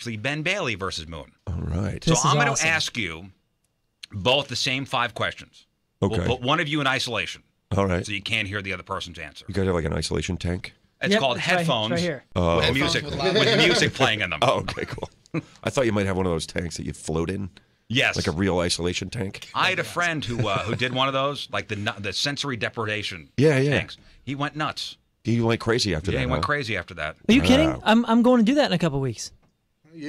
actually Ben Bailey versus Moon. All right. So I'm going to awesome. ask you both the same 5 questions. Okay. We'll put one of you in isolation. All right. So you can't hear the other person's answer. You guys have like an isolation tank? It's Yep, called it's right- headphones it's right here. with music with music playing in them. Oh, okay, cool. I thought you might have one of those tanks that you float in. Yes. Like a real isolation tank. I had a friend who did one of those, like the sensory deprivation Yeah. tanks. He went nuts. He went crazy after that. Yeah, he went huh? crazy after that. Are you kidding? Wow. I'm going to do that in a couple weeks.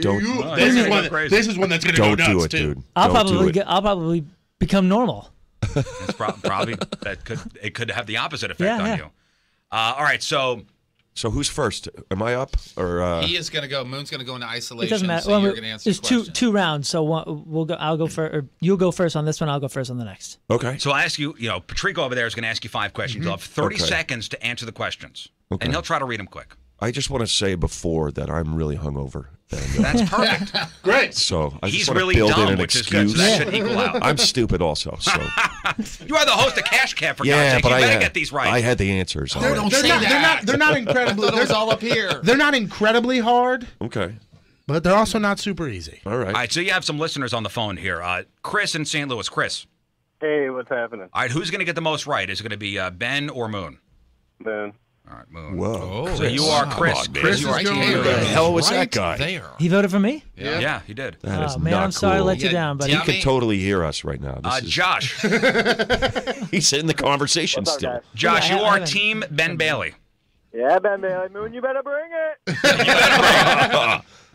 Don't- This Yeah, is one. crazy. This is one that's going to go Don't do nuts it, too. dude. I'll Don't do probably it. I'll probably become normal. It's probably it could have the opposite effect on Yeah. you. All right, so So who's first? Am I up or? He is going to go. Moon's going to go into isolation. It doesn't matter. So Well, you're going to answer there's questions. two rounds, so we'll go. I'll go first. Or you'll go first on this one. I'll go first on the next. Okay. I'll ask you. Patrico over there is going to ask you 5 questions. You'll have 30 Okay. seconds to answer the questions, Okay. and he'll try to read them quick. I just want to say before that I'm really hungover. And, That's perfect. Great. so I He's just want really to build in dumb, an which is good. excuse. So that should equal out. I'm stupid also. So You are the host of Cash Cab, for God's yeah, sake. but You I better had, get these right. I had the answers. They're already. don't say that. They're not incredibly. It was all up here. They're not incredibly hard, Okay. but they're also not super easy. All right. All right, so you have some listeners on the phone here. Chris in St. Louis. Chris. Hey, what's happening? All right, who's going to get the most right? Is it going to be Ben or Moon? Ben. All right, Moon. Whoa. So you are Chris. on, Chris, you are Chris is team going Moon. Who the hell was Right that guy? there. He voted for me. Yeah, he did. That is Oh man, not I'm sorry cool. to let you Yeah, down, buddy. He tell could me. totally hear us right now. This is, Josh. he's in the conversation What's up, still. guys? Josh, Yeah, you I are haven't- team Ben Bailey. Yeah, Ben Bailey. Moon, you better bring it.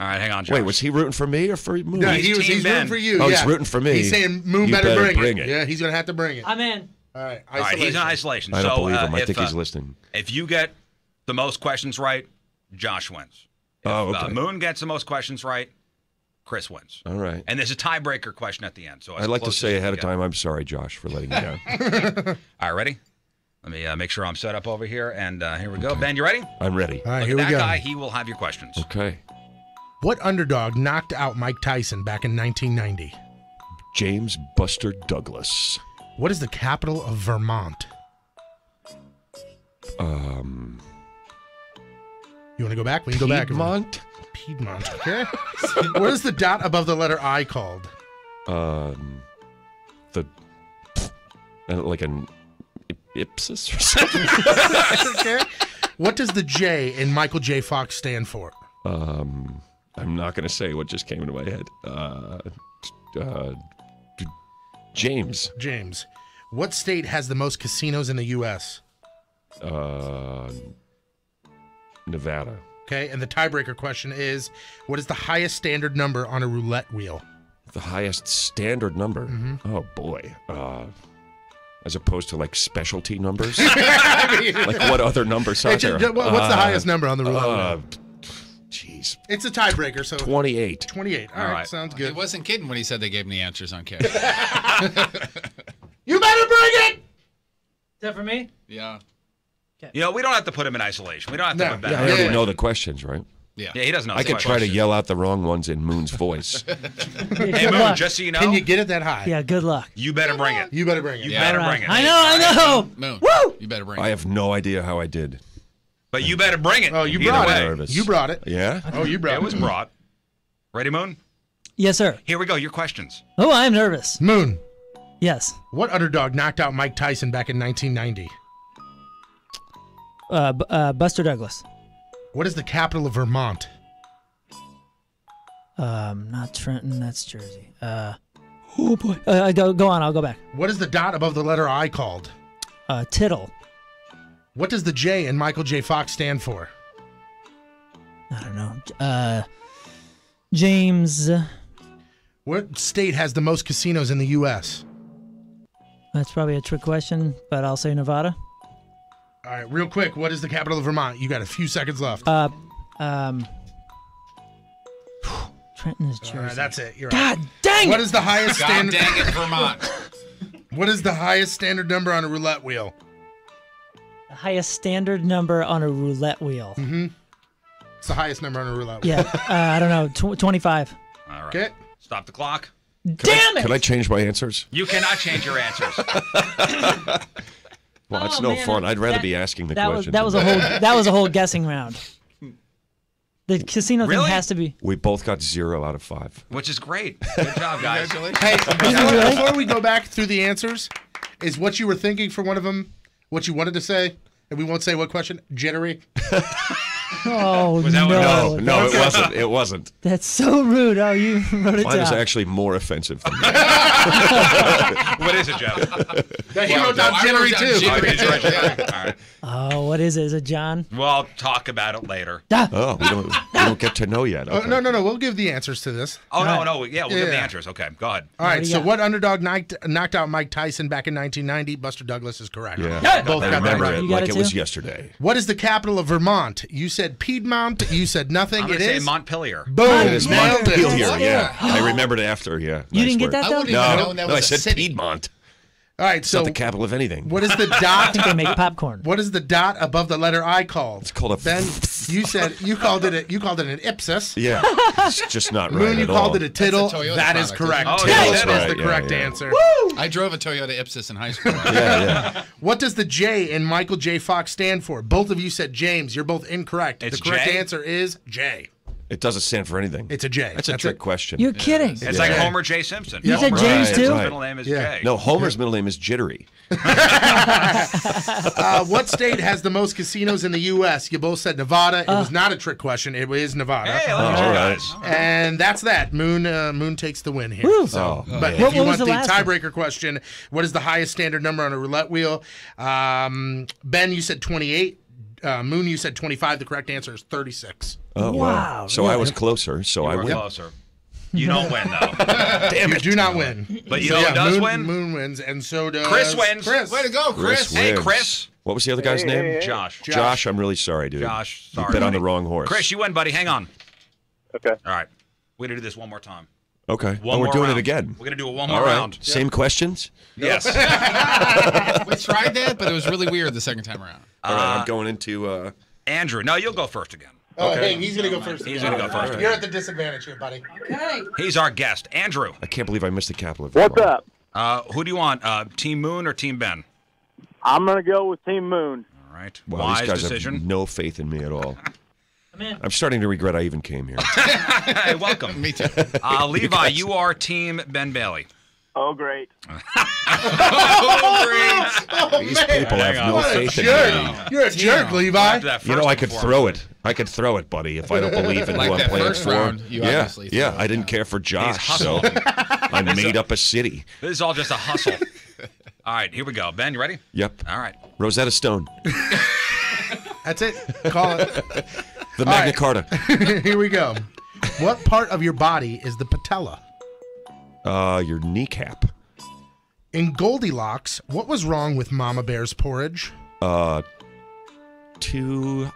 All right, hang on, Josh. Wait, was he rooting for me or for Moon? No, He's he's Team rooting Ben. for you. Oh, yeah. he's rooting for me. He's saying Moon You better, better bring bring it. it. Yeah, he's going to have to bring it. I'm in. All right. All right, he's in isolation. isolation. I don't so, believe him. I if, think he's listening. If you get the most questions right, Josh wins. If Oh, okay. Moon gets the most questions right, Chris wins. All right. And there's a tiebreaker question at the end. So as I'd like to close say as ahead you of get. time, I'm sorry, Josh, for letting you down. All right, ready? Let me make sure I'm set up over here. And here we go. Ben, you ready? I'm ready. All right, Look here at we that go. guy. He will have your questions. Okay. What underdog knocked out Mike Tyson back in 1990? James Buster Douglas. What is the capital of Vermont? You want to go back? We can go back. Piedmont? Piedmont. Okay. What is the dot above the letter I called? The like an ipsis or something. Okay. What does the J in Michael J. Fox stand for? I'm not going to say what just came into my head. James. James. What state has the most casinos in the U.S.? Nevada. Okay. And the tiebreaker question is, what is the highest standard number on a roulette wheel? The highest standard number. Oh boy. As opposed to like specialty numbers. Like what other numbers are there? What's the highest number on the roulette wheel? Jeez. It's a tiebreaker, so 28. 28. All right, sounds He good. wasn't kidding when he said they gave him the answers on cash. You better bring it! Is that for me? Yeah. We don't have to put him in isolation. We don't have to No. put Ben Yeah, in I already isolation. know the questions, right? Yeah. Yeah, he doesn't know. I the could try to questions. yell out the wrong ones in Moon's voice. Hey, Good Moon, luck. just so you know, Can you get it that high? Yeah, good luck. you better bring it. You better bring it. You Yeah. better All right. bring it. I know. Moon. Woo! You better bring I it. have no idea how I did. But you better bring it. Oh, you Either brought way. it. Nervous. You brought it. Yeah? Oh, you brought It was brought. Ready, Moon? Yes, sir. Here we go. Your questions. Oh, I am nervous. Moon. Yes. What underdog knocked out Mike Tyson back in 1990? Buster Douglas. What is the capital of Vermont? Not Trenton. That's Jersey. Oh boy. Go on. I'll go back. What is the dot above the letter I called? Tittle. What does the J in Michael J. Fox stand for? I don't know. James. What state has the most casinos in the U.S.? That's probably a trick question, but I'll say Nevada. All right, real quick. What is the capital of Vermont? You got a few seconds left. Trenton is Jersey. All right, that's it. You're God right. dang What it! is the highest God standard? dang it, Vermont. What is the highest standard number on a roulette wheel? The highest standard number on a roulette wheel. It's the highest number on a roulette wheel. Yeah, I don't know. 25. All right. Okay. Stop the clock. Damn it! Could I change my answers? You cannot change your answers. Well, it's Oh, no man, fun. I'd rather that- be asking the That was questions. that was a whole guessing round. The casino Really? thing has to be. We both got 0 out of 5. Which is great. Good job, guys. Congratulations. Hey, before we go back through the answers, is what you were thinking for one of them what you wanted to say? And we won't say what question? Jittery? Oh, Was that no. what No, it wasn't. It wasn't. That's so rude. Oh, you wrote it Mine is down. actually more offensive than What is it, Jeff? He wrote down I jittery wrote down too. jittery. Oh, did you? Yeah. All right. Oh, what is it? Is it John? We'll talk about it later. Oh, we don't get to know yet. Okay. No. We'll give the answers to this. Oh, Right. no. Yeah, we'll give the Yeah. answers. Okay, go ahead. All right, do you so got? what underdog knocked out Mike Tyson back in 1990? Buster Douglas is correct. Yeah. Both I got that remember right. it You got like it it was too? yesterday. What is the capital of Vermont? You said Piedmont. You said nothing. I'm going It to say is Montpelier. Boom. It is Nailed it. Montpelier, yeah. I remembered it after, yeah. You Nice didn't get work. that I though? wouldn't even know No, that no, I was a said city. Piedmont. All right, It's so not the capital of anything. what is the I dot? think they make popcorn. What is the dot above the letter I called? It's called a Ben, you said you called it an ipsis. Yeah, it's just not right Moon, you at called all. it a tittle. That's a Toyota That is product, correct. isn't it? Oh, Tittle yeah, is that's the right. correct Yeah. answer. I drove a Toyota Ipsis in high school. Yeah. What does the J in Michael J. Fox stand for? Both of you said James. You're both incorrect. It's the correct J? answer is J. It doesn't stand for anything. It's a J. That's a That's trick it. question. You're kidding. It's like Homer J. Simpson. You said Homer James, J. too? Simpson's middle name is Yeah. Jay. No, Homer's middle name is Jittery. What state has the most casinos in the U.S.? You both said Nevada. It was not a trick question. It is Nevada. Hey, look at all you right. guys. And that's that. Moon takes the win here. Woo. So, Oh, but yeah. if you What was want the the last one? tiebreaker question, what is the highest standard number on a roulette wheel? Ben, you said 28. Moon, you said 25. The correct answer is 36. Oh, Wow, So I was closer, so I We're win. closer. You don't win, though. Damn You it. do not win. But you So, know who does Moon, win? Moon wins, and so does Chris wins. Chris. Way to go, Chris. Hey, wins. Chris. What was the other guy's name? hey. Josh. Josh, I'm really sorry, dude. Josh, You sorry. bet on buddy. the wrong horse. Chris, you win, buddy. Hang on. Okay. All right. We're going to do this one more time. Okay. One We're more doing round. it again. We're going to do it one more All right. round. Same questions? Yes. We tried that, but it was really weird the second time around. All right, I'm going into... Andrew. No, you'll go first again. Oh, hey, he's going to go first. He's going to go first. You're at the disadvantage here, buddy. He's our guest. Andrew. I can't believe I missed the capital of What's Vermont. up? Who do you want? Team Moon or Team Ben? I'm gonna go with Team Moon. All right. Wow, Wise these guys decision. have no faith in me at all. Come in. I'm starting to regret I even came here. Hey, welcome. Me too. Levi, you are Team Ben Bailey. Oh, great. These people have no What a faith in jerk. me. You're a jerk, Levi. After that You know, first I could performance. throw it. I could throw it, buddy, if I don't believe in Like who I'm that playing first for. round, you yeah, obviously threw yeah. it I didn't down. care for Josh, so hustling. I made up a city. This is all just a hustle. All right, here we go. Ben, you ready? Yep. All right. Rosetta Stone, That's it. Call it. the Magna Carta, Here we go. What part of your body is the patella? your kneecap, In Goldilocks, what was wrong with Mama Bear's porridge? too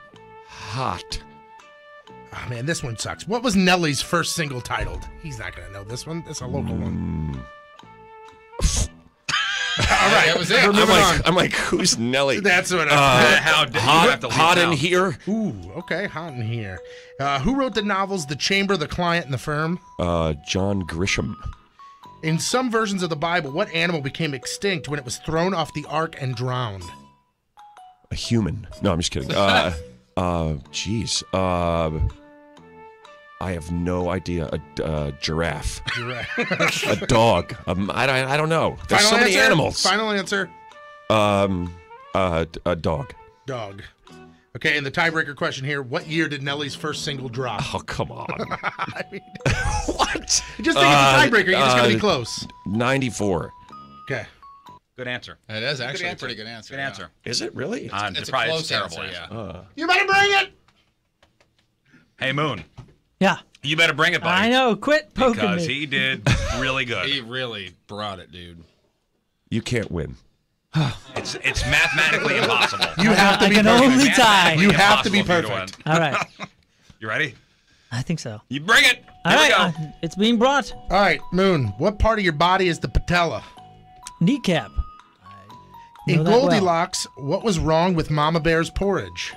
hot. Oh, man, this one sucks. What was Nelly's first single titled? He's not going to know this one. It's a local one. All right. That was it. I'm Moving on. like, who's Nelly? That's what How did you have to leave Hot in now? here. Ooh, okay, hot in here. Who wrote the novels The Chamber, The Client, and The Firm? John Grisham. In some versions of the Bible, what animal became extinct when it was thrown off the ark and drowned? A human. No, I'm just kidding. Jeez. I have no idea. A giraffe. Giraffe. A dog. I don't know. There's so many animals. Final answer. A dog. Dog. Okay, and the tiebreaker question here: what year did Nelly's first single drop? Oh, come on. I mean, What? just think it's a tiebreaker. You're just gonna be close. 94. Okay. Good answer. It is actually a answer. pretty good answer. Good yeah. answer. Is it really? I'm It's a surprised close it's terrible. answer, Yeah. You better bring it. Hey, Moon, Yeah. you better bring it, buddy. I know. Quit poking Because me. he did really good. He really brought it, dude. You can't win. It's mathematically impossible. You have to I be can perfect. only tie. You have to be Impossible for you perfect. All right. win. You ready? I think so. You bring it. All Here we right. go. It's being brought. All right, Moon. What part of your body is the patella? Kneecap. I know In that well. Goldilocks, what was wrong with Mama Bear's porridge?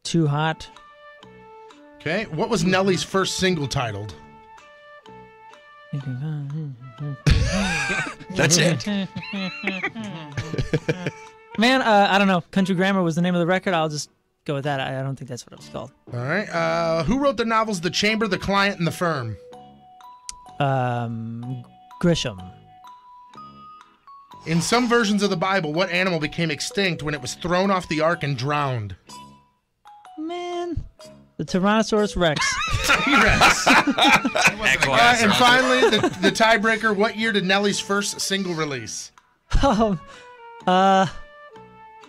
Too hot. Okay. What was Nelly's first single titled? That's it. Man, I don't know. Country Grammar was the name of the record. I'll just go with that. I don't think that's what it was called. All right. Who wrote the novels The Chamber, The Client, and The Firm? Grisham. In some versions of the Bible, what animal became extinct when it was thrown off the ark and drowned? Man, the Tyrannosaurus Rex. T-Rex. Excellent. And finally, the tiebreaker. What year did Nelly's first single release?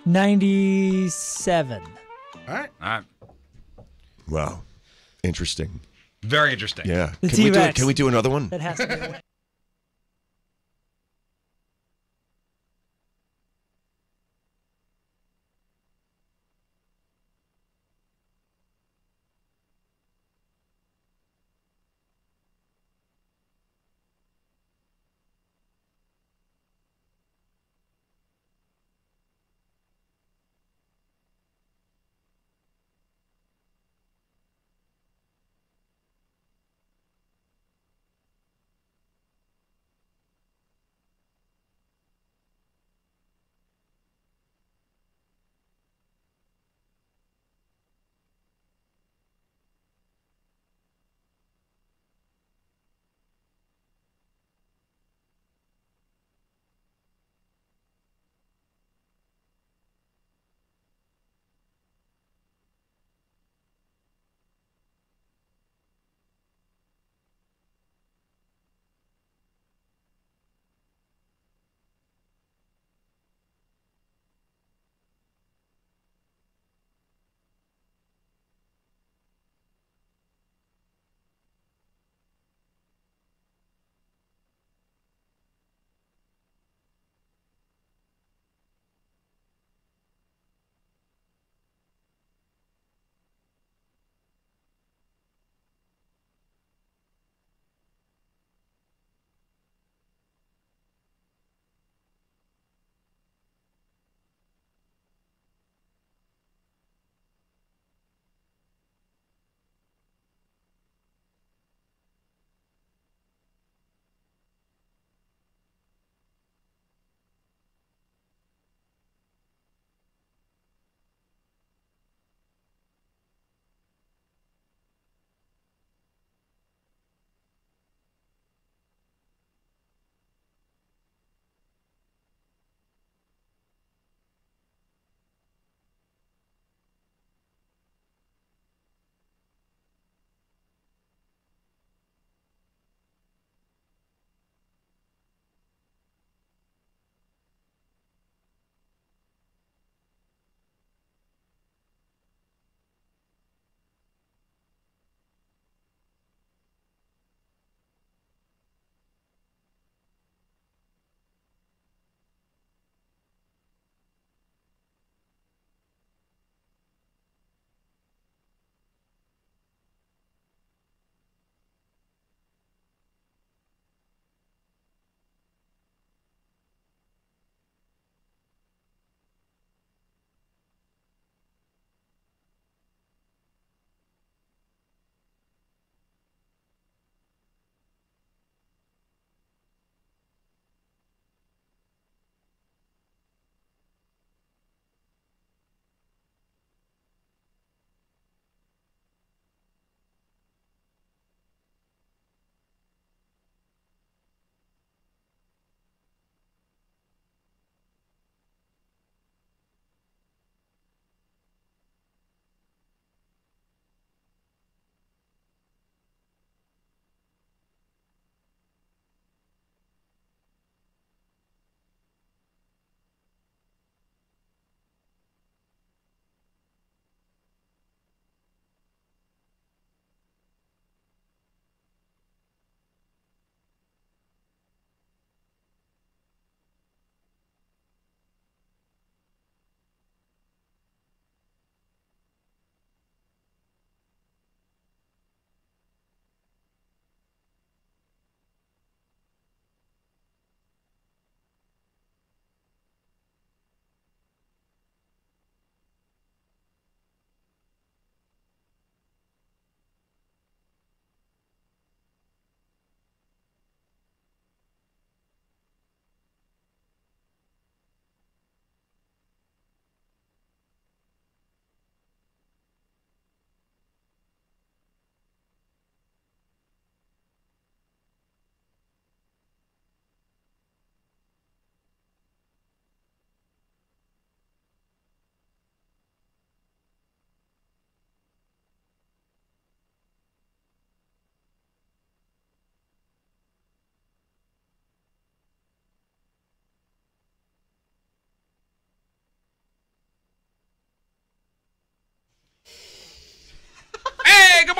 97. All right. All right. Wow. Interesting. Very interesting. Yeah. The Can T-Rex. we do another one? That has to be a win.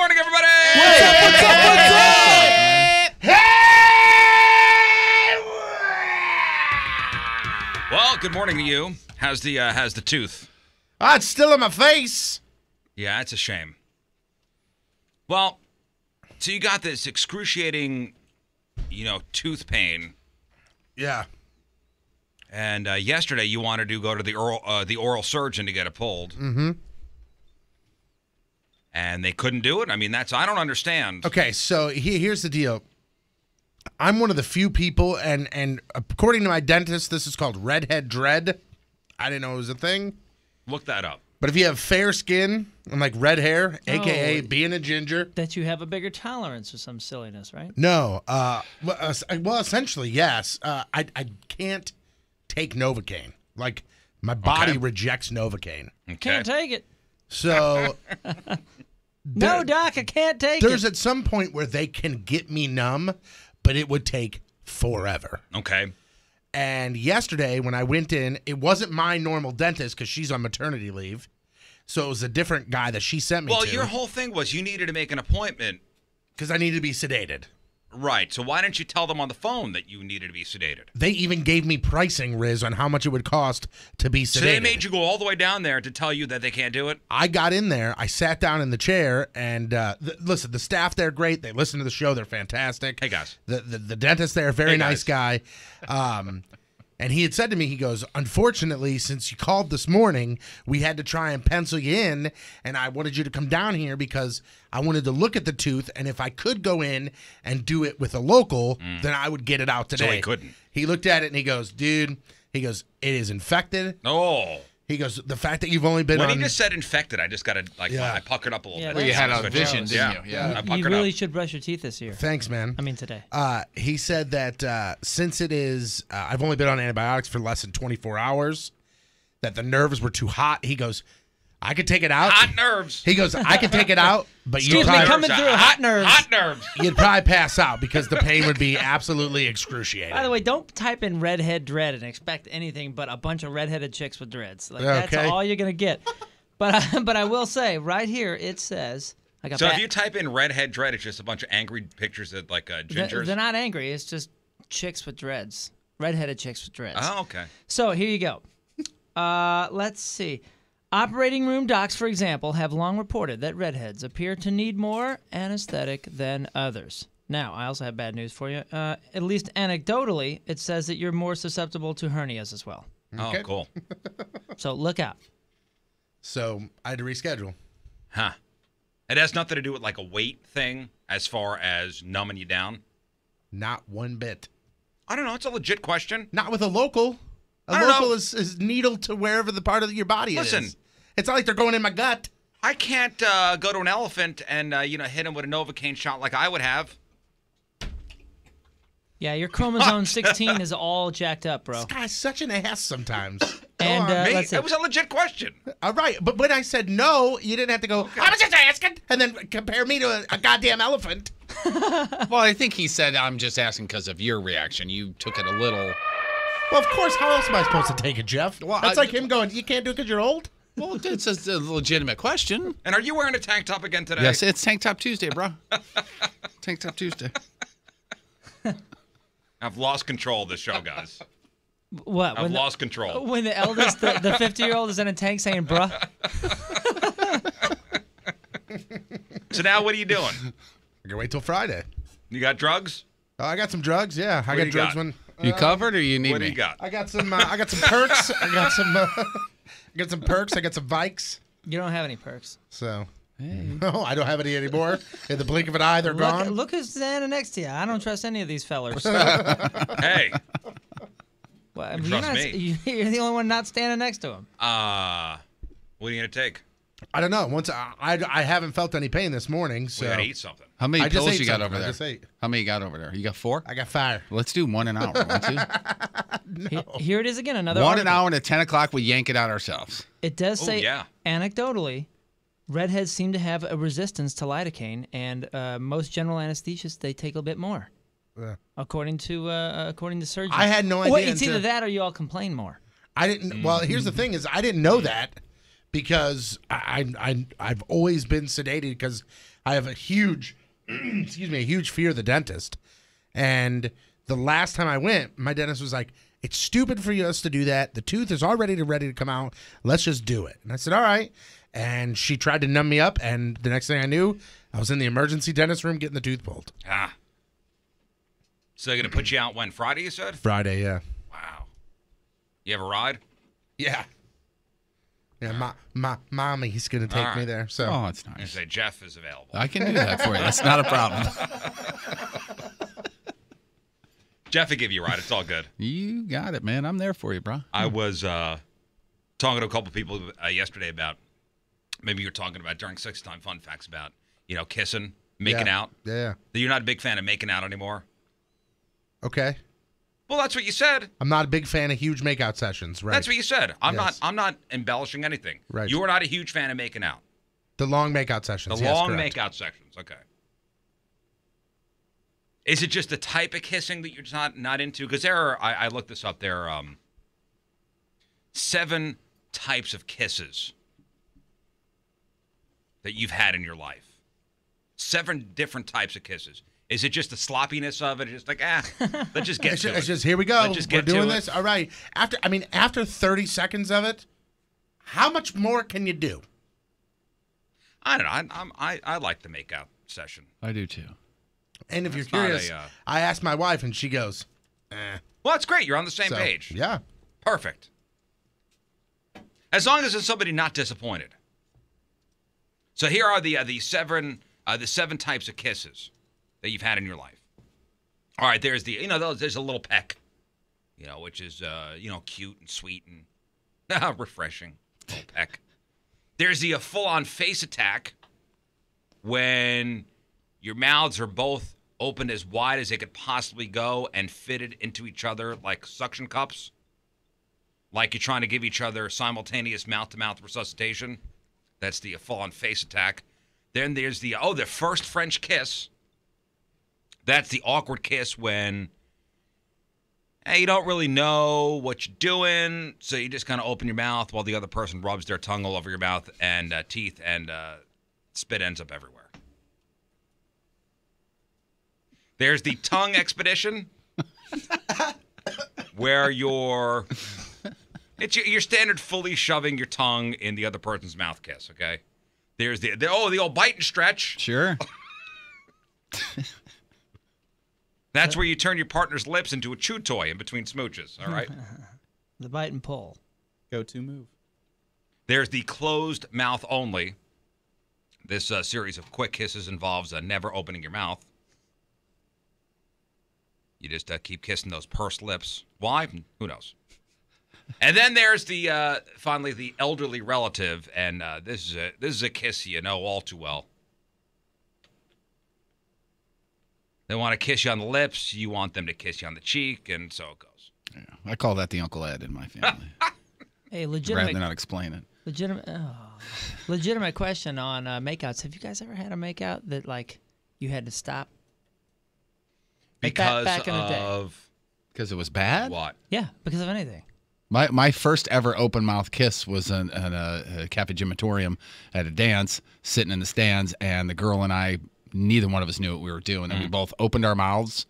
morning, everybody. Well, good morning to you. How's the tooth? Ah, it's still in my face. Yeah, it's a shame. Well, so you got this excruciating, tooth pain, Yeah. and yesterday you wanted to go to the oral surgeon to get it pulled. Mm-hmm. And they couldn't do it? I mean, I don't understand. Okay, so here's the deal. I'm one of the few people, and according to my dentist, this is called redhead dread. I didn't know it was a thing. Look that up. But if you have fair skin and like red hair, a.k.a. being a ginger. That you have a bigger tolerance for some silliness, right? No. Well, essentially, yes. I can't take Novocaine. Like, my body rejects Novocaine. Okay. Can't take it. So... No, Doc, I can't take There's it. at some point where they can get me numb, but it would take forever. Okay. And yesterday when I went in, it wasn't my normal dentist because she's on maternity leave. So it was a different guy that she sent me to. Well, your whole thing was you needed to make an appointment. Because I needed to be sedated. Right. So why didn't you tell them on the phone that you needed to be sedated? They even gave me pricing, Riz, on how much it would cost to be sedated. So they made you go all the way down there to tell you that they can't do it? I got in there. I sat down in the chair, and listen, the staff there, great. They listen to the show. They're fantastic. Hey, guys. The dentist there, very nice guy. And he had said to me, he goes, unfortunately, since you called this morning, we had to try and pencil you in, and I wanted you to come down here because I wanted to look at the tooth, and if I could go in and do it with a local, then I would get it out today. So he couldn't. He looked at it, and he goes, dude, it is infected. Oh. He goes, the fact that you've only been When on... he just said infected, I just got to, I puckered up a little Yeah, bit. Well, you had a Switch vision, those. didn't you? Yeah. I You puckered really up. should brush your teeth this year. Thanks, man. I mean, today. He said that since it is, I've only been on antibiotics for less than 24 hours, that the nerves were too hot. He goes, I could take it out. Hot nerves. He goes, I could take it out, but Excuse me, coming through hot nerves. Hot nerves. you'd probably pass out because the pain would be absolutely excruciating. By the way, don't type in redhead dread and expect anything but a bunch of redheaded chicks with dreads. Like, that's Okay. all you're going to get. But I will say, right here, it says... So if you type in redhead dread, it's just a bunch of angry pictures of gingers? They're not angry. It's just chicks with dreads. Redheaded chicks with dreads. Oh, okay. So here you go. Let's see. Operating room docs, for example, have long reported that redheads appear to need more anesthetic than others. Now, I also have bad news for you. At least anecdotally, it says that you're more susceptible to hernias as well. Oh, cool. So look out. So I had to reschedule. Huh. It has nothing to do with like a weight thing as far as numbing you down? Not one bit. I don't know. It's a legit question. Not with a local. A I don't local know. is needled to wherever the part of your body Listen. is. It's not like they're going in my gut. I can't go to an elephant and, hit him with a Novocaine shot like I would have. Yeah, your chromosome 16 is all jacked up, bro. This guy's such an ass sometimes. And Me? let's see. It was a legit question. All right, but when I said no, you didn't have to go, I was just asking, and then compare me to a goddamn elephant. Well, I think he said, I'm just asking because of your reaction. You took it a little... Well, of course, how else am I supposed to take it, Jeff? Well, That's like him going, you can't do it because you're old? Well, it's a legitimate question. And are you wearing a tank top again today? Yes, it's Tank Top Tuesday, bro. Tank Top Tuesday. I've lost control of this show, guys. What? I've lost control. When the eldest, the 50-year-old is in a tank saying, bruh. So now what are you doing? I can wait till Friday. You got drugs? Oh, I got some drugs, yeah. I What do got you drugs got? when... You covered or you need What do me? you got? I got some perks. I got some perks. I got some Vikes. You don't have any perks. So, no, I don't have any anymore. In the blink of an eye, they're gone. Look who's standing next to you. I don't trust any of these fellers. Hey. Well, You trust me. You're the only one not standing next to him. What are you going to take? I don't know. Once I haven't felt any pain this morning, so We got to eat something. How many I just pills ate you got something. over I there? just ate. How many you got over there? You got 4? I got fire. Let's do 1 an hour, won't you? Here it is again, another 1 an article. hour and at 10 o'clock, we yank it out ourselves. It does Oh, say, yeah. anecdotally, redheads seem to have a resistance to lidocaine, and most general anesthetists, they take a bit more, Yeah. according to surgeons. I had no idea Wait, it's until- either that or you all complain more. I didn't. Well, here's the thing: is I didn't know that because I've always been sedated because I have a huge, a huge fear of the dentist. And the last time I went, my dentist was like, "It's stupid for us to do that. The tooth is already ready to come out. Let's just do it." And I said, "All right." And she tried to numb me up, and the next thing I knew, I was in the emergency dentist room getting the tooth pulled. Ah. So they're going to put you out when? Friday, you said? Friday, yeah. Wow. You have a ride? Yeah. Yeah, mommy's going to take All me right. there. So Oh, it's I nice. say Jeff is available. I can do that for you. That's not a problem. Jeff will give you a ride. It's all good. You got it, man. I'm there for you, bro. I was talking to a couple people yesterday about, maybe you're talking about during 6 Time Fun Facts about, kissing, making yeah. out. Yeah. You're not a big fan of making out anymore? Okay. Well, that's what you said. I'm not a big fan of huge makeout sessions, right? That's what you said. I'm Yes. not embellishing anything. Right. You are not a huge fan of making out. The long makeout sessions. The yes, long correct. makeout sections. Okay. Is it just the type of kissing that you're not into? Because I looked this up. There are 7 types of kisses that you've had in your life. 7 different types of kisses. Is it just the sloppiness of it? It's just like, let's just get to it. It's just, here we go. Let's just We're get to doing it. this. All right. After 30 seconds of it, how much more can you do? I don't know. I like the makeout session. I do too. And if you're That's not curious, I asked my wife, and she goes, Well, that's great. You're on the same So, page. Yeah. Perfect. As long as it's somebody not disappointed. So here are the 7 types of kisses that you've had in your life. All right, there's there's a little peck, which is cute and sweet and refreshing. Little peck. There's the full-on face attack when your mouths are both opened as wide as they could possibly go and fitted into each other like suction cups. Like you're trying to give each other simultaneous mouth-to-mouth resuscitation. That's the full-on face attack. Then there's the first French kiss. That's the awkward kiss when you don't really know what you're doing, so you just kind of open your mouth while the other person rubs their tongue all over your mouth and teeth, and spit ends up everywhere. There's the tongue expedition, where you're standard fully shoving your tongue in the other person's mouth kiss, okay? There's the old bite and stretch. Sure. That's where you turn your partner's lips into a chew toy in between smooches, all right? The bite and pull. Go-to move. There's the closed mouth only. This series of quick kisses involves never opening your mouth. You just keep kissing those pursed lips. Why? Who knows? And then there's finally the elderly relative, and this is a kiss you know all too well. They want to kiss you on the lips. You want them to kiss you on the cheek, and so it goes. Yeah, I call that the Uncle Ed in my family. Hey, Rather not explain it. legitimate question on makeouts. Have you guys ever had a makeout that like you had to stop? Like Because back in the day. of Because it was bad? what? Yeah, because of anything. My first ever open mouth kiss was in a Cafe Gymatorium at a dance, sitting in the stands, and the girl and I, neither one of us knew what we were doing, and we both opened our mouths,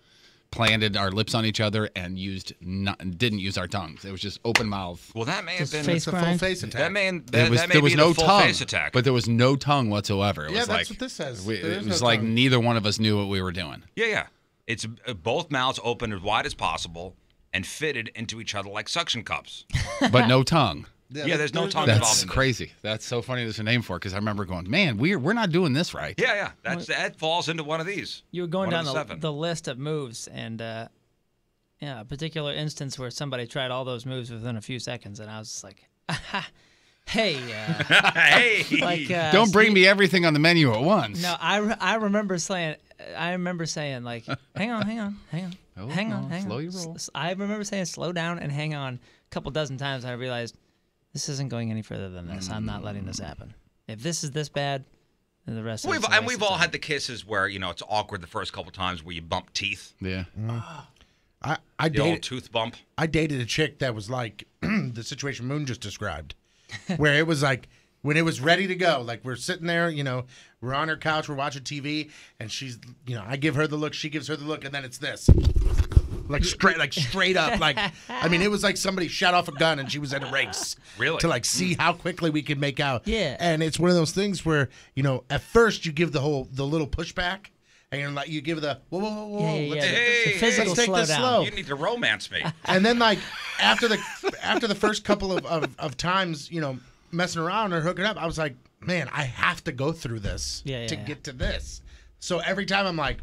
planted our lips on each other, and didn't use our tongues. It was just open mouth. Well, that may have Just been face It's a full grind? face attack. that may There that may was be no the full tongue, face attack. but there was no tongue whatsoever. It Yeah, was that's like what this says. it There is was no like tongue. neither one of us knew what we were doing. Yeah. It's both mouths open as wide as possible and fitted into each other like suction cups. But no tongue. Yeah, there's no tongue That's involved in this. crazy. That's so funny. There's a name for it because I remember going, man, we're not doing this right. Yeah. That falls into one of these. You were going One of down the 7. the list of moves, and a particular instance where somebody tried all those moves within a few seconds, and I was just like, hey. Hey. Like, Don't bring me everything on the menu at once. No, I remember saying like, hang on. Oh, hang on. slow your roll. I remember saying slow down and hang on a couple dozen times. I realized this isn't going any further than this. I'm not letting this happen. If this is this bad, then the rest of it's a waste We've of all time. had the kisses where it's awkward the first couple times where you bump teeth, Yeah. I the old dated tooth bump. I dated a chick that was like the situation Moon just described, where it was like when it was ready to go. Like we're sitting there, we're on her couch, we're watching TV, and she's, I give her the look, she gives her the look, and then it's this. Like straight up. Like, I mean, it was like somebody shot off a gun and she was in a race. Really? To like see how quickly we could make out. Yeah. And it's one of those things where, at first you give the little pushback and you're like, you give the whoa. Yeah. Hey, The physical let's take this slowdown. slow. You need to romance me. And then like after the first couple of times, messing around or hooking up, I was like, man, I have to go through this to get to this. So every time I'm like,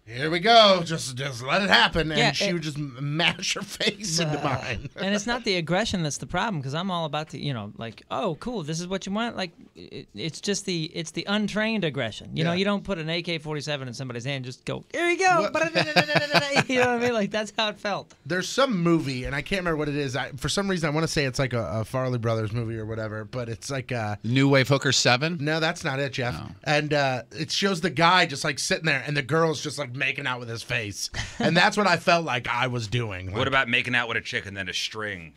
here we go, just let it happen, and she would just mash her face into mine. And it's not the aggression that's the problem, because I'm all about the, like, oh, cool, this is what you want. Like, it's just the untrained aggression. You know, you don't put an AK-47 in somebody's hand, and just go, here we go. You know what I mean? Like, that's how it felt. There's some movie, and I can't remember what it is. For some reason, I want to say it's like a Farley Brothers movie or whatever, but it's like New Wave Hooker 7? No, that's not it, Jeff. No. And it shows the guy just like sitting there, and the girl's just like making out with his face, and that's what I felt like I was doing. What about making out with a chick and then a string,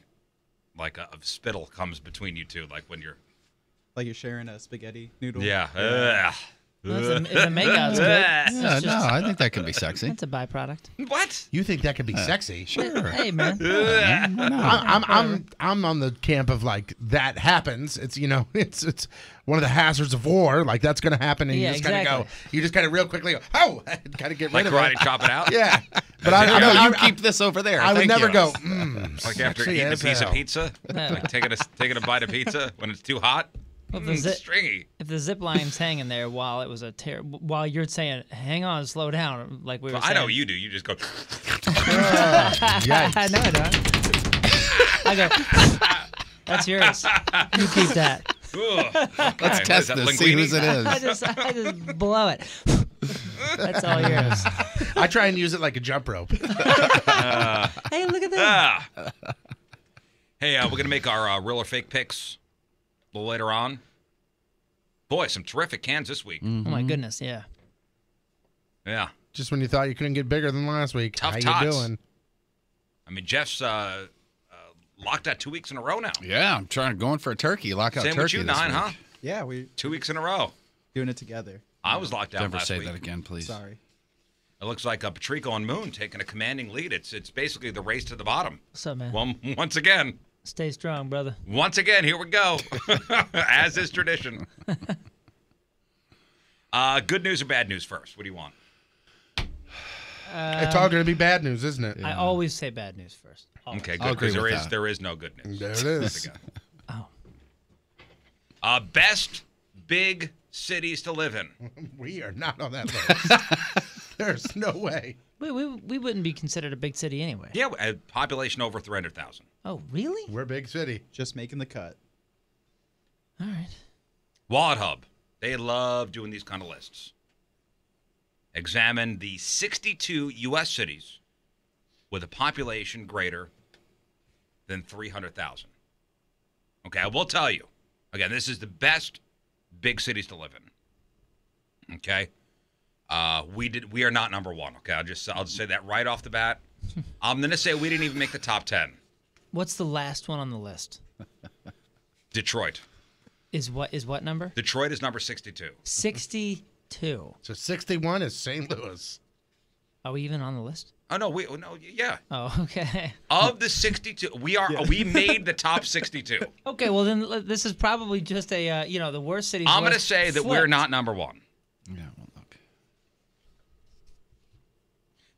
like of spittle, comes between you two, like when you're Like you're sharing a spaghetti noodle. Yeah. Well, if the makeout's good, Yeah, no, I think that could be sexy. that's a byproduct. What? You think that could be sexy? Sure. Hey, man. I'm on the camp of like that happens. It's it's one of the hazards of war. Like that's gonna happen, and you just kind of go. You just kind of real quickly go, oh, and kind of get Like rid of karate it. chop it out? Yeah, but You keep this over there. I would Thank never you. go. Like after sexy eating a as piece of hell." pizza? Like taking a bite of pizza when it's too hot? Well, if the Stringy. if the zip line's hanging there while it was while you're saying, hang on, slow down, like we were Well, saying. I know what you do. You just go. I know I don't. I go, that's yours. You keep that. Let's test this, see whose it is. I just blow it. That's all yours. I try and use it like a jump rope. Hey, look at that. Hey, we're going to make our real or fake picks a little later on. Boy, some terrific cans this week. Oh, my goodness, yeah. Yeah. Just when you thought you couldn't get bigger than last week. Tough How tots. you doing? I mean, Jeff's locked out 2 weeks in a row now. Yeah, I'm going for a turkey. Lock out Same turkey with you, this Nine, week. huh? Yeah, we 2 weeks in a row. doing it together. I was locked out Never last say week. that again, please. Sorry. It looks like Patrico and Moon taking a commanding lead. It's basically the race to the bottom. What's up, man? Well, once again, Stay strong, brother. here we go. As is tradition. Good news or bad news first? What do you want? It's all going to be bad news, isn't it? I always say bad news first. Always. Okay, I'll good, because agree with there is no good news. There it is. Best big cities to live in. We are not on that list. There's no way. We wouldn't be considered a big city anyway. Yeah, a population over 300,000. Oh, really? We're a big city. Just making the cut. All right. Wallet Hub. They love doing these kind of lists. Examine the 62 U.S. cities with a population greater than 300,000. Okay, I will tell you. Again, this is the best big cities to live in. Okay? We are not number one. Okay, I'll just say that right off the bat. I'm going to say we didn't even make the top 10. What's the last one on the list? Detroit. Is what number? Detroit is number 62. 62. So 61 is St. Louis. Are we even on the list? Oh no, yeah. Oh, okay. Of the 62, we made the top 62. Okay, well then this is probably just a the worst cities. I'm going to list say that we're flipped. not number one. Yeah, well, look.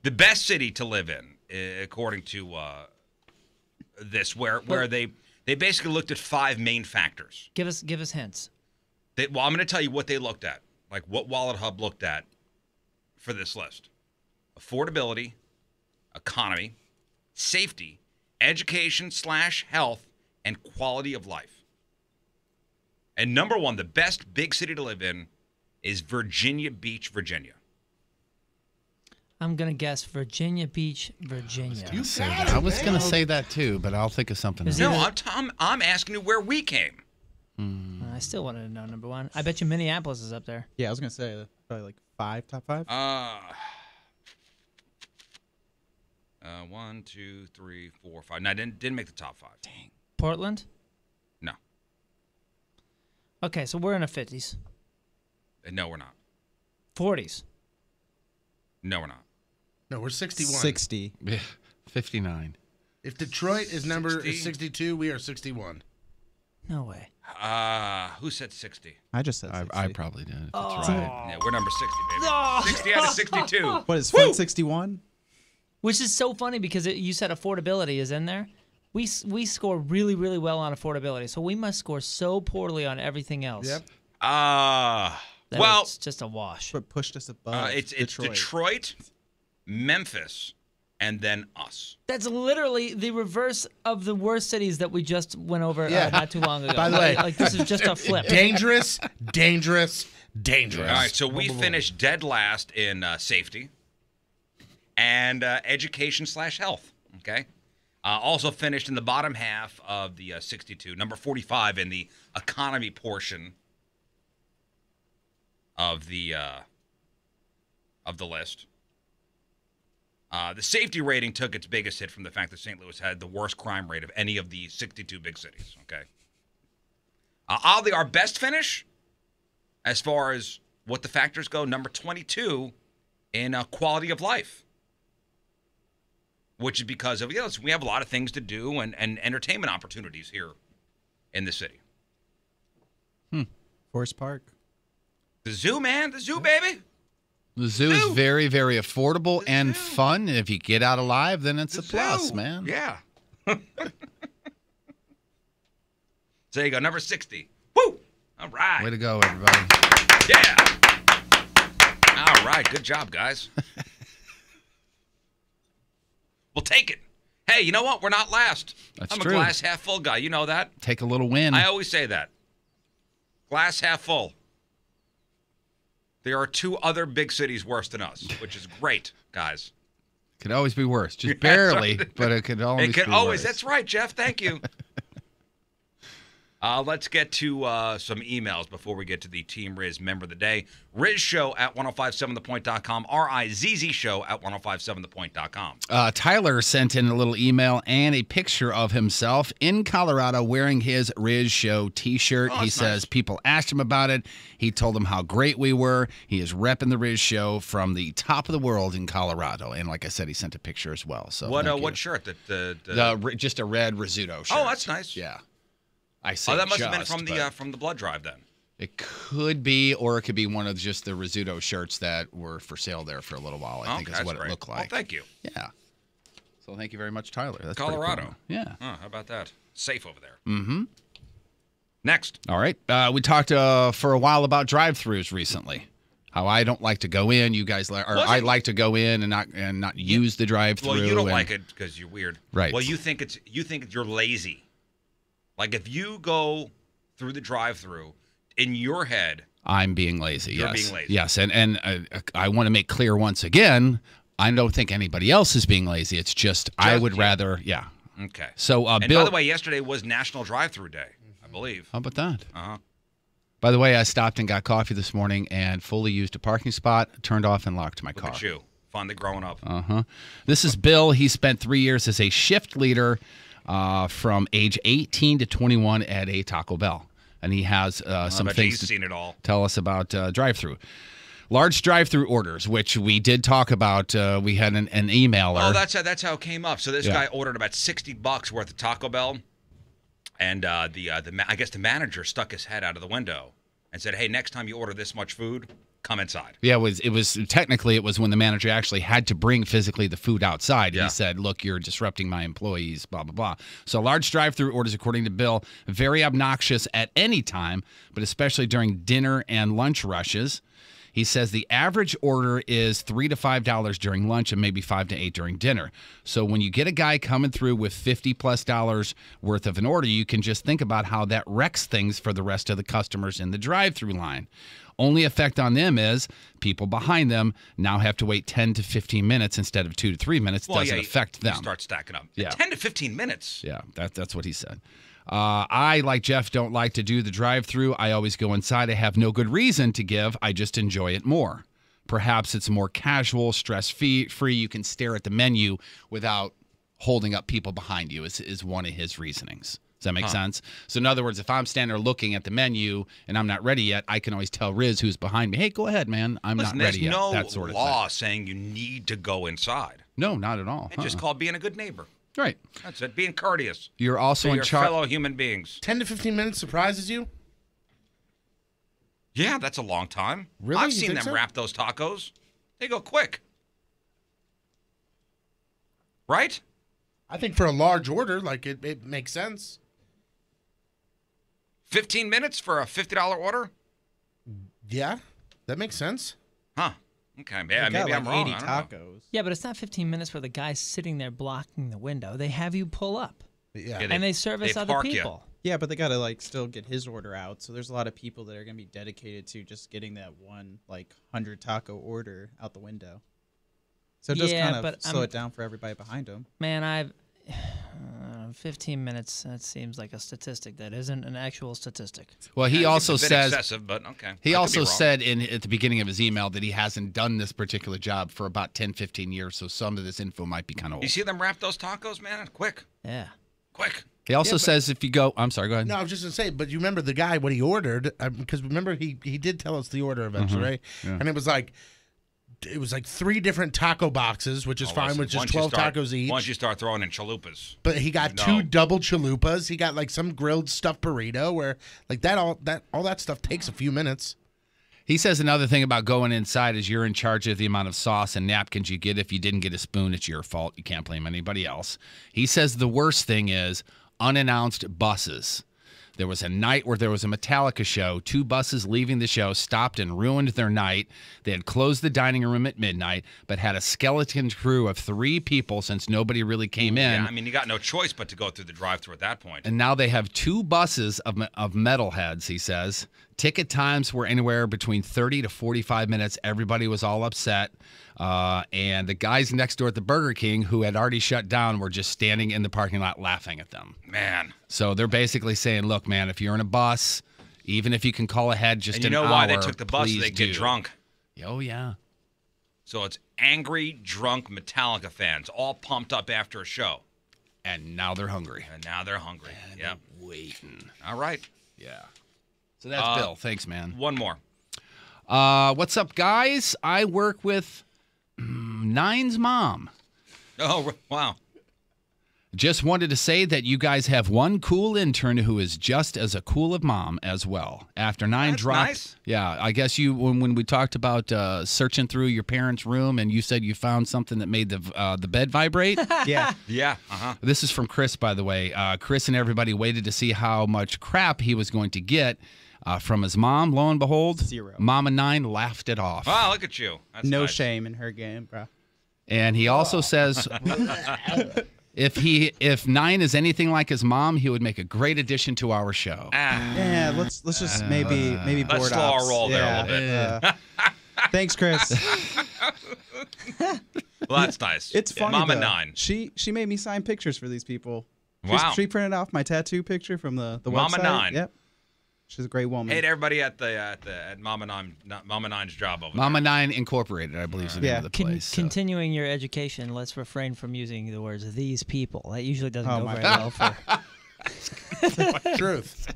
The best city to live in, according to this, where they basically looked at 5 main factors. Give us hints. I'm going to tell you what they looked at, like what Wallet Hub looked at for this list: affordability, economy, safety, education/health, and quality of life. And number one, the best big city to live in is Virginia Beach, Virginia. I'm gonna guess Virginia Beach, Virginia. I was going to say that too, but I'll think of something else. Is No, it- I'm asking you where we came. I still wanted to know number one. I bet you Minneapolis is up there. Yeah, I was gonna say probably like top 5. 1, 2, 3, 4, 5. No, I didn't make the top 5. Dang. Portland. No. Okay, so we're in the 50s. No, we're not. 40s. No, we're not. No, we're 61. 60. 59. If Detroit is number 60? 62, we are 61. No way. Who said 60? I just said 60. I probably did. If that's right. Yeah, we're number 60, baby. Oh. 60 out of 62. What is Flint 61? Which is so funny because you said affordability is in there. We score really, really well on affordability, so we must score so poorly on everything else. Yep. that Well, it's just a wash. But pushed us above it's Detroit, Memphis, and then us. That's literally the reverse of the worst cities that we just went over Yeah. not too long ago. By the way, like this is just a flip. Dangerous, dangerous, dangerous. All right, so we finished dead last in safety and education/health. Okay. Also finished in the bottom half of the 62, number 45 in the economy portion of the list. The safety rating took its biggest hit from the fact that St. Louis had the worst crime rate of any of the 62 big cities. Okay. Oddly, our best finish, as far as what the factors go, number 22 in quality of life, which is because of we have a lot of things to do and entertainment opportunities here in the city. Forest Park. The zoo, man, the zoo, baby. The zoo is very, very affordable and fun. And if you get out alive, then it's a plus, Zoo. man. Yeah. So there you go, number 60. Woo! All right. Way to go, everybody. Yeah. All right, good job, guys. We'll take it. Hey, you know what? We're not last. That's I'm true. a glass half full guy. You know that. Take a little win. I always say that. Glass half full. There are two other big cities worse than us, which is great, guys. Could always be worse. Just Yeah, barely, that's right. but it could always It can be always. worse. That's right, Jeff. Thank you. Let's get to some emails before we get to the Team Riz member of the day. Riz Show at 1057thepoint.com. RIZZ Show at 1057thepoint.com. Tyler sent in a little email and a picture of himself in Colorado wearing his Riz Show t-shirt. Oh, He that's says nice. people asked him about it. He told them how great we were. He is repping the Riz Show from the top of the world in Colorado. And like I said, he sent a picture as well. So thank you. What shirt? Just a red Rizzuto shirt. Oh, that's nice. Yeah. I say That must have been just, from the blood drive then. It could be, or it could be one of just the Rizzuto shirts that were for sale there for a little while. I think is that's what great. it looked like. Well, thank you. Yeah. So thank you very much, Tyler. That's pretty Colorado. cool. Yeah. How about that? Safe over there. Mm-hmm. Next. All right. We talked for a while about drive-throughs recently. How I don't like to go in. You guys, I like to go in and not use the drive-through. Well, you don't like it because you're weird. Right. Well, you think you're lazy. Like if you go through the drive-through, in your head, I'm being lazy. You're yes. being lazy. Yes, and I want to make clear once again, I don't think anybody else is being lazy. It's just I would you. rather, yeah. Okay. So, And Bill, by the way, yesterday was National Drive-Through Day, I believe. how about that? Uh-huh. By the way, I stopped and got coffee this morning and fully used a parking spot, turned off and locked my Look car. at you. Finally growing up. This is Bill. He spent 3 years as a shift leader from age 18 to 21 at a Taco Bell. And he has some bet things he's to seen it all. tell us about drive-through. Large drive-through orders, which we did talk about. We had an emailer. Oh, that's how it came up. So this guy ordered about $60 worth of Taco Bell, and I guess the manager stuck his head out of the window and said, "Hey, next time you order this much food, come inside." Yeah, it was technically it was when the manager actually had to bring physically the food outside. Yeah. He said, "Look, you're disrupting my employees." Blah blah blah. So large drive-through orders, according to Bill, very obnoxious at any time, but especially during dinner and lunch rushes. He says the average order is $3 to $5 during lunch and maybe $5 to $8 during dinner. So when you get a guy coming through with $50+ worth of an order, you can just think about how that wrecks things for the rest of the customers in the drive-through line. Only effect on them is people behind them now have to wait 10 to 15 minutes instead of 2 to 3 minutes. Doesn't affect them. You start stacking up. Yeah. 10 to 15 minutes. Yeah, that's what he said. I, like Jeff, don't like to do the drive-through. I always go inside. I have no good reason to give. I just enjoy it more. Perhaps it's more casual, stress-free. You can stare at the menu without holding up people behind you is one of his reasonings. Does that make sense? So in other words, if I'm standing there looking at the menu and I'm not ready yet, I can always tell Riz, who's behind me, hey, go ahead, man. I'm not ready yet. There's That sort no of law thing. saying you need to go inside. No, not at all. It's just called being a good neighbor. Right. That's it. Being courteous You're also to in your charge. fellow human beings. 10 to 15 minutes surprises you? Yeah, that's a long time. Really? I've You seen think them so? wrap those tacos. They go quick. Right? I think for a large order, like it makes sense. 15 minutes for a $50 order? Yeah, that makes sense. Huh. Okay. They Yeah, got maybe like I'm wrong. 80 I don't know. tacos. Yeah, but it's not 15 minutes where the guy's sitting there blocking the window. They have you pull up, Yeah. Yeah, and they service they other park you. people. Yeah, but they gotta like still get his order out. So there's a lot of people that are gonna be dedicated to just getting that one like 100 taco order out the window. So it does Yeah, kind of but slow I'm- it down for everybody behind him. Man, I've 15 minutes. That seems like a statistic that isn't an actual statistic. Well, he Yeah, also it's a bit says excessive, but okay. he I could be also wrong. said at the beginning of his email that he hasn't done this particular job for about 10, 15 years. So some of this info might be kind of old. You see them wrap those tacos, man? Quick. Yeah. Quick. He also says if you go, I'm sorry, go ahead. No, I was just gonna say, but you remember the guy what he ordered? Because remember he did tell us the order eventually, right? And it was like 3 different taco boxes, which is Oh, fine, listen, which is once you 12 start- tacos each. Once you start throwing in chalupas. But he got No. 2 double chalupas. He got like some grilled stuffed burrito, where like all that stuff takes a few minutes. He says another thing about going inside is you're in charge of the amount of sauce and napkins you get. If you didn't get a spoon, it's your fault. You can't blame anybody else. He says the worst thing is unannounced buses. There was a night where there was a Metallica show. 2 buses leaving the show stopped and ruined their night. They had closed the dining room at midnight, but had a skeleton crew of 3 people since nobody really came in. Yeah, I mean, you got no choice but to go through the drive-thru at that point. And now they have 2 buses of metalheads, he says. Ticket times were anywhere between 30 to 45 minutes. Everybody was all upset. And the guys next door at the Burger King, who had already shut down, were just standing in the parking lot laughing at them. Man. So they're basically saying, look, man, if you're in a bus, even if you can call ahead just And you an know hour, why they took the bus? please They get do. drunk. Oh, yeah. So it's angry, drunk Metallica fans, all pumped up after a show. And now they're hungry. And now they're hungry. Yep. Waiting. All right. Yeah. So that's Bill. Thanks, man. One more. What's up, guys? I work with Nine's mom. Oh, wow. Just wanted to say that you guys have one cool intern who is just as a cool of mom as well. After Nine That's dropped, nice. yeah, I guess you when we talked about searching through your parents' room and you said you found something that made the bed vibrate. Yeah. Yeah. Uh-huh. This is from Chris, by the way. Chris and everybody waited to see how much crap he was going to get from his mom. Lo and behold, 0. Mama Nine laughed it off. Wow, look at you. That's No nice. shame in her game, bro. And he also says if Nine is anything like his mom, he would make a great addition to our show. Ah, Yeah, let's just maybe let's board slow our ops. roll there a Yeah, little bit. thanks, Chris. well, that's nice. It's Yeah, funny. Mama though. Nine. She made me sign pictures for these people. Wow. She printed off my tattoo picture from the Mama website. Nine. Yep. She's a great woman. Hey to everybody at Mama Nine's job over Mama Nine Incorporated, I believe, is the name Yeah. of the place. so. Continuing your education, let's refrain from using the words "these people." That usually doesn't Oh, go my very God. well for. Truth.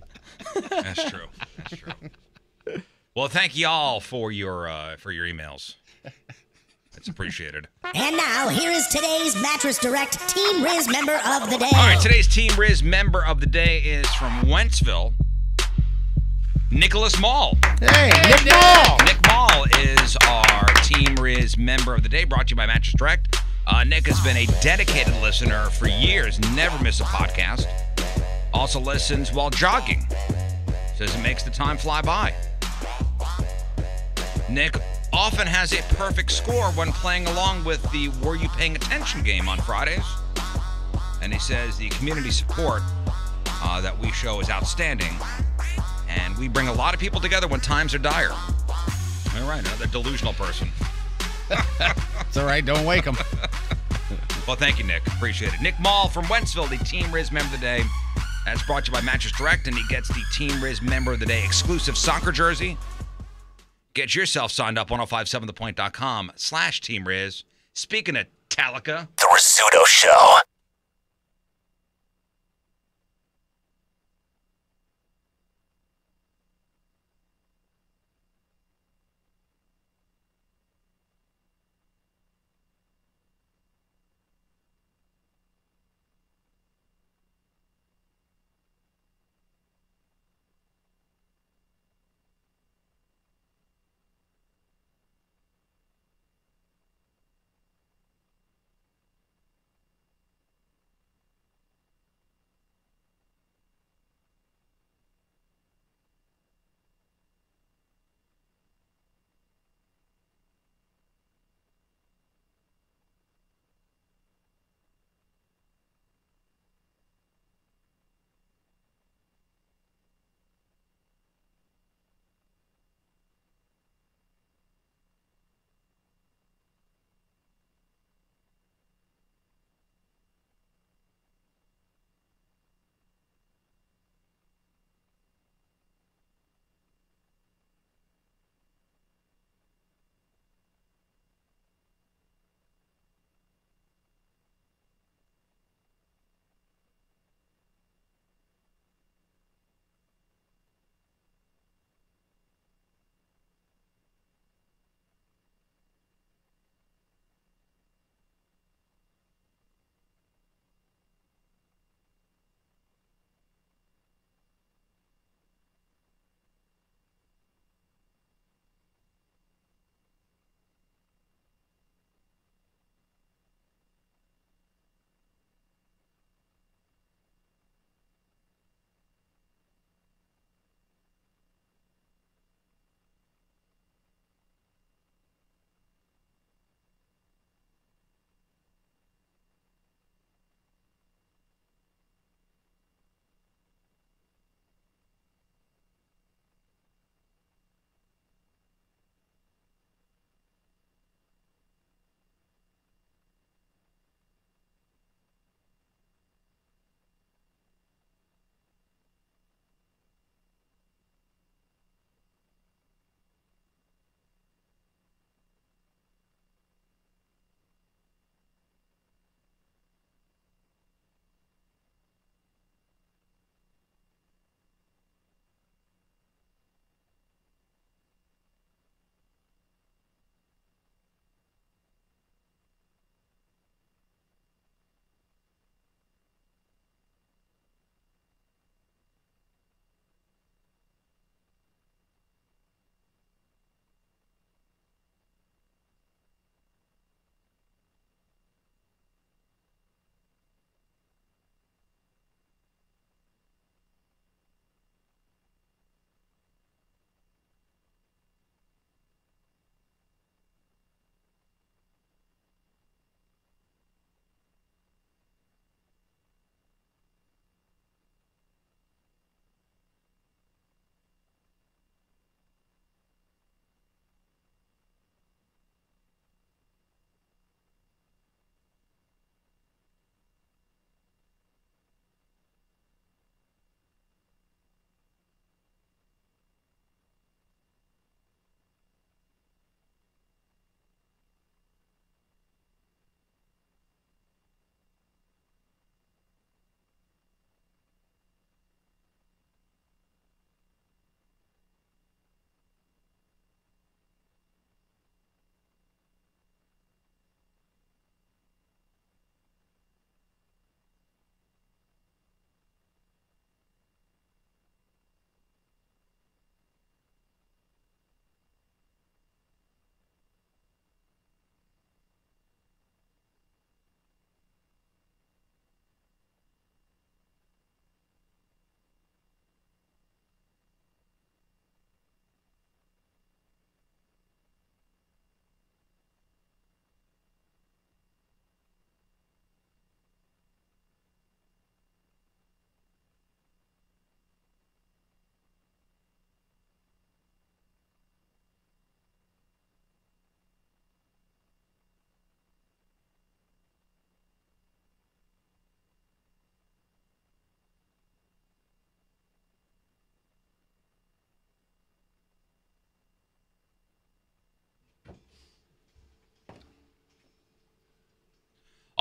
there. That's true. That's true. Well, thank y'all for your emails. It's appreciated. And now, here is today's Mattress Direct Team Riz member of the day. All right, today's Team Riz member of the day is from Wentzville, Nicholas Mall. Hey, Nick Ball. Nick Mall is our Team Riz member of the day, brought to you by Mattress Direct. Nick has been a dedicated listener for years, never miss a podcast. Also listens while jogging. Says it makes the time fly by. Nick often has a perfect score when playing along with the Were You Paying Attention game on Fridays. And he says the community support that we show is outstanding. And we bring a lot of people together when times are dire. All right, another delusional person. It's all right. Don't wake him. Well, thank you, Nick. Appreciate it. Nick Mall from Wentzville, the Team Riz member of the day. That's brought to you by Mattress Direct, and he gets the Team Riz member of the day exclusive soccer jersey. Get yourself signed up, 1057thepoint.com/Team Riz. Speaking of Metallica, The Rizzuto Show.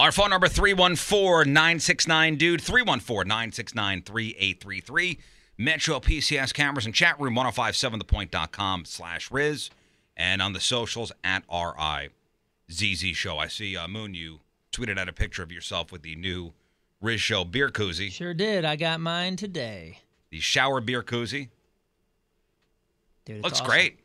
Our phone number, 314-969-DUDE, 314-969-3833. Metro PCS cameras and chat room, 1057thepoint.com/Riz. And on the socials, at RIZZ Show. I see, Moon, you tweeted out a picture of yourself with the new Riz Show beer koozie. Sure did. I got mine today. The shower beer koozie. Dude, it's Looks awesome. great.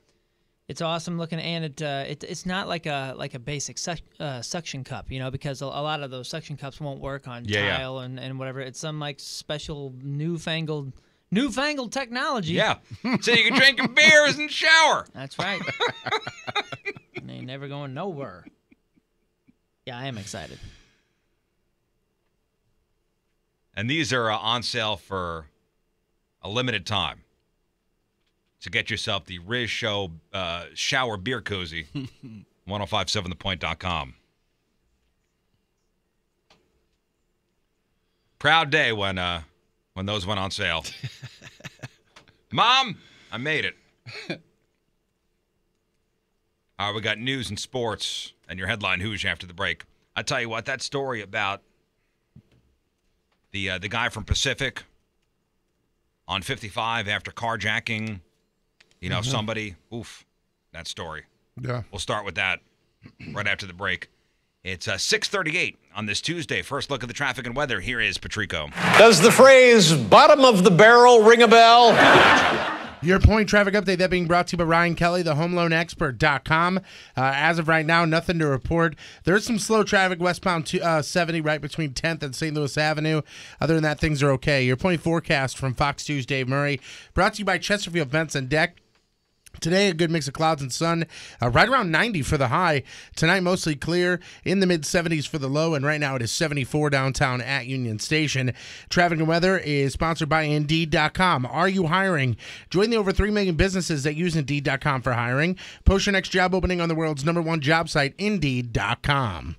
It's awesome looking, and it's not like a basic suction cup, because a lot of those suction cups won't work on tile and whatever. It's some like special newfangled technology. Yeah, so you can drink your beers and shower. That's right. And they ain't never going nowhere. Yeah, I am excited. And these are on sale for a limited time. So get yourself the Riz Show shower beer koozie, 1057thepoint.com. Proud day when those went on sale. Mom, I made it. All right, we got news and sports and your headline Hoosh after the break. I tell you what, that story about the guy from Pacific on 55 after carjacking, somebody, that story. Yeah. We'll start with that right after the break. It's 6:38 on this Tuesday. First look at the traffic and weather. Here is Patrico. Does the phrase bottom of the barrel ring a bell? Your point traffic update, that being brought to you by Ryan Kelly, the homeloanexpert.com. As of right now, nothing to report. There's some slow traffic westbound 70 right between 10th and St. Louis Avenue. Other than that, things are okay. Your point forecast from Fox 2's Dave Murray, brought to you by Chesterfield Vents and Deck. Today, a good mix of clouds and sun, right around 90 for the high. Tonight, mostly clear, in the mid-70s for the low, and right now it is 74 downtown at Union Station. Traffic and weather is sponsored by Indeed.com. Are you hiring? Join the over 3 million businesses that use Indeed.com for hiring. Post your next job opening on the world's #1 job site, Indeed.com.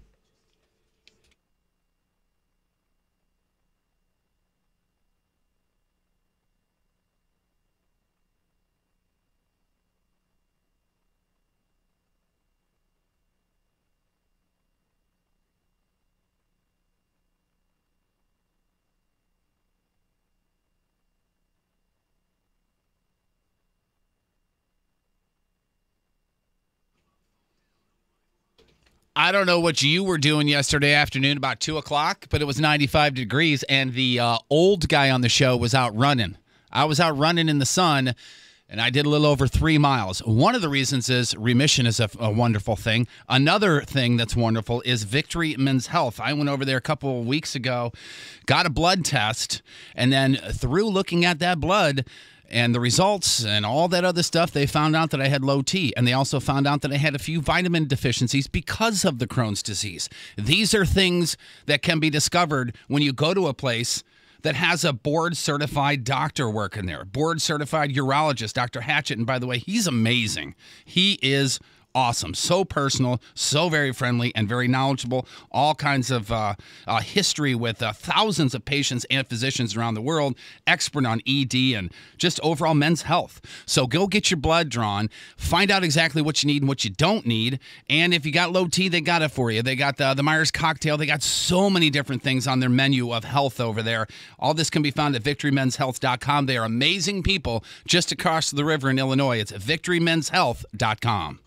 I don't know what you were doing yesterday afternoon about 2 o'clock, but it was 95 degrees, and the old guy on the show was out running. I was out running in the sun, and I did a little over 3 miles. One of the reasons is remission is a wonderful thing. Another thing that's wonderful is Victory Men's Health. I went over there a couple of weeks ago, got a blood test, and then through looking at that blood and the results and all that other stuff, they found out that I had low T, and they also found out that I had a few vitamin deficiencies because of the Crohn's disease. These are things that can be discovered when you go to a place that has a board-certified doctor working there, board-certified urologist, Dr. Hatchett. And by the way, he's amazing. He is awesome. So personal, so very friendly, and very knowledgeable. All kinds of history with thousands of patients and physicians around the world, expert on ED and just overall men's health. So go get your blood drawn, find out exactly what you need and what you don't need. And if you got low T, they got it for you. They got the Myers cocktail. They got so many different things on their menu of health over there. All this can be found at victorymenshealth.com. They are amazing people just across the river in Illinois. It's victorymenshealth.com.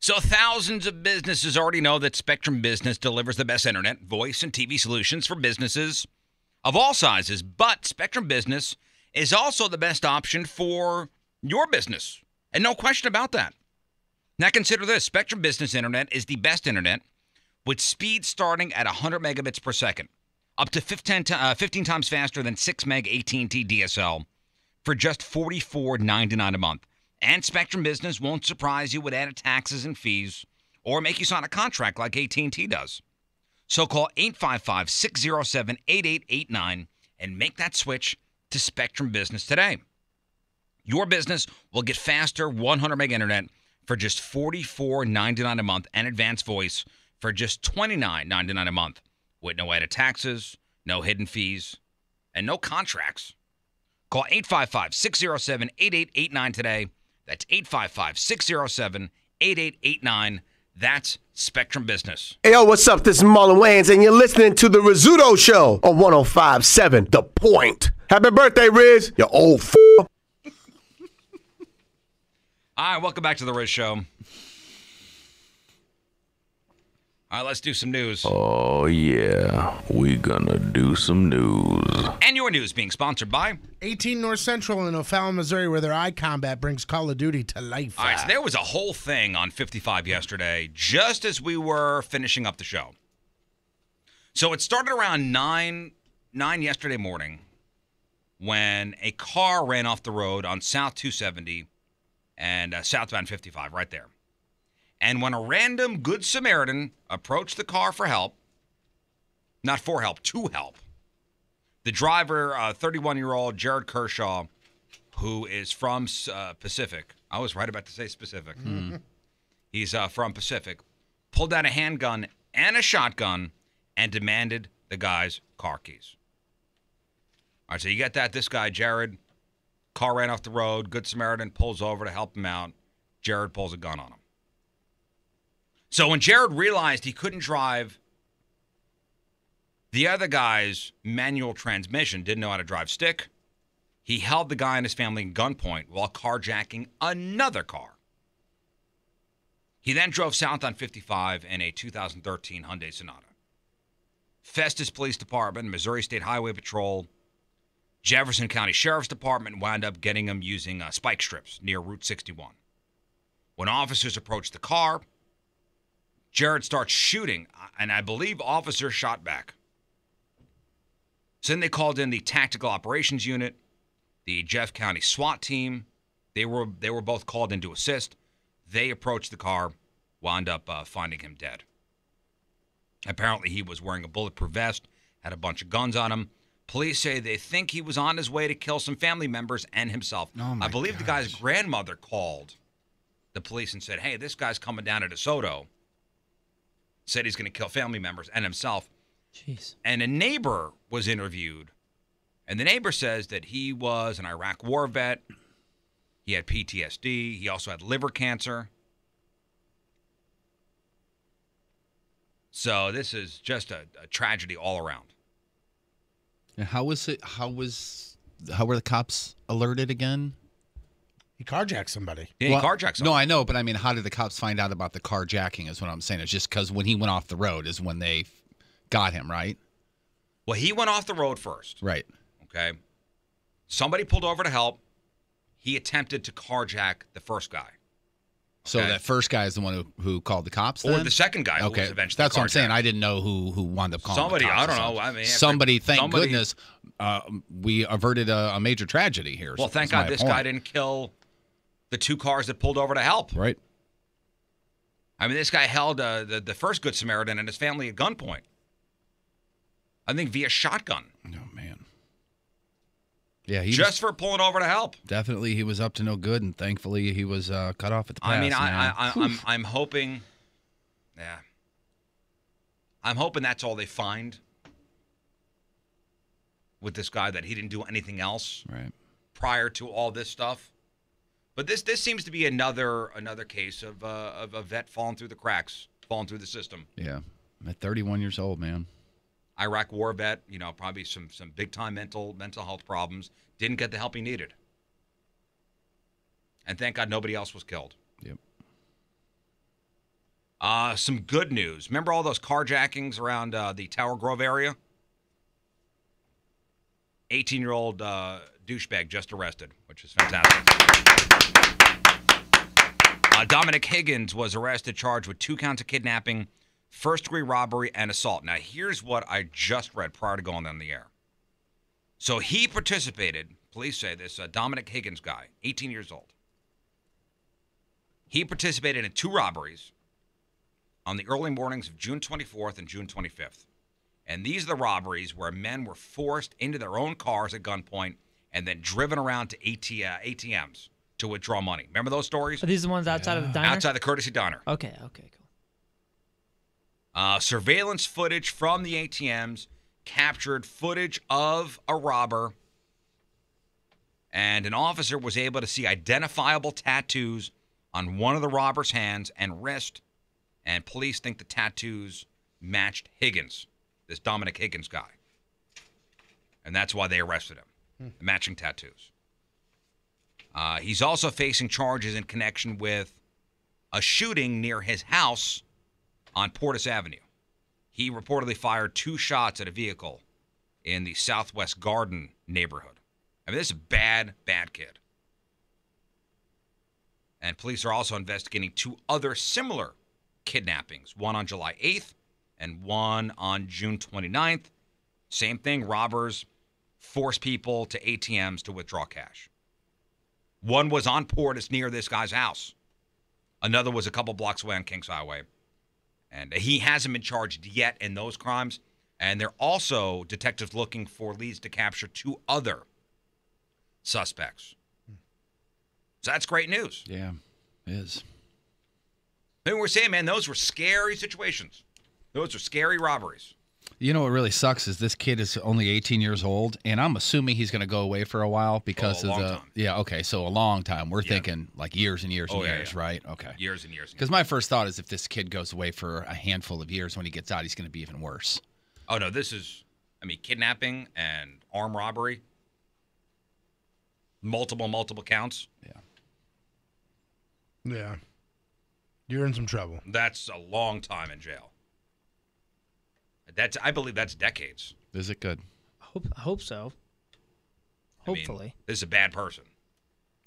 So thousands of businesses already know that Spectrum Business delivers the best internet, voice, and TV solutions for businesses of all sizes. But Spectrum Business is also the best option for your business. And no question about that. Now consider this. Spectrum Business Internet is the best internet with speed starting at 100 megabits per second, up to 15 times faster than 6 meg AT&T DSL for just $44.99 a month. And Spectrum Business won't surprise you with added taxes and fees or make you sign a contract like AT&T does. So call 855-607-8889 and make that switch to Spectrum Business today. Your business will get faster 100 meg internet for just $44.99 a month and advanced voice for just $29.99 a month with no added taxes, no hidden fees, and no contracts. Call 855-607-8889 today. That's 855-607-8889. That's Spectrum Business. Hey, yo, what's up? This is Marlon Wayans, and you're listening to the Rizzuto Show on 105.7 The Point. Happy birthday, Riz, you old f***. All right, welcome back to the Riz Show. All right, let's do some news. Oh, yeah. We gonna do some news. And your news being sponsored by 18 North Central in O'Fallon, Missouri, where their eye combat brings Call of Duty to life. All right, so there was a whole thing on 55 yesterday, just as we were finishing up the show. So it started around 9 yesterday morning when a car ran off the road on South 270 and southbound 55 right there. And when a random Good Samaritan approached the car for help, not for help, to help, the driver, 31-year-old Jared Kershaw, who is from Pacific. I was right about to say specific. He's from Pacific. Pulled out a handgun and a shotgun and demanded the guy's car keys. All right, so you get that. This guy, Jared, car ran off the road. Good Samaritan pulls over to help him out. Jared pulls a gun on him. So when Jared realized he couldn't drive the other guy's manual transmission, didn't know how to drive stick, he held the guy and his family at gunpoint while carjacking another car. He then drove south on 55 in a 2013 Hyundai Sonata. Festus Police Department, Missouri State Highway Patrol, Jefferson County Sheriff's Department wound up getting him using spike strips near Route 61. When officers approached the car, Jared starts shooting, and I believe officers shot back. So then they called in the Tactical Operations Unit, the Jeff County SWAT team. They were both called in to assist. They approached the car, wound up finding him dead. Apparently he was wearing a bulletproof vest, had a bunch of guns on him. Police say they think he was on his way to kill some family members and himself. I believe the guy's grandmother called the police and said, hey, this guy's coming down to DeSoto. Said he's going to kill family members and himself. Jeez. And a neighbor was interviewed, and the neighbor says that he was an Iraq war vet. He had PTSD. He also had liver cancer. So this is just a tragedy all around. And how were the cops alerted again? He carjacked somebody. Yeah, he carjacked someone. No, I know, but I mean, how did the cops find out about the carjacking is what I'm saying. It's just because when he went off the road is when they got him, right? Well, he went off the road first. Right. Okay. Somebody pulled over to help. He attempted to carjack the first guy. So Okay. that first guy is the one who called the cops, Or then? the second guy who was eventually That's what I'm saying. carjacked. I didn't know who wound up calling Somebody, the cops. I don't or know. something. I mean, Thank somebody- goodness, we averted a major tragedy here. Well, thank is my God this point. guy didn't kill the two cars that pulled over to help. Right. I mean, this guy held the first Good Samaritan and his family at gunpoint. I think via shotgun. Oh, man. Yeah, he Just for pulling over to help. definitely he was up to no good, and thankfully he was cut off at the pass. I mean, man. I'm hoping, yeah. I'm hoping that's all they find with this guy, that he didn't do anything else right. prior to all this stuff. But this seems to be another case of a vet falling through the cracks, falling through the system. Yeah, at 31 years old, man. Iraq war vet, probably some big time mental health problems. Didn't get the help he needed, and thank God nobody else was killed. Yep. Some good news. Remember all those carjackings around the Tower Grove area? 18-year-old douchebag just arrested, which is fantastic. Dominic Higgins was arrested, charged with 2 counts of kidnapping, first-degree robbery, and assault. Now, here's what I just read prior to going on the air. So he participated, police say this, Dominic Higgins guy, 18 years old. He participated in 2 robberies on the early mornings of June 24th and June 25th. And these are the robberies where men were forced into their own cars at gunpoint and then driven around to ATMs to withdraw money. Remember those stories? Are these the ones outside of the diner? Outside the Courtesy Diner. Okay, cool. Surveillance footage from the ATMs captured footage of a robber, and an officer was able to see identifiable tattoos on one of the robber's hands and wrist, and police think the tattoos matched Higgins, this Dominic Higgins guy. And that's why they arrested him, matching tattoos. He's also facing charges in connection with a shooting near his house on Portis Avenue. He reportedly fired 2 shots at a vehicle in the Southwest Garden neighborhood. I mean, this is a bad, bad kid. And police are also investigating 2 other similar kidnappings, one on July 8th and one on June 29th. Same thing, robbers force people to ATMs to withdraw cash. One was on Portis near this guy's house. Another was a couple blocks away on Kings Highway. And he hasn't been charged yet in those crimes. And they're also detectives looking for leads to capture 2 other suspects. So that's great news. Yeah, it is. I mean, we're saying, man, those were scary situations. Those are scary robberies. You know what really sucks is this kid is only 18 years old, and I'm assuming he's going to go away for a while because of the time. Yeah, okay, so a long time. We're thinking like years and years and years, right? Okay. Years and years. Because my first thought is if this kid goes away for a handful of years, when he gets out, he's going to be even worse. Oh, no, this is, kidnapping and armed robbery. Multiple counts. Yeah. You're in some trouble. That's a long time in jail. I believe that's decades. Is it good? I hope so. Hopefully. This is a bad person.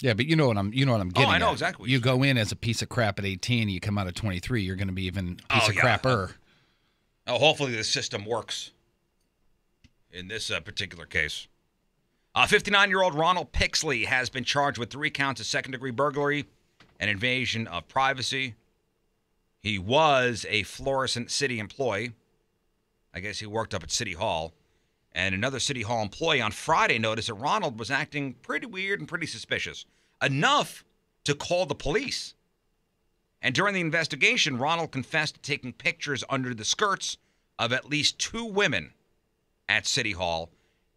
Yeah, but you know what I'm getting Oh, I know at. exactly what You you're go in as a piece of crap at 18, and you come out at 23, you're going to be even a piece of crapper. Oh, hopefully the system works in this particular case. 59-year-old Ronald Pixley has been charged with 3 counts of second-degree burglary and invasion of privacy. He was a Florissant City employee. I guess he worked up at City Hall. And another City Hall employee on Friday noticed that Ronald was acting pretty weird and pretty suspicious, enough to call the police. And during the investigation, Ronald confessed to taking pictures under the skirts of at least 2 women at City Hall,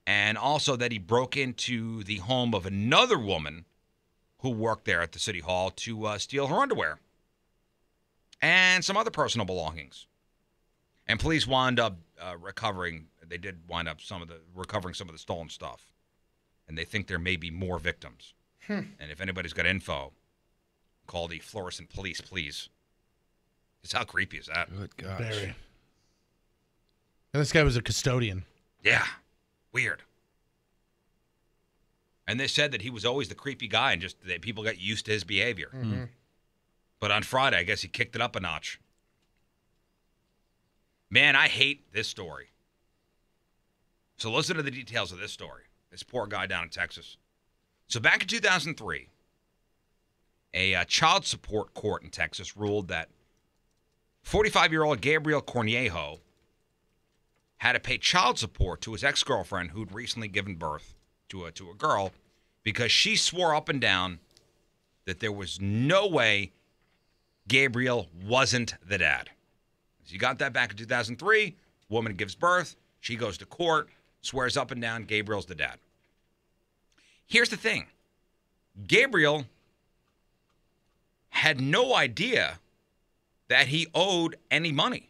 and also that he broke into the home of another woman who worked there at the City Hall to steal her underwear and some other personal belongings. And police wound up recovering. They did wind up recovering some of the stolen stuff, and they think there may be more victims. And if anybody's got info, call the Florissant police, please. Just how creepy is that? Good gosh. Very. And this guy was a custodian. Yeah, weird. And they said that he was always the creepy guy, and just that people got used to his behavior. Mm-hmm. But on Friday, I guess he kicked it up a notch. Man, I hate this story. So listen to the details of this story. This poor guy down in Texas. So back in 2003, a child support court in Texas ruled that 45-year-old Gabriel Cornejo had to pay child support to his ex-girlfriend who'd recently given birth to a girl because she swore up and down that there was no way Gabriel wasn't the dad. So you got that back in 2003. Woman gives birth. She goes to court, swears up and down Gabriel's the dad. Here's the thing. Gabriel had no idea that he owed any money.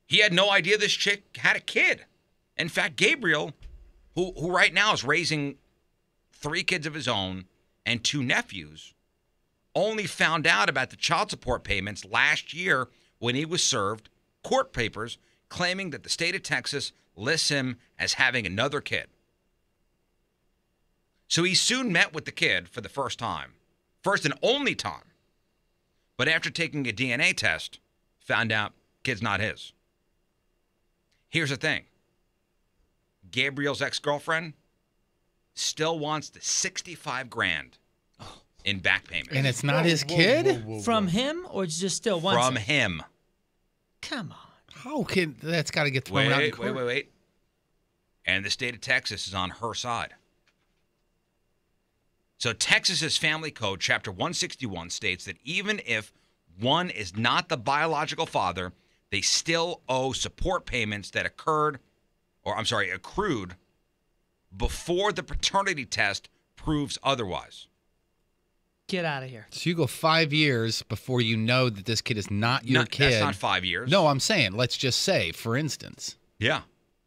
He had no idea this chick had a kid. In fact, Gabriel, who right now is raising 3 kids of his own and 2 nephews, only found out about the child support payments last year when he was served court papers claiming that the state of Texas lists him as having another kid. So he soon met with the kid for the first time, first and only time. But after taking a DNA test, found out kid's not his. Here's the thing. Gabriel's ex-girlfriend still wants the $65,000 in back payment. And it's not his kid? From him, or it's just still wants From it? him. Come on. How can that's got to get thrown out in court? Wait. And the state of Texas is on her side. So Texas's Family Code, Chapter 161, states that even if one is not the biological father, they still owe support payments that accrued before the paternity test proves otherwise. Get out of here. So you go 5 years before you know that this kid is not your kid. That's not 5 years. No, I'm saying, let's just say, for instance. Yeah.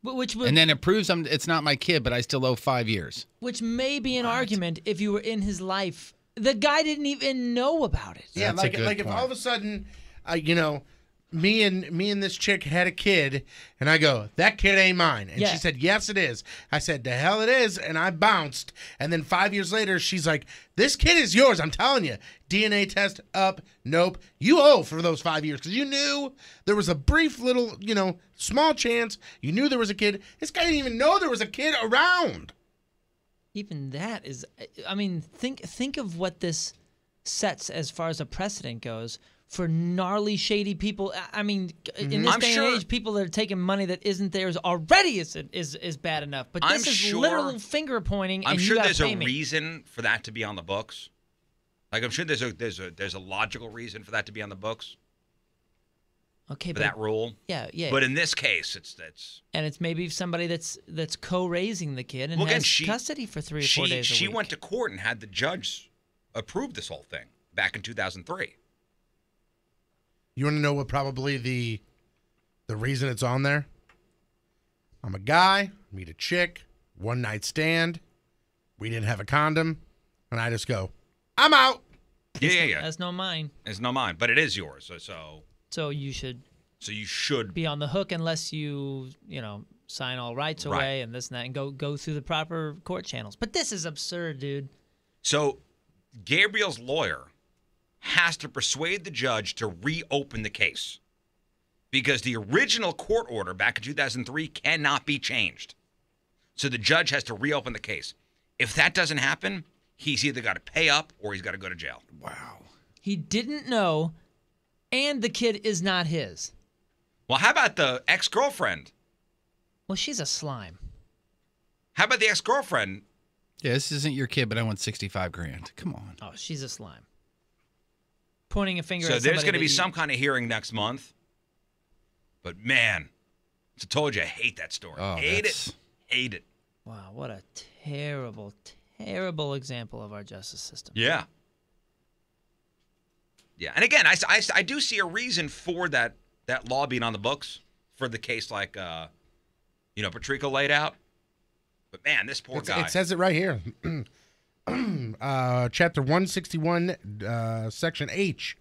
Which would, And then it proves it's not my kid, but I still owe 5 years. which may be an argument if you were in his life. The guy didn't even know about it. Yeah, That's a good if point. all of a sudden, me and this chick had a kid, and I go, that kid ain't mine. And Yeah. she said, yes, it is. I said, the hell it is, and I bounced. And then 5 years later, she's like, this kid is yours, I'm telling you. DNA test up, nope. You owe for those 5 years, because you knew there was a brief little, small chance. You knew there was a kid. This guy didn't even know there was a kid around. Even that is, I mean, think of what this sets as far as a precedent goes for gnarly, shady people. I mean, in this I'm day sure- and age, people that are taking money that isn't theirs already is bad enough. But this I'm is sure- literal finger pointing. I'm and sure you gotta there's pay a me. reason for that to be on the books. Like I'm sure there's a logical reason for that to be on the books, Okay, for but that rule. yeah. But in this case, it's And it's maybe somebody that's co-raising the kid and Well, again, has she- custody for 3 or 4 days a she week. went to court and had the judge approve this whole thing back in 2003. You want to know what probably the reason it's on there? I'm a guy, meet a chick, one night stand. We didn't have a condom, and I just go, I'm out. Yeah. That's not mine. It's not mine, but it is yours. So you should So you should. be on the hook unless you sign all rights away Right. and this and that and go through the proper court channels. But this is absurd, dude. So Gabriel's lawyer has to persuade the judge to reopen the case because the original court order back in 2003 cannot be changed. So the judge has to reopen the case. If that doesn't happen, he's either got to pay up or he's got to go to jail. Wow. He didn't know, and the kid is not his. Well, how about the ex-girlfriend? Well, she's a slime. How about the ex-girlfriend? Yeah, this isn't your kid, but I want $65,000. Come on. Oh, she's a slime. Pointing a finger So at there's somebody going to that be you- some kind of hearing next month. But man, I told you I hate that story. Oh, Hate that's- it. Hate it. Wow, what a terrible, terrible example of our justice system. Yeah. Yeah, and again, I do see a reason for that law being on the books for the case like, Patrico laid out. But man, this poor guy. It says it right here. Chapter 161, Section H.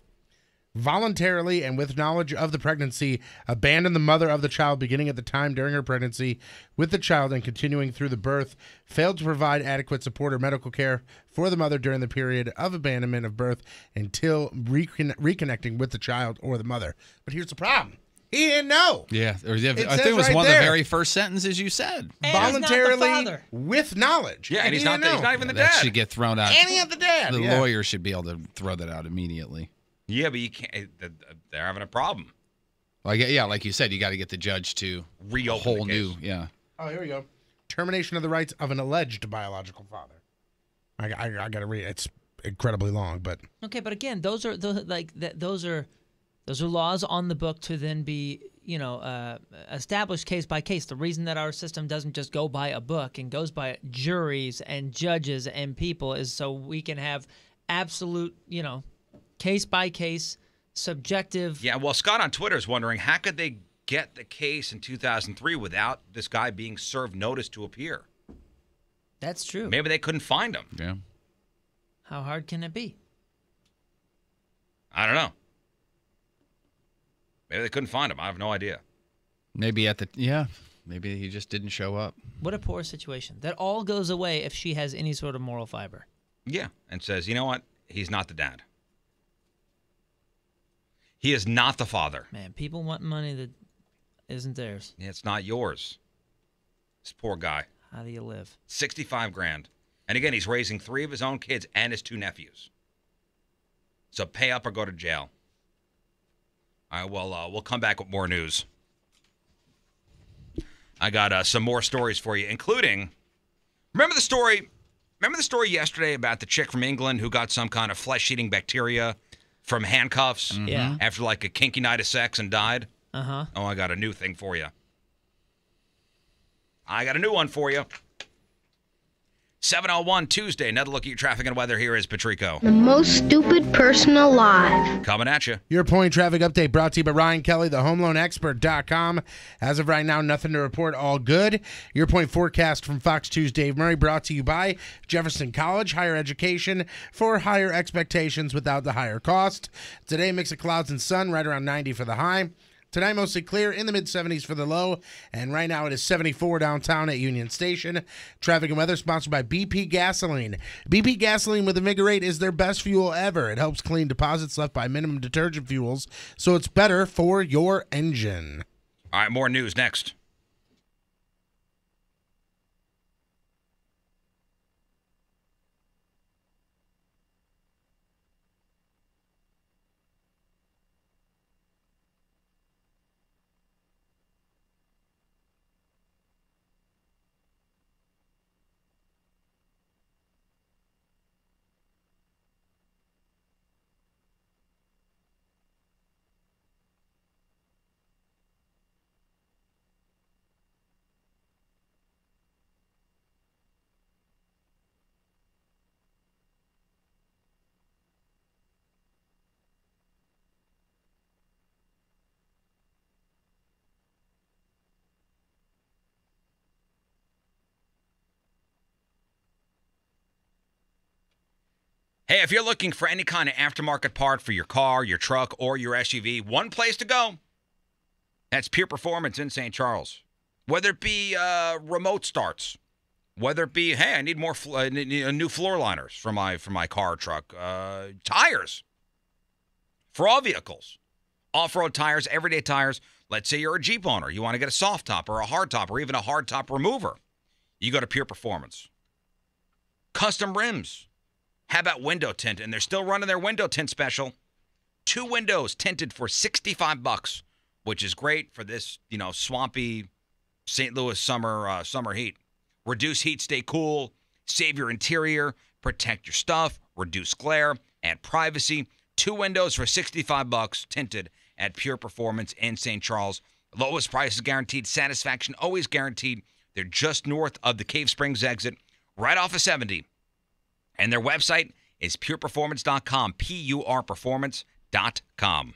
Voluntarily and with knowledge of the pregnancy, abandon the mother of the child beginning at the time during her pregnancy with the child and continuing through the birth, failed to provide adequate support or medical care for the mother during the period of abandonment of birth until reconnecting with the child or the mother. But here's the problem. He didn't know. Yeah, I think says it was right one of there. the very first sentences you said. And he's not the Voluntarily father. with knowledge. Yeah, and he's not he didn't he's know. not even the That dad. should get thrown out. And he had the dad. The yeah. lawyer should be able to throw that out immediately. Yeah, but you can't. They're having a problem. Like, yeah, like you said, you got to get the judge to Reopen a whole the new, case. yeah. Oh, here we go. Termination of the rights of an alleged biological father. I got to read it. It's incredibly long, but Okay, but again, those are laws on the book to then be established case by case. The reason that our system doesn't just go by a book and goes by juries and judges and people is so we can have absolute case by case subjective. Yeah, well, Scott on Twitter is wondering how could they get the case in 2003 without this guy being served notice to appear? That's true. Maybe they couldn't find him. Yeah. How hard can it be? I don't know. Maybe they couldn't find him. I have no idea. Maybe maybe he just didn't show up. What a poor situation. That all goes away if she has any sort of moral fiber. Yeah, and says, you know what? He's not the dad. He is not the father. Man, people want money that isn't theirs. It's not yours. This poor guy. How do you live? 65 grand. And again, he's raising 3 of his own kids and his 2 nephews. So pay up or go to jail. All right, well, we'll come back with more news. I got some more stories for you, including, remember the story yesterday about the chick from England who got some kind of flesh-eating bacteria from handcuffs Yeah. after like a kinky night of sex and died? Uh-huh. Oh, I got a new thing for you. I got a new one for you. 7:01 Tuesday. Another look at your traffic and weather. Here is Patrico. The most stupid person alive. Coming at you. Your point traffic update brought to you by Ryan Kelly, the homeloanexpert.com. As of right now, nothing to report. All good. Your point forecast from Fox 2's Dave Murray, brought to you by Jefferson College. Higher education for higher expectations without the higher cost. Today, mix of clouds and sun, right around 90 for the high. Tonight, mostly clear, in the mid-70s for the low, and right now it is 74 downtown at Union Station. Traffic and weather sponsored by BP Gasoline. BP Gasoline with Invigorate is their best fuel ever. It helps clean deposits left by minimum detergent fuels, so it's better for your engine. All right, more news next. Hey, if you're looking for any kind of aftermarket part for your car, your truck, or your SUV, one place to go. That's Pure Performance in St. Charles. Whether it be remote starts, whether it be, hey, I need more new floor liners for my car or truck, tires for all vehicles, off-road tires, everyday tires. Let's say you're a Jeep owner. You want to get a soft top or a hard top or even a hard top remover. You go to Pure Performance. Custom rims. How about window tint? And they're still running their window tint special. 2 windows tinted for $65, which is great for this, swampy St. Louis summer heat. Reduce heat, stay cool, save your interior, protect your stuff, reduce glare, add privacy. 2 windows for $65 tinted at Pure Performance in St. Charles. Lowest price is guaranteed. Satisfaction always guaranteed. They're just north of the Cave Springs exit, right off of 70. And their website is pureperformance.com, PURperformance.com.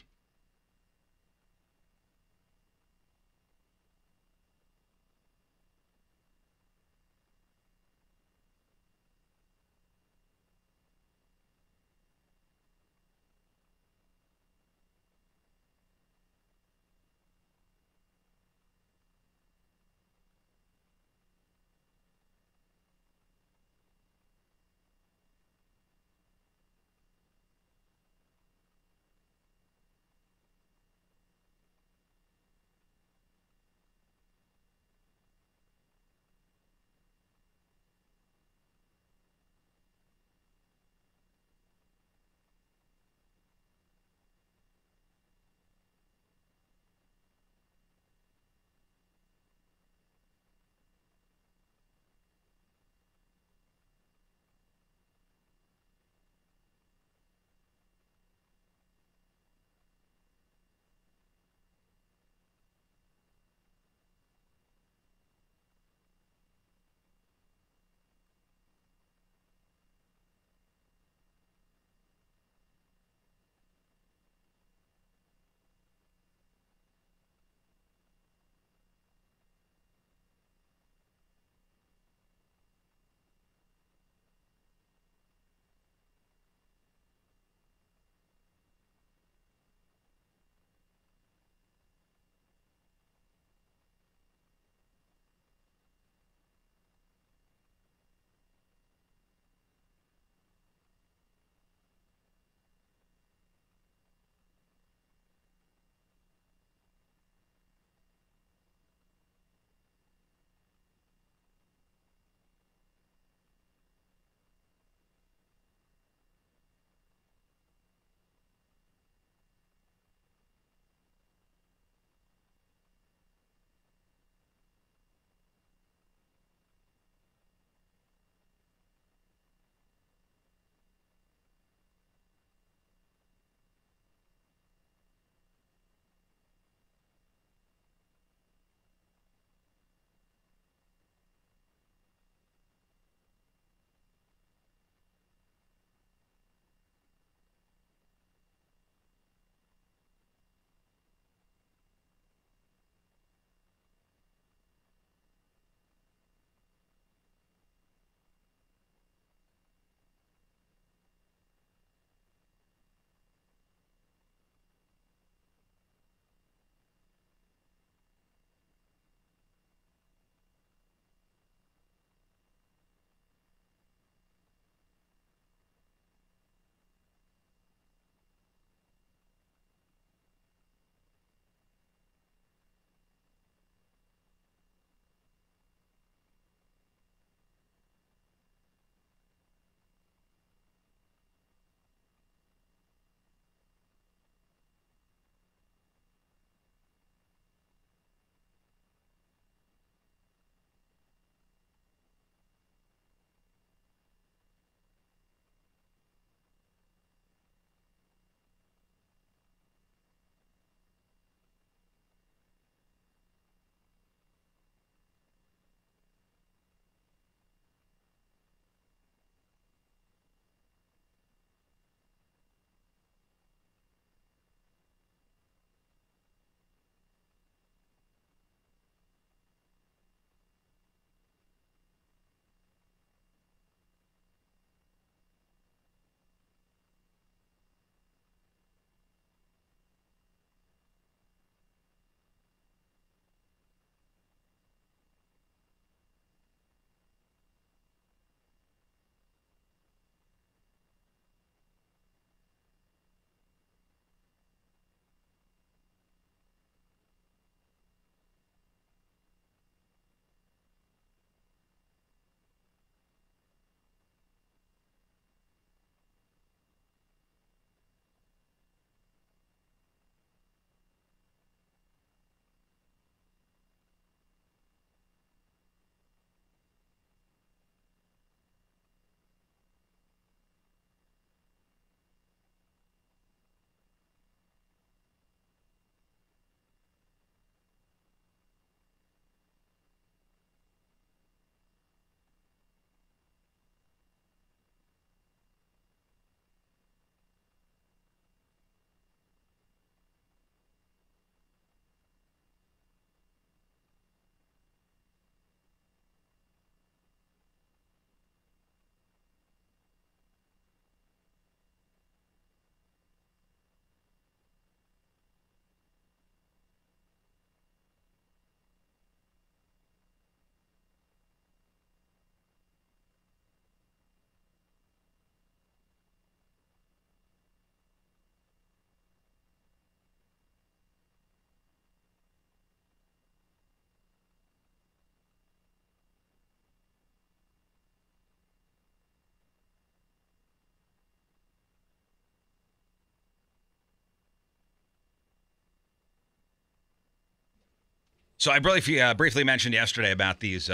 So I briefly mentioned yesterday about these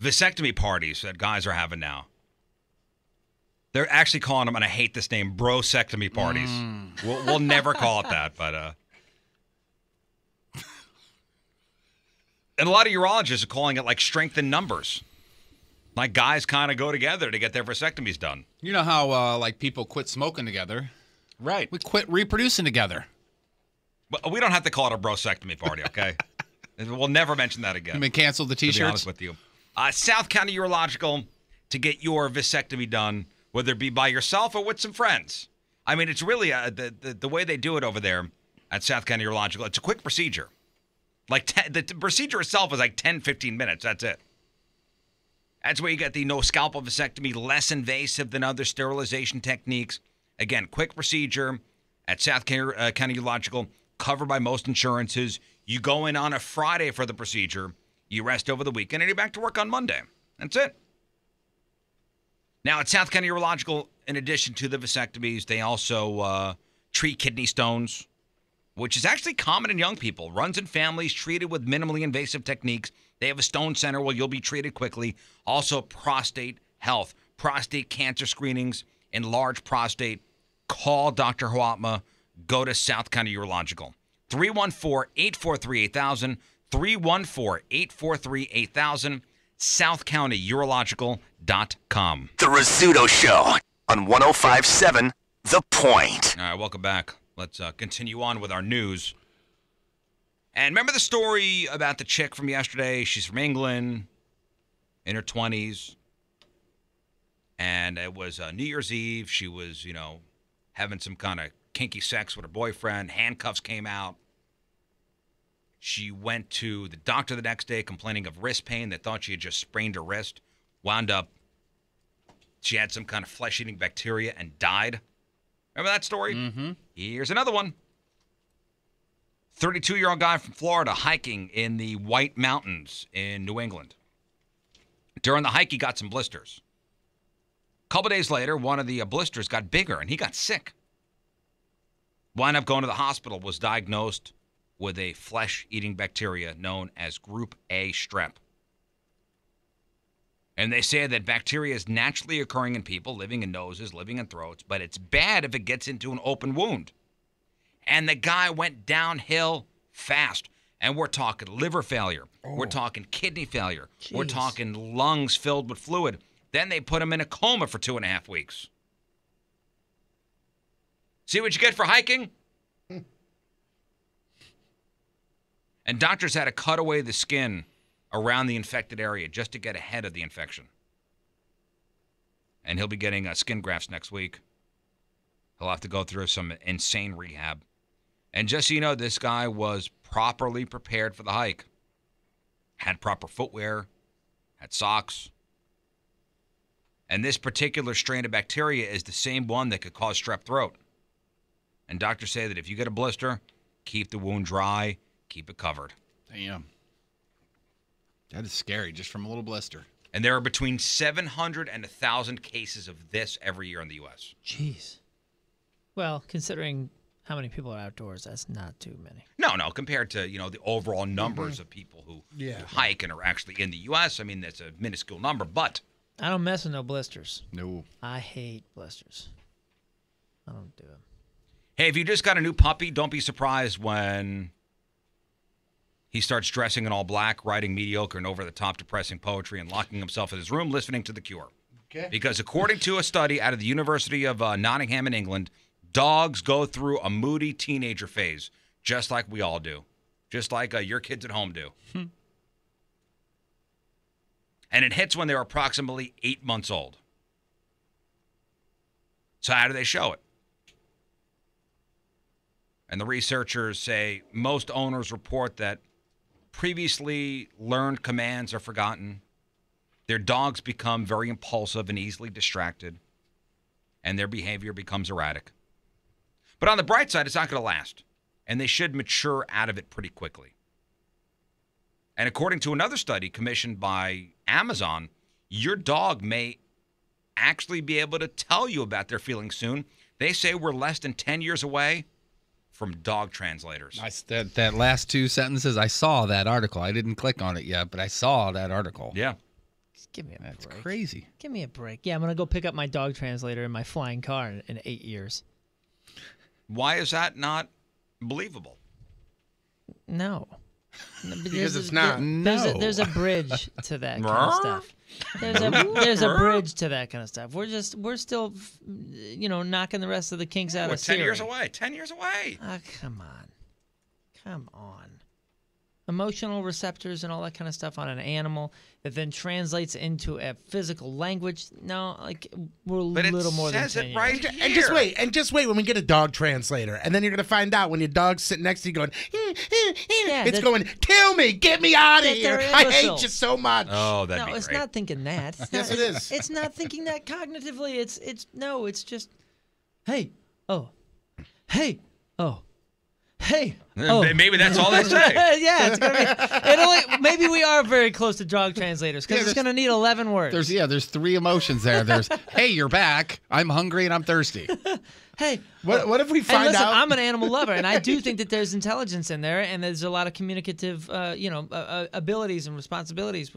vasectomy parties that guys are having now. They're actually calling them, and I hate this name, brosectomy parties. We'll never call it that, but and a lot of urologists are calling it like strength in numbers. Like guys kind of go together to get their vasectomies done. You know how like people quit smoking together? Right. We quit reproducing together. But we don't have to call it a brosectomy party, okay? We'll never mention that again. You may cancel the T-shirts? To be honest with you. South County Urological to get your vasectomy done, whether it be by yourself or with some friends. I mean, it's really the way they do it over there at South County Urological. It's a quick procedure. Like the procedure itself is like 10, 15 minutes. That's it. That's where you get the no scalpel vasectomy, less invasive than other sterilization techniques. Again, quick procedure at South County Urological, covered by most insurances. You go in on a Friday for the procedure. You rest over the weekend, and you're back to work on Monday. That's it. Now, at South County Urological, in addition to the vasectomies, they also treat kidney stones, which is actually common in young people. Runs in families, treated with minimally invasive techniques. They have a stone center where you'll be treated quickly. Also, prostate health, prostate cancer screenings, enlarged prostate. Call Dr. Huatma. Go to South County Urological. 314-843-8000. 314-843-8000. SouthCountyUrological.com. The Rizzuto Show on 105.7 The Point. All right, welcome back. Let's continue on with our news. And remember the story about the chick from yesterday? She's from England, in her 20s. And it was New Year's Eve. She was, having some kind of kinky sex with her boyfriend. Handcuffs came out. She went to the doctor the next day complaining of wrist pain. They thought she had just sprained her wrist. Wound up, she had some kind of flesh-eating bacteria and died. Remember that story? Mm-hmm. Here's another one. 32-year-old guy from Florida hiking in the White Mountains in New England. During the hike, he got some blisters. A couple days later, one of the blisters got bigger, and he got sick. Wound up going to the hospital, was diagnosed with a flesh-eating bacteria known as Group A strep. And they say that bacteria is naturally occurring in people, living in noses, living in throats, but it's bad if it gets into an open wound. And the guy went downhill fast. And we're talking liver failure. Oh. We're talking kidney failure. Jeez. We're talking lungs filled with fluid. Then they put him in a coma for 2.5 weeks. See what you get for hiking? And doctors had to cut away the skin around the infected area just to get ahead of the infection. And he'll be getting skin grafts next week. He'll have to go through some insane rehab. And just so you know, this guy was properly prepared for the hike. Had proper footwear, had socks. And this particular strain of bacteria is the same one that could cause strep throat. And doctors say that if you get a blister, keep the wound dry, keep it covered. Damn. That is scary, just from a little blister. And there are between 700 and 1,000 cases of this every year in the U.S. Jeez. Well, considering how many people are outdoors, that's not too many. No, compared to, the overall numbers of people who hike and are actually in the U.S., I mean, that's a minuscule number, but... I don't mess with no blisters. No. I hate blisters. I don't do them. Hey, if you just got a new puppy, don't be surprised when he starts dressing in all black, writing mediocre and over-the-top depressing poetry and locking himself in his room listening to The Cure. Okay. Because according to a study out of the University of Nottingham in England, dogs go through a moody teenager phase, just like we all do. Just like your kids at home do. And it hits when they're approximately 8 months old. So how do they show it? And the researchers say most owners report that previously learned commands are forgotten. Their dogs become very impulsive and easily distracted. And their behavior becomes erratic. But on the bright side, it's not going to last. And they should mature out of it pretty quickly. And according to another study commissioned by Amazon, your dog may actually be able to tell you about their feelings soon. They say we're less than 10 years away from dog translators. That last two sentences, I saw that article. I didn't click on it yet, but I saw that article. Yeah. Just give me a That's break. crazy. Give me a break. Yeah, I'm going to go pick up my dog translator in my flying car in 8 years. Why is that not believable? No. Because it's not. There's a bridge to that kind of stuff. There's a bridge to that kind of stuff. We're still, knocking the rest of the kinks out We're of 10 Siri. years away. 10 years away. Come on. Emotional receptors and all that kind of stuff on an animal that then translates into a physical language. No, we're But a little it more than says 10 it years. right here. And just wait when we get a dog translator, and then you're gonna find out when your dog's sitting next to you going, it's going, kill me, get me out of that here. they're I hate imbeciles. you so much. Oh, that'd be No, it's great. not thinking that. Yes, it is. It's not thinking that cognitively. It's just, hey, oh, hey, oh, hey. Oh. Maybe that's all they say. Yeah, it's gonna be. Maybe we are very close to dog translators because it's gonna need 11 words. There's 3 emotions there. There's hey, you're back. I'm hungry and I'm thirsty. Hey, what if we find listen, out? I'm an animal lover, and I do think that there's intelligence in there, and there's a lot of communicative, abilities and responsibilities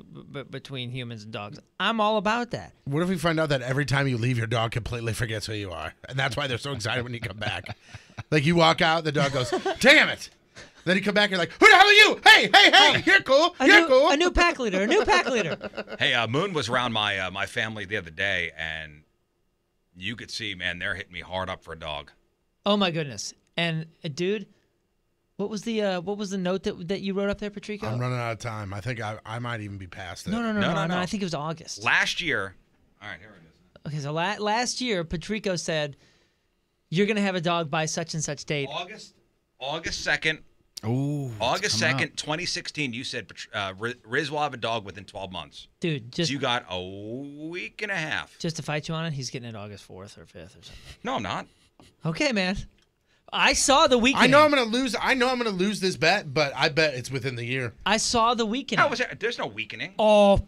between humans and dogs. I'm all about that. What if we find out that every time you leave, your dog completely forgets who you are, and that's why they're so excited when you come back? Like you walk out, the dog goes, "Damn it!" Then you come back, you're like, "Who the hell are you? Hey, you're cool. You're cool." A new pack leader. Hey, Moon was around my family the other day, and you could see, man, they're hitting me hard up for a dog. Oh my goodness! And dude, what was the note that you wrote up there, Patrico? I'm running out of time. I think I might even be past it. No. I think it was August. Last year. All right, here it is. Okay, so last year, Patrico said, "You're gonna have a dog by such and such date." August 2nd. Ooh. August 2nd, 2016, you said Riz will have a dog within 12 months. Dude, So you got a week and a half. just to fight you on it, he's getting it August 4th or 5th or something. No, I'm not. Okay, man. I saw the weekend. I know I'm gonna lose this bet, but I bet it's within the year. I saw the weekend. How was there? There's no weakening. Oh,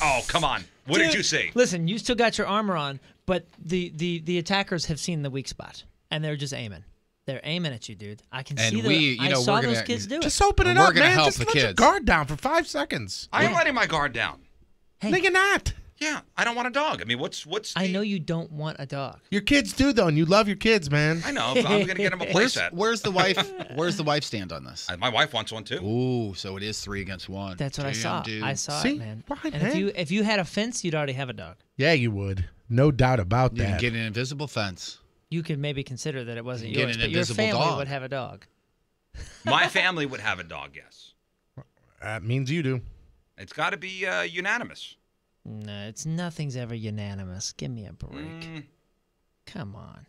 Oh, come on. What dude, did you see? Listen, you still got your armor on, but the attackers have seen the weak spot, and they're just aiming. They're aiming at you, dude. I can And see I saw we're those gonna- kids do it. Just open it We're up, gonna man. help Just the let your kids. guard down for 5 seconds. I am letting my guard down. Hey. Nigga, not. Yeah, I don't want a dog. I mean, what's I the- know you don't want a dog. Your kids do though, and you love your kids, man. I know, but I'm going to get him a playset. Where's the wife? Where's the wife stand on this? My wife wants one, too. Ooh, so it is 3 against 1. That's what I Damn, saw. dude. I saw See? it, man. Why, And man? if you had a fence, you'd already have a dog. Yeah, you would. No doubt about You can that. get an invisible fence. You could maybe consider that it wasn't You can yours, get but an your invisible family dog. would have a dog. My family would have a dog, yes. That means you do. It's got to be unanimous. No, nothing's ever unanimous. Give me a break. Come on.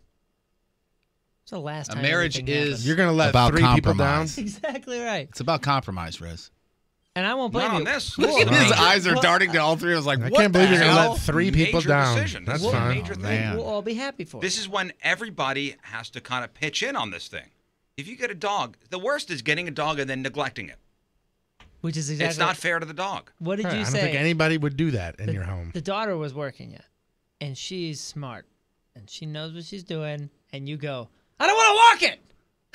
It's the last A time marriage anything is happened. You're gonna let about 3 people down. compromise. Exactly right. It's about compromise, Riz. And I won't blame Not you. on this. We'll- This is a His major- eyes are darting to all 3. I was like, I what can't believe the you're gonna hell? let 3 people Major down. decision. That's This is a fine. major thing. man. We'll all be happy for This it. is when everybody has to kind of pitch in on this thing. If you get a dog, the worst is getting a dog and then neglecting it. Which is exactly. It's not fair to the dog. What did I you don't say? think anybody would do that in your home. The daughter was working yet, and she's smart, and she knows what she's doing. And you go, I don't want to walk it.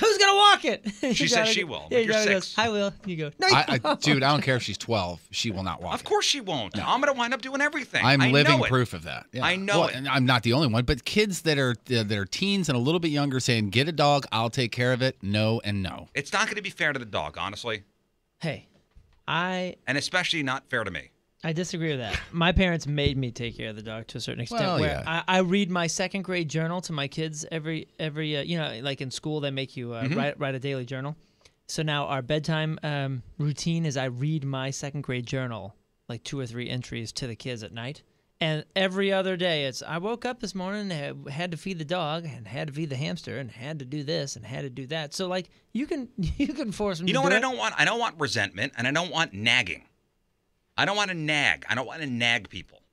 Who's gonna walk it? She says she will. Yeah, Like you're your daughter 6. goes, I will. You go, no, you won't." Dude, I don't care if she's 12. She will not walk. Of course she won't. I'm going to wind up doing everything. I'm I living know it. proof of that. Yeah. I know Well, it. and I'm not the only one, but kids that are teens and a little bit younger saying, "Get a dog, I'll take care of it." No and no. It's not going to be fair to the dog, honestly, Hey, I and especially not fair to me. disagree with that. My parents made me take care of the dog to a certain extent. Well, where yeah. I read my 2nd grade journal to my kids every like in school they make you write a daily journal. So now our bedtime routine is I read my 2nd grade journal, like 2 or 3 entries to the kids at night. And every other day it's I woke up this morning and had to feed the dog and had to feed the hamster and had to do this and had to do that. So like you can force them You to know do what it. I don't want? I don't want resentment, and I don't want nagging. I don't want to nag. I don't want to nag people.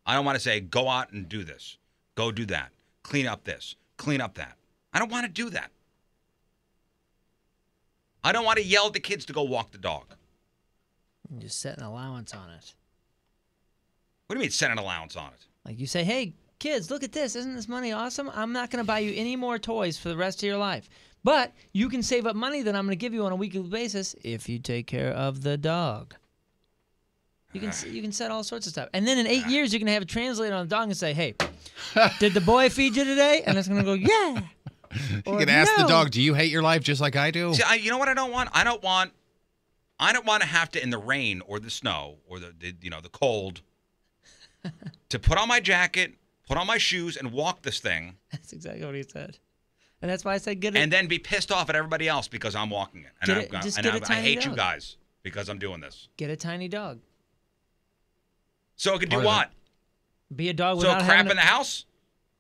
I don't want to say, go out and do this. Go do that. Clean up this. Clean up that. I don't want to do that. I don't want to yell at the kids to go walk the dog. You just set an allowance on it. What do you mean set an allowance on it? Like you say, hey, kids, look at this. Isn't this money awesome? I'm not going to buy you any more toys for the rest of your life. But you can save up money that I'm going to give you on a weekly basis if you take care of the dog. You can set all sorts of stuff. And then in 8 years, you're going to have a translator on the dog and say, hey, did the boy feed you today? And it's going to go, yeah. You can ask the dog, do you hate your life just like I do? See, you know what I don't want? I don't want to have to, in the rain or the snow or the cold, to put on my jacket, put on my shoes, and walk this thing. That's exactly what he said. And that's why I said and then be pissed off at everybody else because I'm walking it. And I hate you guys because I'm doing this. Get a tiny dog. So it can do what? Be a dog without crap in the house?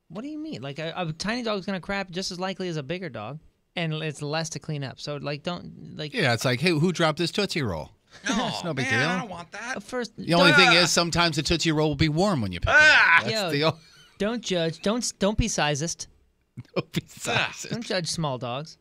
What do you mean? Like a tiny dog's going to crap just as likely as a bigger dog, and it's less to clean up. So Yeah, it's like, hey, who dropped this Tootsie Roll? No, it's no big man, deal. I don't want that. The only thing is sometimes the Tootsie Roll will be warm when you pick it up. Don't judge. Don't be sizist. Don't be sizist. Don't judge small dogs.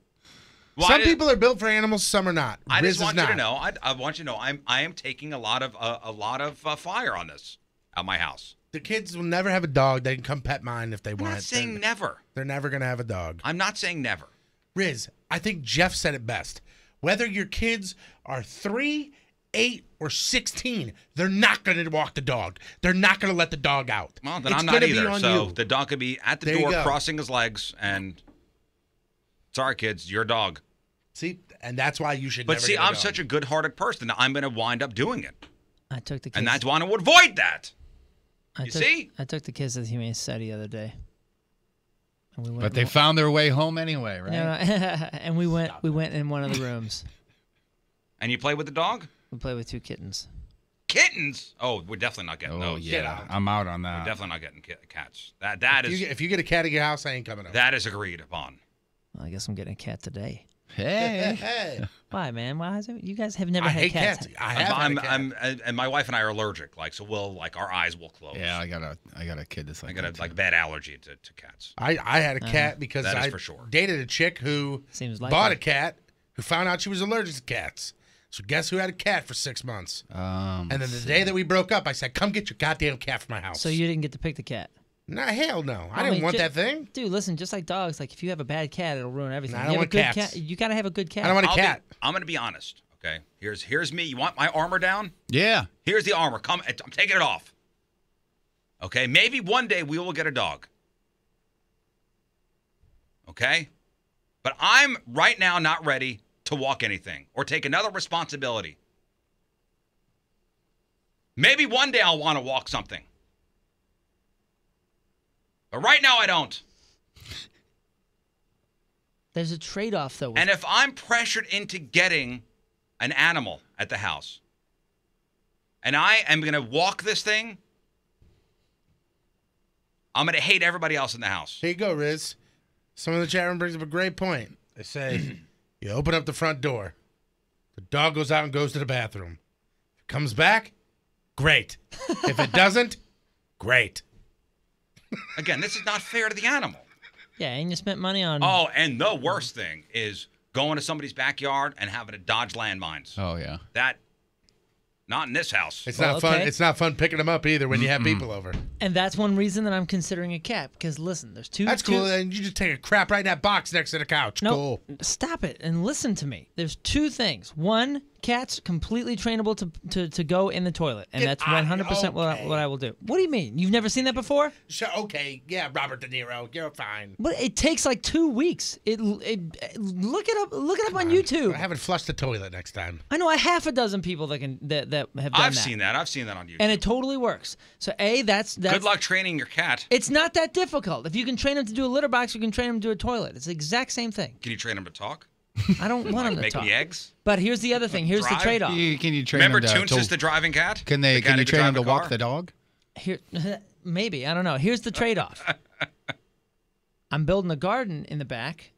Well, some people are built for animals, some are not. I Riz just want is you to not. know. I want you to know. I am taking a lot of fire on this at my house. The kids will never have a dog. They can come pet mine if they want. I'm not saying never. They're never going to have a dog. I'm not saying never. Riz, I think Jeff said it best. Whether your kids are 3, 8, or 16, they're not going to walk the dog. They're not going to let the dog out. Well, then It's I'm not gonna be either. on So you. the dog could be at the There you door go. crossing his legs and, sorry, kids, your dog. See, and that's why you should But never see, get a I'm dog. such a good-hearted person that I'm going to wind up doing it. I took the kids. And that's why I want to avoid that. See? I took the kids to the Humane Society the other day. And we went But they found their way home anyway, right? Yeah, and we went in one of the rooms. And you play with the dog? We played with 2 kittens. Kittens? Oh, we're definitely not getting those. Yeah, I'm out on that. We're definitely not getting cats. That is. If you get a cat at your house, I ain't coming over. That is agreed upon. Well, I guess I'm getting a cat today. Hey. Why, man? Why is it? You guys have never I had hate cats. cats. I have had a cat. And my wife and I are allergic. So our eyes will close. Yeah, I got a kid that's like I got that a bad allergy to cats. I had a cat because That is I for sure. dated a chick who Seems bought likely. a cat who found out she was allergic to cats. So guess who had a cat for 6 months? And then the day that we broke up, I said, "Come get your goddamn cat from my house." So you didn't get to pick the cat. Nah, hell no. I mean, didn't want that thing. Dude, listen, just like dogs, like if you have a bad cat, it'll ruin everything. Nah, I You don't have a want good cats. cat. You gotta have a good cat. I don't want a cat. I'm going to be honest. Okay, here's me. You want my armor down? Yeah. Here's the armor. Come, I'm taking it off. Okay, maybe one day we will get a dog. Okay, but I'm right now not ready to walk anything or take another responsibility. Maybe one day I'll want to walk something. But right now I don't. There's a trade-off, though. And if I'm pressured into getting an animal at the house, and I am going to walk this thing, I'm going to hate everybody else in the house. Here you go, Riz. Someone in the chat room brings up a great point. They say, you open up the front door. The dog goes out and goes to the bathroom. If it comes back, great. If it doesn't, great. Again, this is not fair to the animal. Yeah, and you spent money on. Oh, and the worst thing is going to somebody's backyard and having to dodge landmines. Oh yeah. That, not in this house. It's not fun. okay. It's not fun picking them up either when you have people over. And that's one reason that I'm considering a cat. Because listen, there's two. That's cool. And you just take a crap right in that box next to the couch. No, Cool. stop it and listen to me. There's 2 things. One, cats completely trainable to go in the toilet, and that's 100% what I will do. What do you mean? You've never seen that before? Sure, okay, yeah, Robert De Niro, you're fine. But it takes like 2 weeks. Look it up on YouTube. I haven't flushed the toilet next time. I know a half a dozen people that have done that. I've seen that. I've seen that on YouTube. And it totally works. So that's Good luck training your cat. It's not that difficult. If you can train them to do a litter box, you can train them to do a toilet. It's the exact same thing. Can you train them to talk? I don't want them to Make talk. me eggs? But here's the other thing. Here's the Drive? trade-off. Can you train Remember them Toons is the driving cat? Can The you cat who train them drive to a walk car? the dog? Here, maybe. I don't know. Here's the trade-off. I'm building a garden in the back,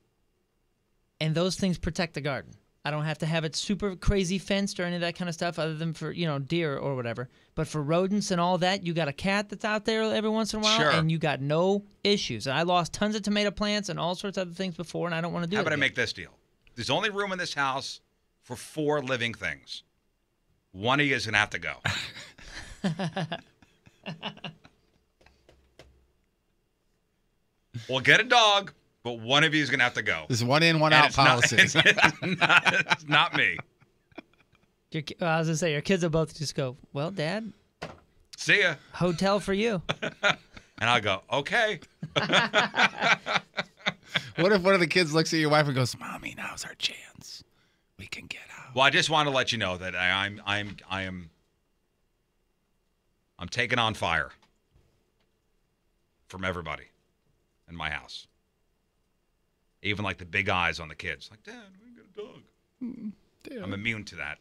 and those things protect the garden. I don't have to have it super crazy fenced or any of that kind of stuff other than for, deer or whatever. But for rodents and all that, you got a cat that's out there every once in a while, Sure. and you got no issues. And I lost tons of tomato plants and all sorts of other things before, and I don't want to do How it about I again. make this deal? There's only room in this house for 4 living things. One of you is going to have to go. We'll get a dog, but one of you is going to have to go. There's one in, one out policy. It's not me. I was going to say, your kids will both just go, well, Dad, see ya. Hotel for you. And I'll go, okay. What if one of the kids looks at your wife and goes, Mommy, now's our chance. We can get out. Well, I just want to let you know that I'm taking on fire from everybody in my house. Even like the big eyes on the kids. Like, Dad, we get a dog. Damn. I'm immune to that.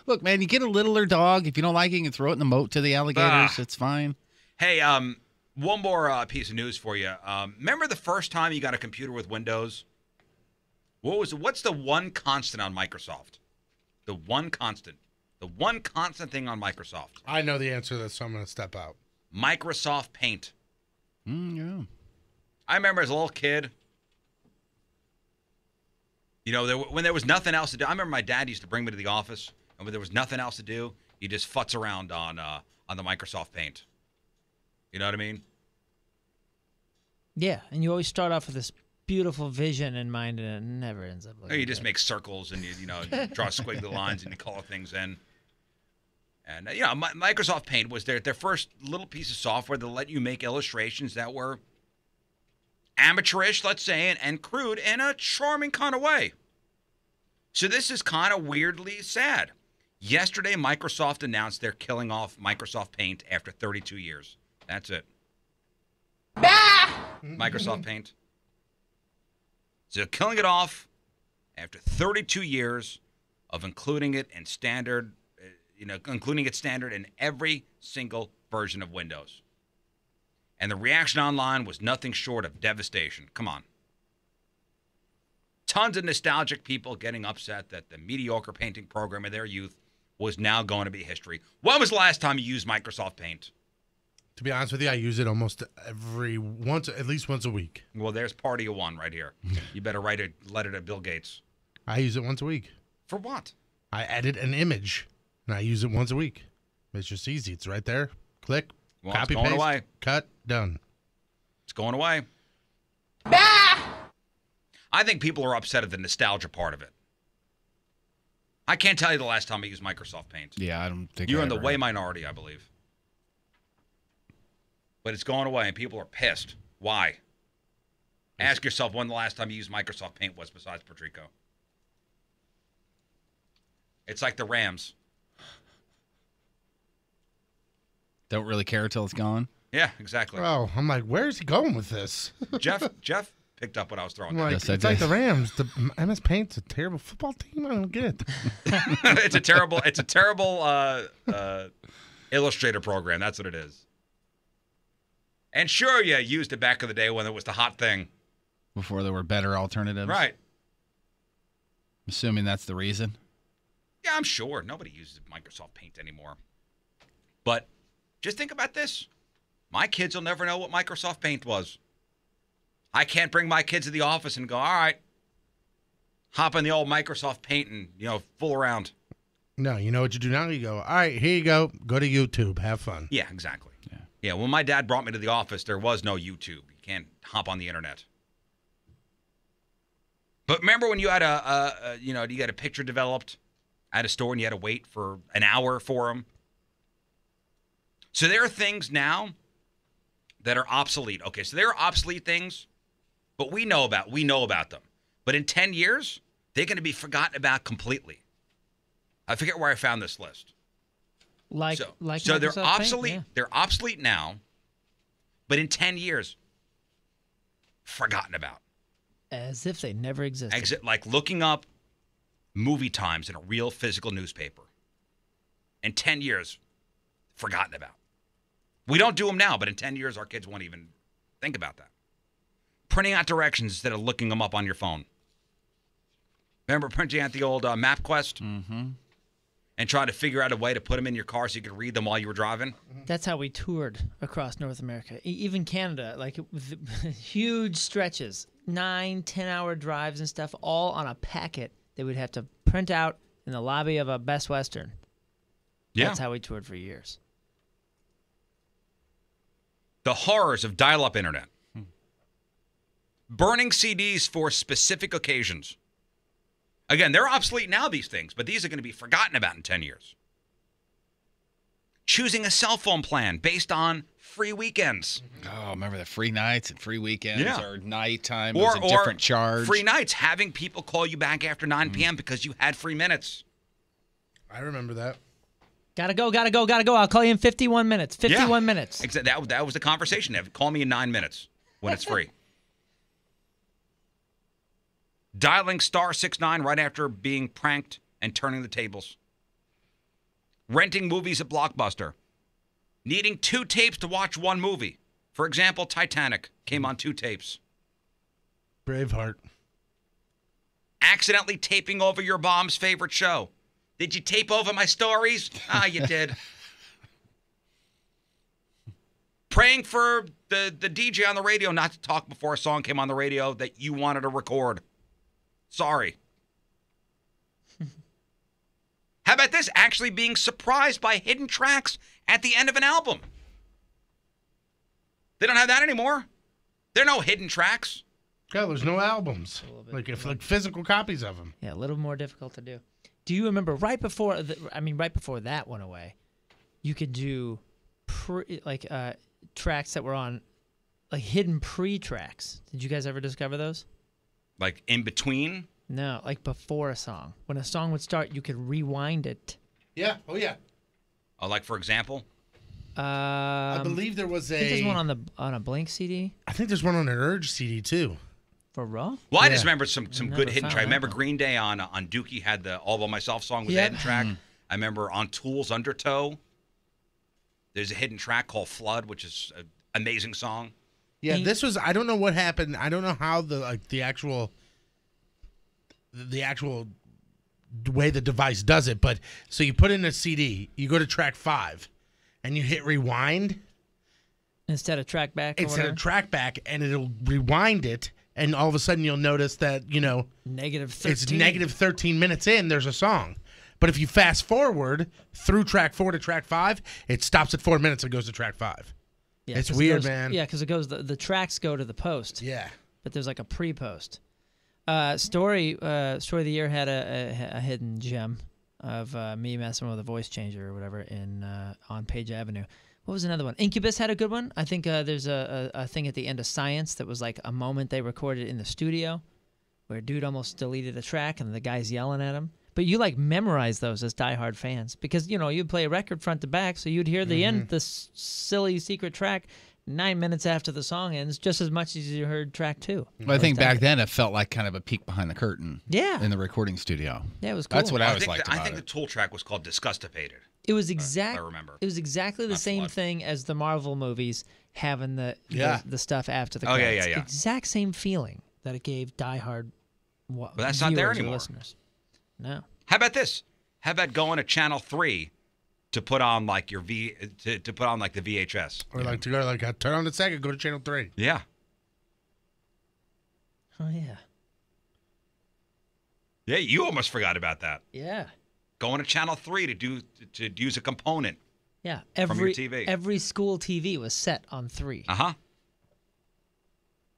Look, man, you get a littler dog. If you don't like it, you can throw it in the moat to the alligators. It's fine. Hey, one more piece of news for you. Remember the first time you got a computer with Windows? What's the one constant on Microsoft? The one constant thing on Microsoft. I know the answer to this, so I'm going to step out. Microsoft Paint. Yeah. I remember as a little kid, when there was nothing else to do. I remember my dad used to bring me to the office, and when there was nothing else to do, you just futz around on the Microsoft Paint. You know what I mean? Yeah, and you always start off with this beautiful vision in mind, and it never ends up looking You just good. make circles, and you draw squiggly lines, and you color things in. And Microsoft Paint was their first little piece of software that let you make illustrations that were amateurish, let's say, and crude in a charming kind of way. So this is kind of weirdly sad. Yesterday, Microsoft announced they're killing off Microsoft Paint after 32 years. That's it. Microsoft Paint. So killing it off after 32 years of including it in standard, including it standard in every single version of Windows. And the reaction online was nothing short of devastation. Come on. Tons of nostalgic people getting upset that the mediocre painting program of their youth was now going to be history. When was the last time you used Microsoft Paint? To be honest with you, I use it almost at least once a week. Well, there's party of one right here. You better write a letter to Bill Gates. I use it once a week. For what? I edit an image, and I use it once a week. It's just easy. It's right there. Click, copy, it's going paste, away. cut, done. It's going away. I think people are upset at the nostalgia part of it. I can't tell you the last time I used Microsoft Paint. Yeah, I don't think You're I in the ever way have. minority, I believe. But it's going away, and people are pissed. Why? Ask yourself when the last time you used Microsoft Paint was besides Patrico. It's like the Rams. Don't really care until it's gone. Yeah, exactly. Oh, I'm like, where's he going with this? Jeff picked up what I was throwing. I'm like, Yes, I it's like did. the Rams. The MS Paint's a terrible football team. I don't get it. It's a terrible Illustrator program. That's what it is. And sure, you used it back in the day when it was the hot thing. Before there were better alternatives. Right. I'm assuming that's the reason. Yeah, I'm sure. Nobody uses Microsoft Paint anymore. But just think about this. My kids will never know what Microsoft Paint was. I can't bring my kids to the office and go, all right, hop in the old Microsoft Paint and, fool around. No, you know what you do now? You go, all right, here you go. Go to YouTube. Have fun. Yeah, exactly. Yeah, when my dad brought me to the office, there was no YouTube. You can't hop on the internet. But remember when you had you got a picture developed at a store and you had to wait for an hour for them? So there are things now that are obsolete. Okay, so there are obsolete things, but we know about them. But in 10 years, they're going to be forgotten about completely. I forget where I found this list. So they're Microsoft obsolete. Paint, yeah. They're obsolete now, but in 10 years, forgotten about. As if they never existed. Like looking up movie times in a real physical newspaper. In 10 years, forgotten about. We don't do them now, but in 10 years, our kids won't even think about that. Printing out directions instead of looking them up on your phone. Remember printing out the old MapQuest? Mm-hmm. And trying to figure out a way to put them in your car so you could read them while you were driving? That's how we toured across North America, even Canada, like with huge stretches, 9-10-hour drives and stuff, all on a packet that we'd have to print out in the lobby of a Best Western. Yeah. That's how we toured for years. The horrors of dial-up internet. Burning CDs for specific occasions. Again, they're obsolete now, these things, but these are going to be forgotten about in 10 years. Choosing a cell phone plan based on free weekends. Oh, remember the free nights and free weekends or nighttime Or was a different charge. Free nights, having people call you back after 9 p.m. because you had free minutes. I remember that. Gotta go. I'll call you in 51 minutes. 51 minutes. Exactly. That was the conversation. Call me in 9 minutes when it's free. Dialing *69 right after being pranked and turning the tables. Renting movies at Blockbuster. Needing 2 tapes to watch one movie. For example, Titanic came on 2 tapes. Braveheart. Accidentally taping over your mom's favorite show. Did you tape over my stories? Ah, you did. Praying for the DJ on the radio not to talk before a song came on the radio that you wanted to record. Sorry. How about this? Actually being surprised by hidden tracks at the end of an album. They don't have that anymore. There are no hidden tracks. Yeah, there's no albums. Like physical copies of them. Yeah, a little more difficult to do. Do you remember right before that went away, you could do tracks that were on like hidden pre-tracks. Did you guys ever discover those? Like in between? No, like before a song. When a song would start, you could rewind it. Yeah. Oh, yeah. Oh, like for example? I believe there was I think there's one on a Blink CD. I think there's one on an Urge CD too. For Raw? Well, I just remember some good hidden found track. I that remember one. Green Day on Dookie had the All By Myself song with Yep. a hidden track. I remember on Tool's Undertow, there's a hidden track called Flood, which is an amazing song. Yeah, this was. I don't know what happened. I don't know how the actual way the device does it. But so you put in a CD, you go to track 5, and you hit rewind Instead of track back. and it'll rewind it, and all of a sudden you'll notice that negative 13. it's negative 13 minutes in. There's a song. But if you fast forward through track 4 to track 5, it stops at 4 minutes and goes to track 5. Yeah, it's 'cause weird, it goes, man. Yeah, because it goes. The tracks go to the post. Yeah. But there's like a pre-post. Story of the Year had a hidden gem of me messing with a voice changer or whatever on Page Avenue. What was another one? Incubus had a good one. I think there's a thing at the end of Science that was like a moment they recorded in the studio where a dude almost deleted a track and the guy's yelling at him. But you memorize those as diehard fans because you'd play a record front to back, so you'd hear the end, the silly secret track 9 minutes after the song ends, just as much as you heard track 2. Well, I think back then it felt like kind of a peek behind the curtain. Yeah. In the recording studio. Yeah, it was cool. That's what I always liked about I think it. the Tool track was called Disgustipated. It was I remember. It was exactly the same thing as the Marvel movies having the stuff after the Oh, yeah, credits. yeah, yeah. Exact same feeling that it gave diehard But that's not there viewers or anymore. listeners. No. How about this? How about going to Channel 3 to put on like your to put on like the VHS? Or to go turn on the second, go to channel 3. Yeah. Oh yeah. Yeah, you almost forgot about that. Yeah. Going to Channel 3 to use a component. Yeah. From your TV. Every school TV was set on 3. Uh-huh.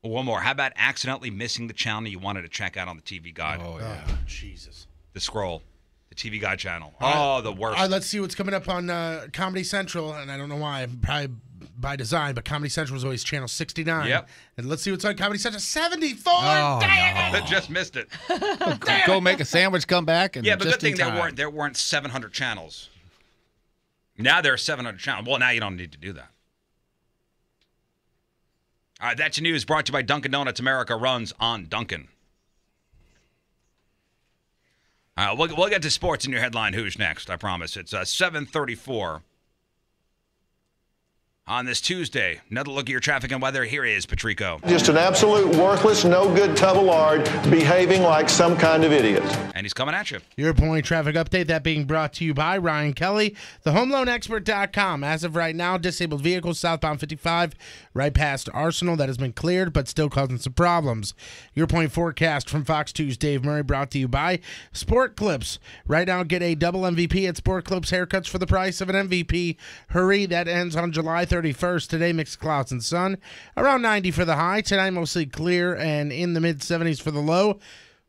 One more. How about accidentally missing the channel you wanted to check out on the TV Guide? Oh, yeah. Oh, Jesus. The scroll. The TV Guide channel. All right. The worst. All right, let's see what's coming up on Comedy Central, and I don't know why, probably by design, but Comedy Central is always channel 69. Yep. And let's see what's on Comedy Central 74. Oh, Damn it! I just missed it. Go make a sandwich, come back, and Yeah, but just good thing in time. there weren't 700 channels. Now there are 700 channels. Well, now you don't need to do that. All right, that's your news brought to you by Dunkin' Donuts. America runs on Dunkin'. All right, we'll get to sports in your headline. Who's next? I promise. It's 7:34 on this Tuesday. Another look at your traffic and weather. Here is Patrico. Just an absolute worthless, no good tub of lard behaving like some kind of idiot. And he's coming at you. Your point traffic update, that being brought to you by Ryan Kelly, thehomeloanexpert.com. As of right now, disabled vehicles southbound 55 right past Arsenal. That has been cleared, but still causing some problems. Your point forecast from Fox 2's Dave Murray, brought to you by Sport Clips. Right now, get a double MVP at Sport Clips haircuts for the price of an MVP. Hurry, that ends on July 31st. 31st. Today, mixed clouds and sun. Around 90 for the high. Tonight, mostly clear and in the mid-70s for the low.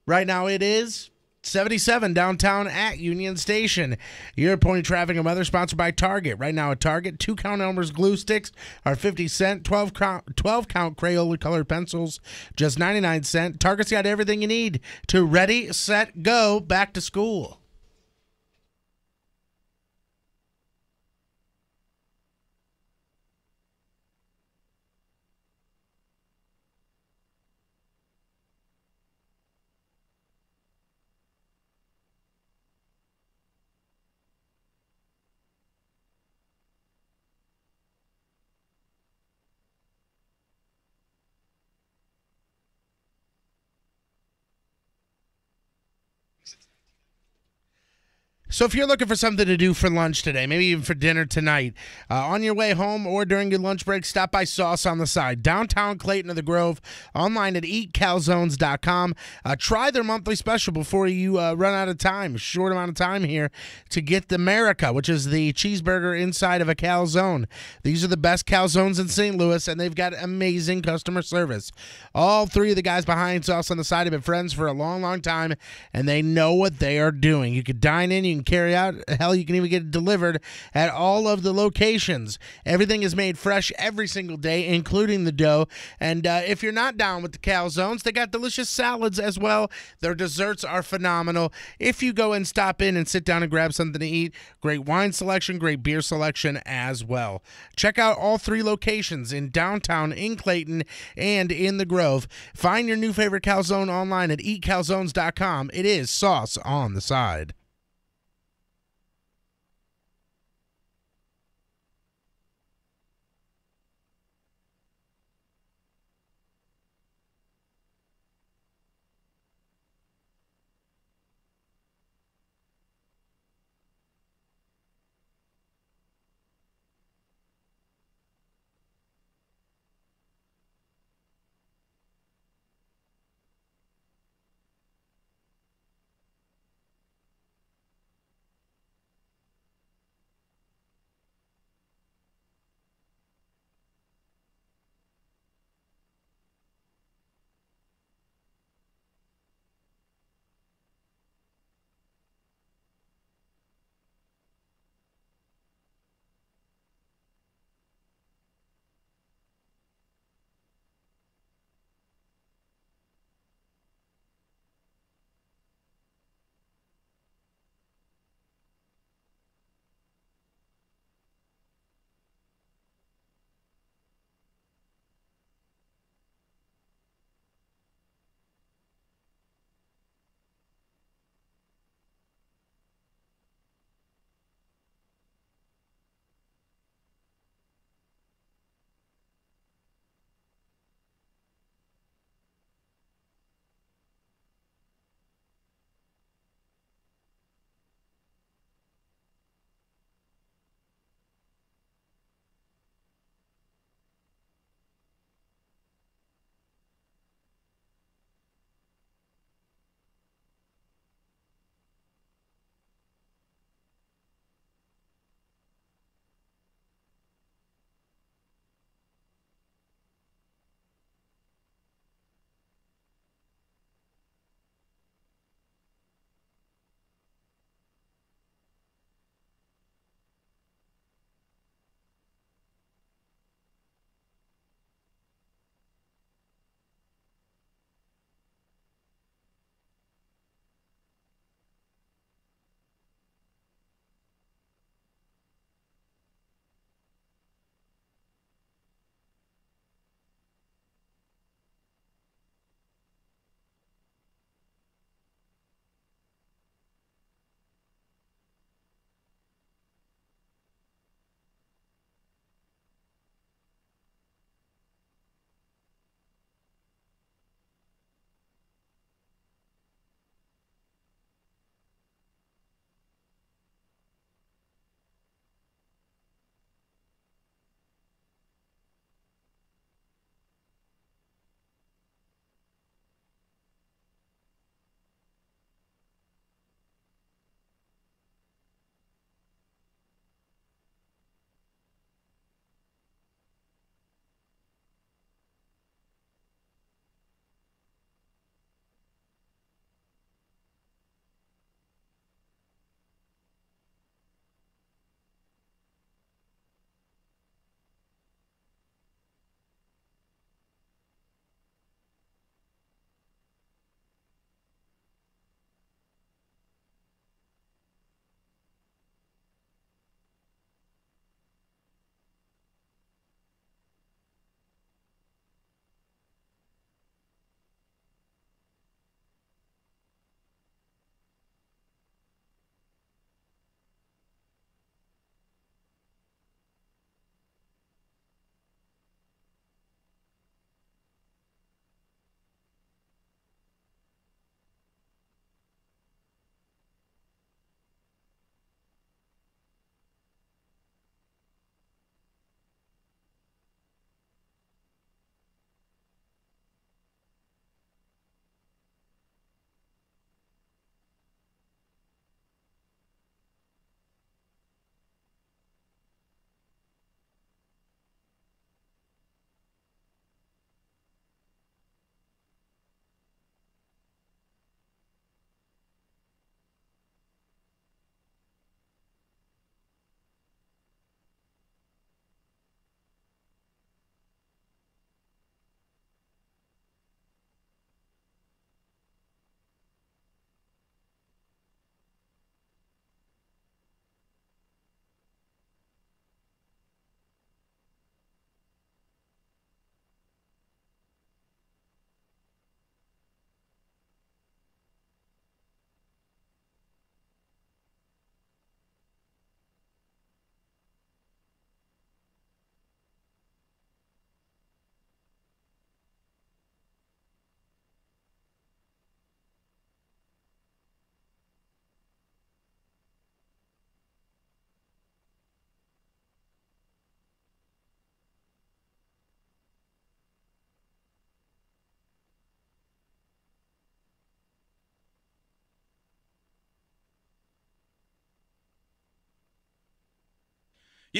Right now, it is 77 downtown at Union Station. Your point of traffic and weather sponsored by Target. Right now at Target, 2-count Elmer's glue sticks are 50 cents. 12-count Crayola colored pencils, just 99 cents. Target's got everything you need to ready, set, go back to school. So if you're looking for something to do for lunch today, maybe even for dinner tonight, on your way home or during your lunch break, stop by Sauce on the Side. Downtown Clayton of the Grove, online at eatcalzones.com. Try their monthly special before you run out of time. Short amount of time here to get the America, which is the cheeseburger inside of a calzone. These are the best calzones in St. Louis, and they've got amazing customer service. All three of the guys behind Sauce on the Side have been friends for a long, long time, and they know what they are doing. You could dine in, you can carry out. Hell, you can even get it delivered at all of the locations. Everything is made fresh every single day, including the dough. And if you're not down with the calzones, they got delicious salads as well. Their desserts are phenomenal. If you go and stop in and sit down and grab something to eat, great wine selection, great beer selection as well. Check out all three locations in downtown, in Clayton, and in the Grove. Find your new favorite calzone online at eatcalzones.com. It is Sauce on the Side.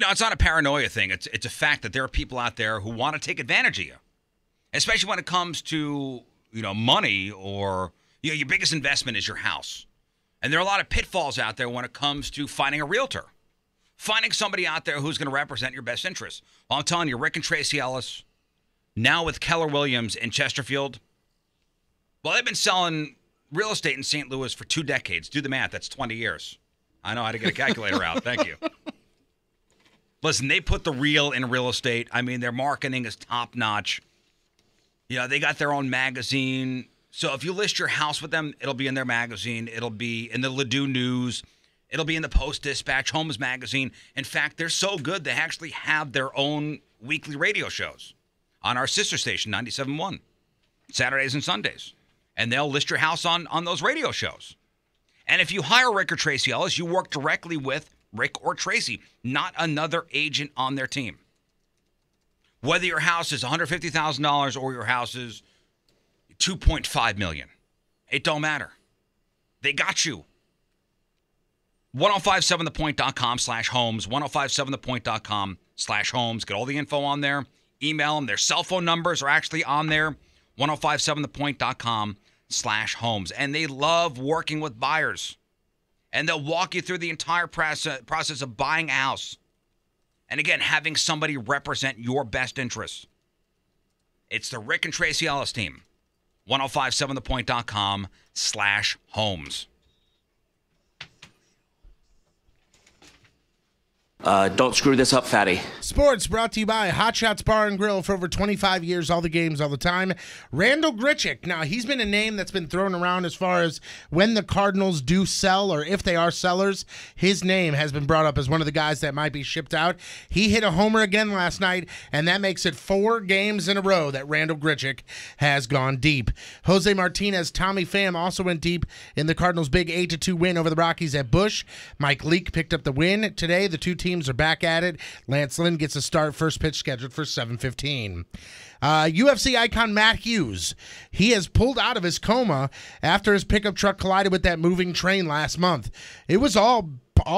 It's not a paranoia thing. It's a fact that there are people out there who want to take advantage of you, especially when it comes to, money or, your biggest investment is your house. And there are a lot of pitfalls out there when it comes to finding a realtor, finding somebody out there who's going to represent your best interests. Well, I'm telling you, Rick and Tracy Ellis, now with Keller Williams in Chesterfield, well, they've been selling real estate in St. Louis for 2 decades. Do the math. That's 20 years. I know how to get a calculator out. Thank you. Listen, they put the real in real estate. I mean, their marketing is top-notch. They got their own magazine. So if you list your house with them, it'll be in their magazine. It'll be in the Ladue News. It'll be in the Post-Dispatch, Homes Magazine. In fact, they're so good, they actually have their own weekly radio shows on our sister station, 97.1, Saturdays and Sundays. And they'll list your house on those radio shows. And if you hire Rick or Tracy Ellis, you work directly with Rick or Tracy, not another agent on their team. Whether your house is $150,000 or your house is $2.5 million, it don't matter. They got you. 1057thepoint.com/homes, 1057thepoint.com/homes. Get all the info on there. Email them. Their cell phone numbers are actually on there. 1057thepoint.com/homes. And they love working with buyers. And they'll walk you through the entire process of buying a house. And again, having somebody represent your best interests. It's the Rick and Tracy Ellis team. 1057thepoint.com/homes. Don't screw this up, fatty. Sports brought to you by Hot Shots Bar and Grill for over 25 years, all the games, all the time. Randall Grichuk. Now, he's been a name that's been thrown around as far as when the Cardinals do sell or if they are sellers. His name has been brought up as one of the guys that might be shipped out. He hit a homer again last night, and that makes it 4 games in a row that Randall Grichuk has gone deep. Jose Martinez, Tommy Pham also went deep in the Cardinals' big 8-2 win over the Rockies at Busch. Mike Leake picked up the win today. The two teams are back at it. Lance Lynn gets a start, first pitch scheduled for 7:15. UFC icon Matt Hughes, he has pulled out of his coma after his pickup truck collided with that moving train last month. It was all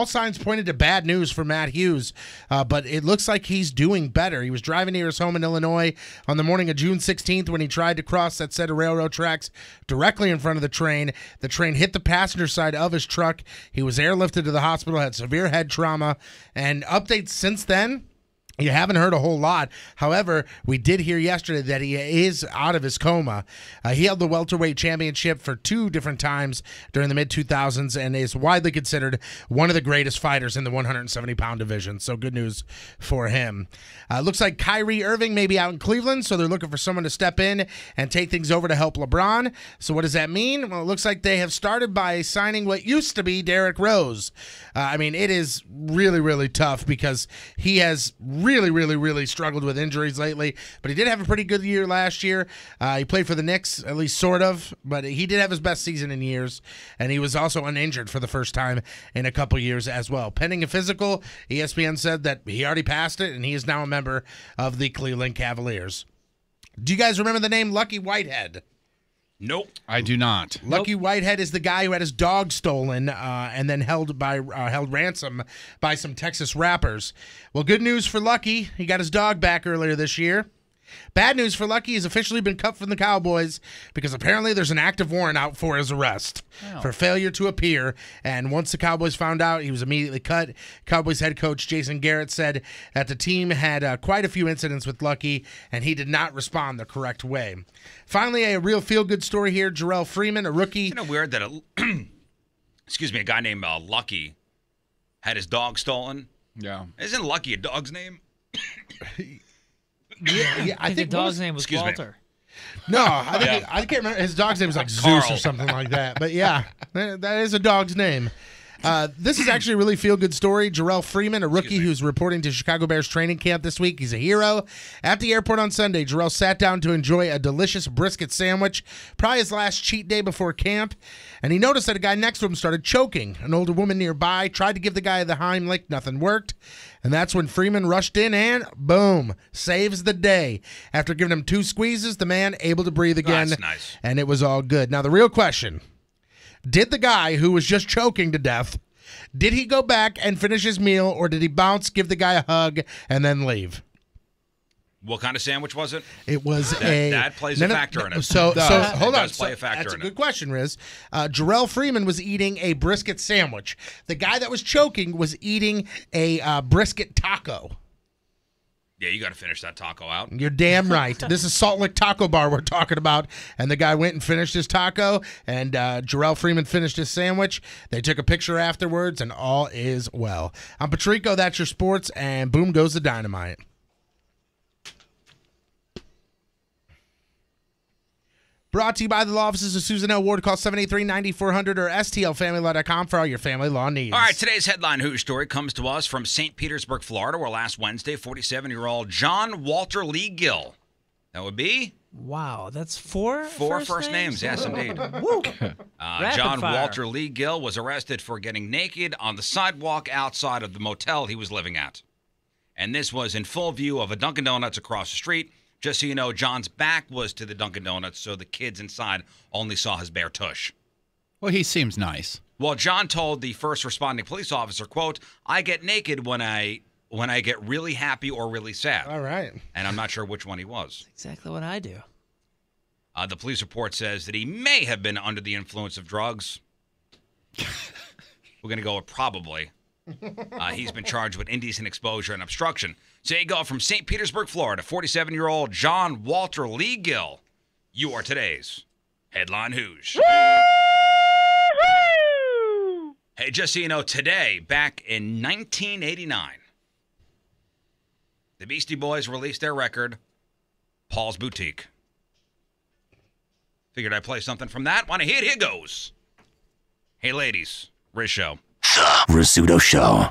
signs pointed to bad news for Matt Hughes, but it looks like he's doing better. He was driving near his home in Illinois on the morning of June 16th when he tried to cross that set of railroad tracks directly in front of the train. The train hit the passenger side of his truck. He was airlifted to the hospital, had severe head trauma, and updates since then, you haven't heard a whole lot. However, we did hear yesterday that he is out of his coma. He held the welterweight championship for 2 different times during the mid-2000s and is widely considered one of the greatest fighters in the 170-pound division. So good news for him. Looks like Kyrie Irving may be out in Cleveland, so they're looking for someone to step in and take things over to help LeBron. So what does that mean? Well, it looks like they have started by signing what used to be Derrick Rose. It is really, really tough because he has really struggled with injuries lately, but he did have a pretty good year last year. He played for the Knicks, at least sort of, but he did have his best season in years, and he was also uninjured for the first time in a couple years as well. Pending a physical, ESPN said that he already passed it, and he is now a member of the Cleveland Cavaliers. Do you guys remember the name Lucky Whitehead? Nope. I do not. Lucky Whitehead is the guy who had his dog stolen and then held ransom by some Texas rappers. Well, good news for Lucky. He got his dog back earlier this year. Bad news for Lucky, he's officially been cut from the Cowboys because apparently there's an active warrant out for his arrest for failure to appear. And once the Cowboys found out, he was immediately cut. Cowboys head coach Jason Garrett said that the team had quite a few incidents with Lucky, and he did not respond the correct way. Finally, a real feel-good story here. Jarrell Freeman, a rookie. Isn't it weird that a guy named Lucky had his dog stolen? Yeah. Isn't Lucky a dog's name? Yeah, I think the dog's name was Walter. No, I can't remember. His dog's name was like Zeus or something like that. But yeah, that is a dog's name. This is actually a really feel-good story. Jarrell Freeman, a rookie who's reporting to Chicago Bears training camp this week. He's a hero. At the airport on Sunday, Jarrell sat down to enjoy a delicious brisket sandwich, probably his last cheat day before camp, and he noticed that a guy next to him started choking. An older woman nearby tried to give the guy the Heimlich. Nothing worked. And that's when Freeman rushed in and, boom, saves the day. After giving him 2 squeezes, the man able to breathe again. That's nice. And it was all good. Now, the real question, did the guy who was just choking to death Did he go back and finish his meal, or did he bounce, give the guy a hug, and then leave? What kind of sandwich was it? It was that plays a factor in it. So hold on. Does play a factor that's a in good it. question, Riz. Jarrell Freeman was eating a brisket sandwich. The guy that was choking was eating a brisket taco. Yeah, you got to finish that taco out. You're damn right. This is Salt Lick Taco Bar we're talking about. And the guy went and finished his taco, and Jarrell Freeman finished his sandwich. They took a picture afterwards, and all is well. I'm Patrico, that's your sports, and boom goes the dynamite. Brought to you by the law offices of Susan L. Ward. Call 783-9400 or stlfamilylaw.com for all your family law needs. All right, today's headline Who story comes to us from St. Petersburg, Florida, where last Wednesday, 47-year-old John Walter Lee Gill. That would be? Wow, that's four first names. Yes, indeed. Woo. John fire. Walter Lee Gill was arrested for getting naked on the sidewalk outside of the motel he was living at. And this was in full view of a Dunkin' Donuts across the street. Just so you know, John's back was to the Dunkin' Donuts, so the kids inside only saw his bare tush. Well, he seems nice. Well, John told the first responding police officer, quote, "I get naked when I get really happy or really sad." All right. And I'm not sure which one he was. Exactly what I do. The police report says that he may have been under the influence of drugs. We're going to go with probably. He's been charged with indecent exposure and obstruction. So you go from St. Petersburg, Florida, 47-year-old John Walter Lee Gill. You are today's Headline Who's. Hey, just so you know, today, back in 1989, the Beastie Boys released their record, Paul's Boutique. Figured I'd play something from that. Want to hear it? Here goes. Hey, ladies, Riz Show. The Rizzuto Show.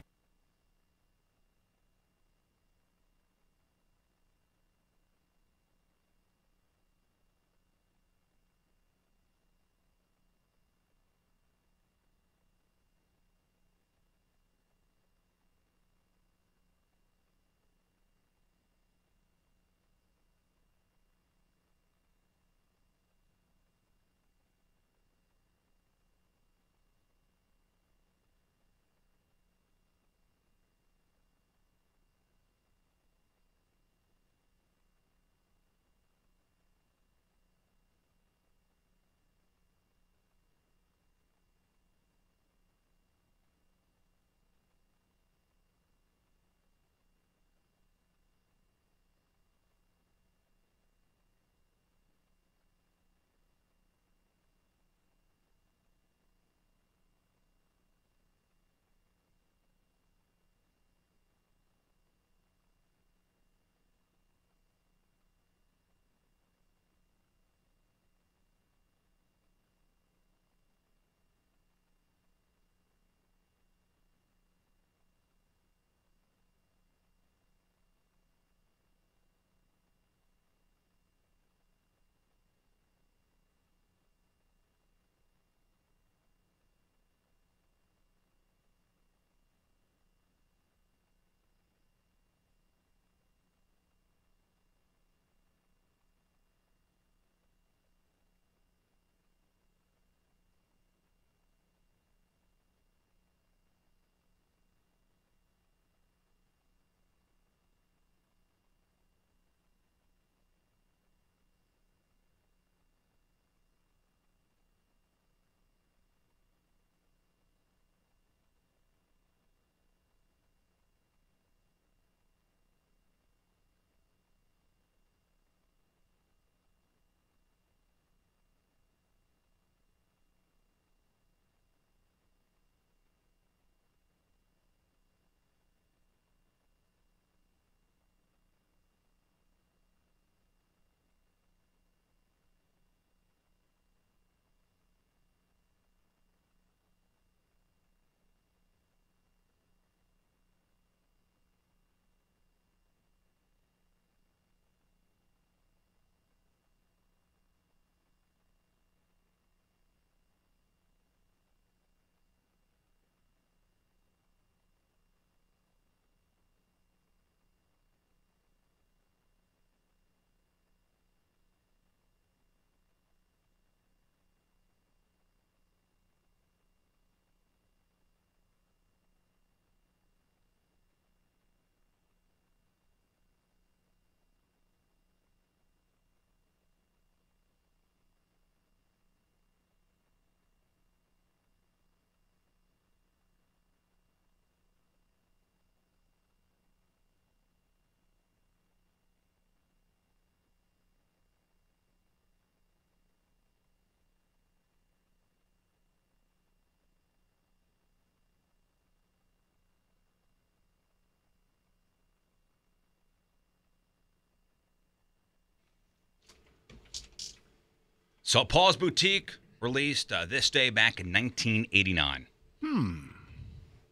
So Paul's Boutique released this day back in 1989.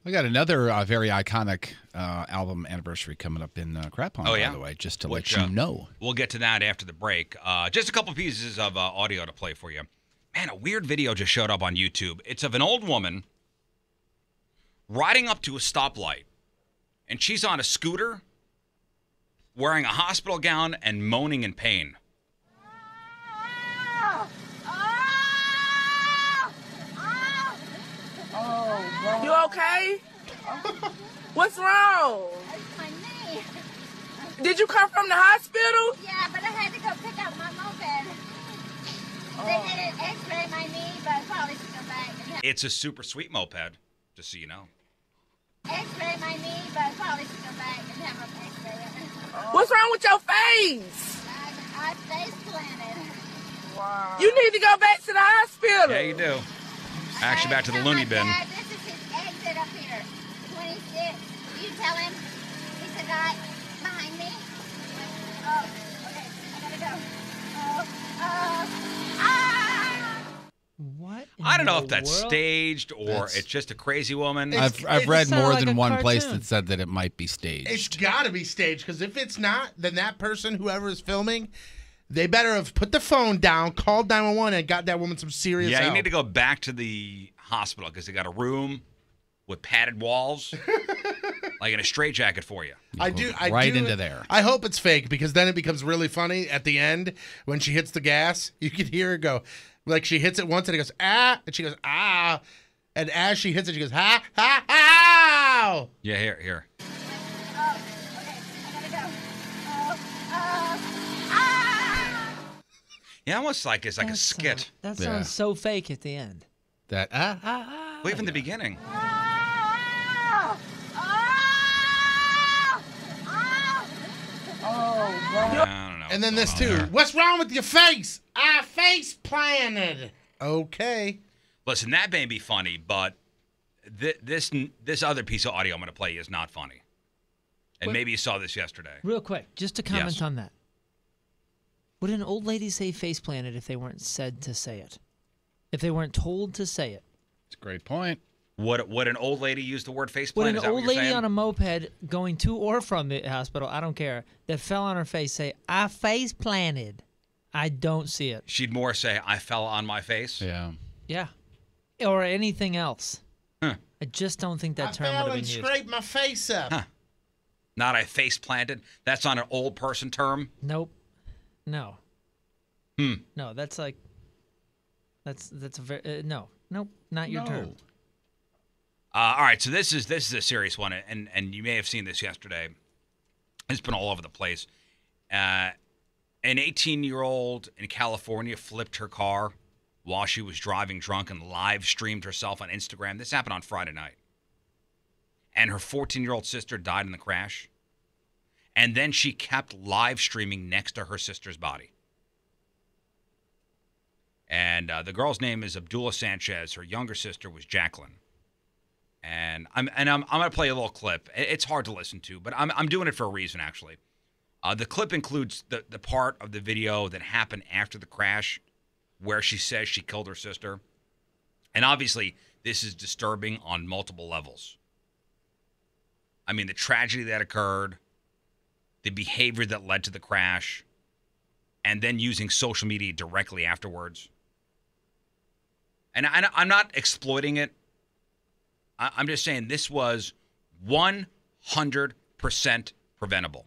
We got another very iconic album anniversary coming up in Crap Pond, by the way, just to let you know. We'll get to that after the break. Just a couple pieces of audio to play for you. Man, a weird video just showed up on YouTube. It's of an old woman riding up to a stoplight, and she's on a scooter, wearing a hospital gown and moaning in pain. You okay? What's wrong? My knee. Did you come from the hospital? Yeah, but I had to go pick up my moped. They didn't x-ray my knee, but I probably should go back. It's a super sweet moped, just so you know. X-ray my knee, but I probably should go back and have them x-ray it. What's wrong with your face? I face planted. Wow. You need to go back to the hospital. Yeah, you do. Actually, back to the loony bin. Dad, this is his exit up here. 26. You tell him. He's a guy behind me. Oh, okay. I gotta go. What? I don't know if that's staged or it's just a crazy woman. I've read more than one place that said that it might be staged. It's got to be staged, because if it's not, then that person, whoever is filming, they better have put the phone down, called 911, and got that woman some serious help. You need to go back to the hospital because they got a room with padded walls, like in a straitjacket for you. I do into there. I hope it's fake, because then it becomes really funny at the end when she hits the gas. You can hear her go, like she hits it once and it goes, ah, and she goes, ah. And as she hits it, she goes, ha, ha, ow. Yeah, here. Yeah, almost like it's like a skit. That sounds so fake at the end. That Well, even the beginning. I don't know. And then this too. What's wrong with your face? I face planted. Okay. Listen, that may be funny, but this other piece of audio I'm going to play is not funny. And maybe you saw this yesterday. Real quick, just to comment on that. Would an old lady say face planted if they weren't said to say it? If they weren't told to say it? It's a great point. Would an old lady use the word face Would plant? an old lady on a moped going to or from the hospital, I don't care, that fell on her face say, I face planted? I don't see it. She'd more say, I fell on my face? Yeah. Yeah. Or anything else. Huh. I just don't think that term would have been used. Scraped my face up. Huh. Not I face planted? That's not an old person term? Nope. No. No, that's like, that's a very, no. Nope, not your term. All right, so this is a serious one, and you may have seen this yesterday. It's been all over the place. An 18-year-old in California flipped her car while she was driving drunk and live streamed herself on Instagram. This happened on Friday night. And her 14-year-old sister died in the crash. And then she kept live streaming next to her sister's body. And the girl's name is Abdullah Sanchez. Her younger sister was Jacqueline. And I'm gonna play a little clip. It's hard to listen to, but I'm doing it for a reason, actually. The clip includes the part of the video that happened after the crash, where she says she killed her sister. And obviously, this is disturbing on multiple levels. I mean, the tragedy that occurred, the behavior that led to the crash, and then using social media directly afterwards. And I'm not exploiting it. I'm just saying this was 100% preventable.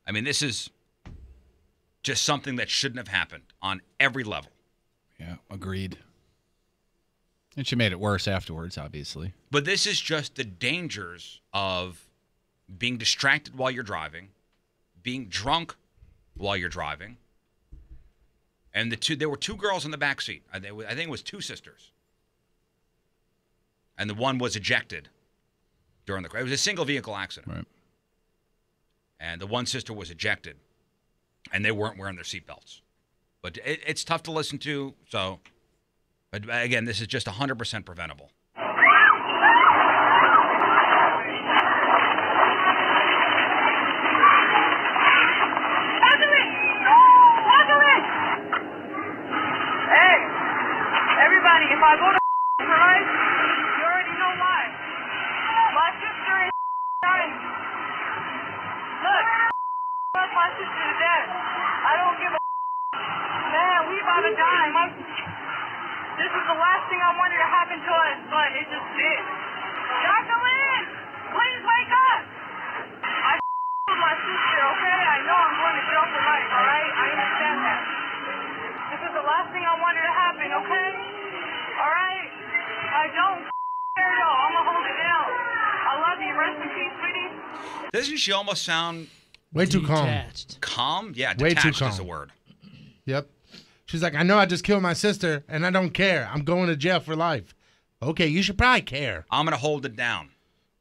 I mean, this is just something that shouldn't have happened on every level. Yeah, agreed. And she made it worse afterwards, obviously. But this is just the dangers of being distracted while you're driving, being drunk while you're driving. And there were two girls in the back seat. I think it was two sisters. And the one was ejected during the crash. It was a single vehicle accident. Right. And the one sister was ejected. And they weren't wearing their seatbelts. But it's tough to listen to. So, but again, this is just 100% preventable. I go to for life, you already know why. My sister is dying. Look, love my sister to death. I don't give a man, we about to die. This is the last thing I wanted to happen to us, but it just did. Jacqueline, please wake up. I with my sister, okay? I know I'm going to jail for life, all right? I understand that. This is the last thing I wanted to happen, okay? All right? I don't care, though. I'm going to hold it down. I love you. Rest in peace, sweetie. Doesn't she almost sound Way too calm. calm? Yeah, Way too detached calm. is the word. Yep. She's like, I know I just killed my sister, and I don't care. I'm going to jail for life. Okay, you should probably care. I'm going to hold it down.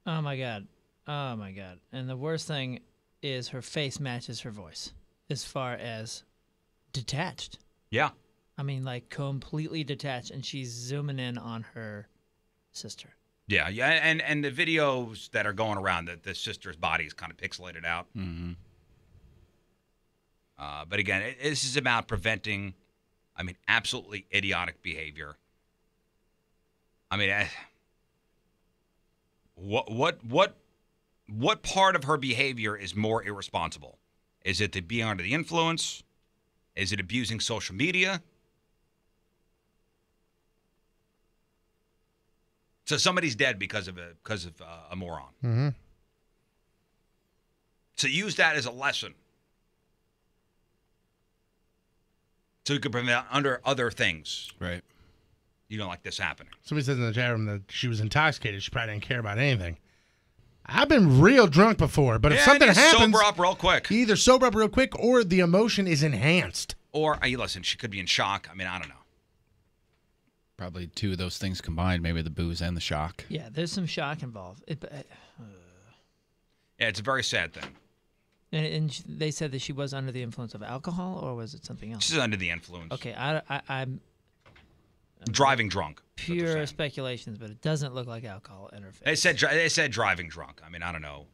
Oh, my God. Oh, my God. And the worst thing is her face matches her voice as far as detached. Yeah. I mean, like, completely detached, and she's zooming in on her sister. Yeah, and the videos that are going around, that the sister's body is kind of pixelated out. Mm-hmm. But again, this is about preventing, absolutely idiotic behavior. What part of her behavior is more irresponsible? Is it to be under the influence? Is it abusing social media? So somebody's dead because of a moron. Mm-hmm. So use that as a lesson. So you can prevent under other things. Right. You don't like this happening. Somebody says in the chat room that she was intoxicated. She probably didn't care about anything. I've been real drunk before, but if something happens, sober up real quick. You either sober up real quick or the emotion is enhanced. Or, listen, she could be in shock. I don't know. Probably two of those things combined, maybe the booze and the shock. Yeah, there's some shock involved. Yeah, it's a very sad thing. And they said that she was under the influence of alcohol, or was it something else? She's under the influence. Okay, I'm driving drunk. Pure speculations, but it doesn't look like alcohol in her face. They said driving drunk. I don't know.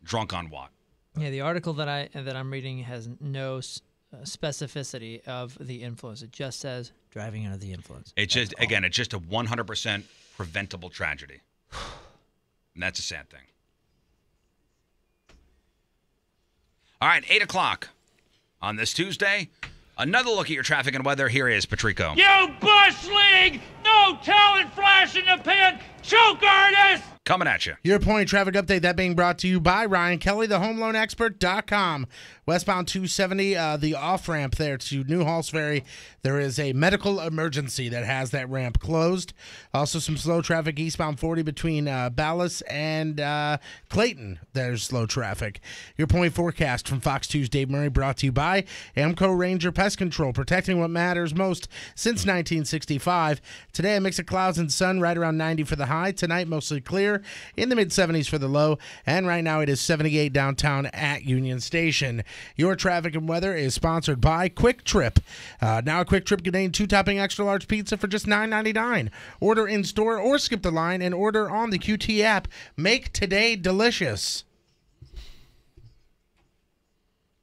Drunk on what? Yeah, the article that I'm reading has no specificity of the influence. It just says driving under the influence. It's just a 100% preventable tragedy. And that's a sad thing. All right, 8 o'clock on this Tuesday. Another look at your traffic and weather. Here is Patrico. You Bush League! No talent flash in the pan! Choke artist! Coming at you. Your point traffic update, that being brought to you by Ryan Kelly, thehomeloanexpert.com. Westbound 270, the off-ramp there to New Halls Ferry. There is a medical emergency that has that ramp closed. Also some slow traffic eastbound 40 between Ballas and Clayton. There's slow traffic. Your point forecast from Fox 2's Dave Murray, brought to you by Amco Ranger Pest Control, protecting what matters most since 1965. Today, a mix of clouds and sun, right around 90 for the high. Tonight, mostly clear, in the mid-70s for the low. And right now, it is 78 downtown at Union Station. Your traffic and weather is sponsored by Quick Trip. Now a Quick Trip contains 2 topping extra large pizza for just $9.99. Order in store or skip the line and order on the QT app. Make today delicious.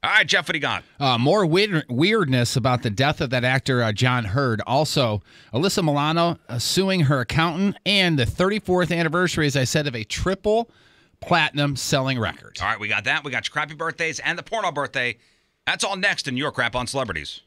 All right, Jeff, what do you got? More weirdness about the death of that actor, John Hurd. Also, Alyssa Milano suing her accountant, and the 34th anniversary, as I said, of a triple platinum selling record. All right, we got that. We got your crappy birthdays and the porno birthday. That's all next in your Crap on Celebrities.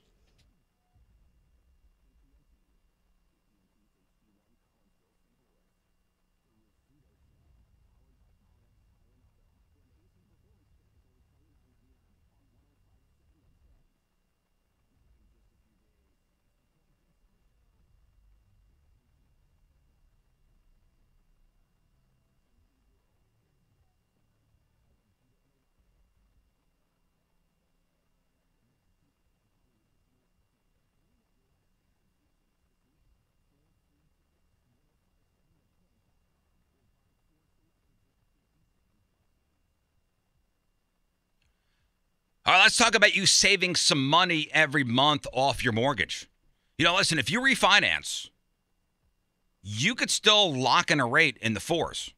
All right, let's talk about you saving some money every month off your mortgage. Listen, if you refinance, you could still lock in a rate in the 4s.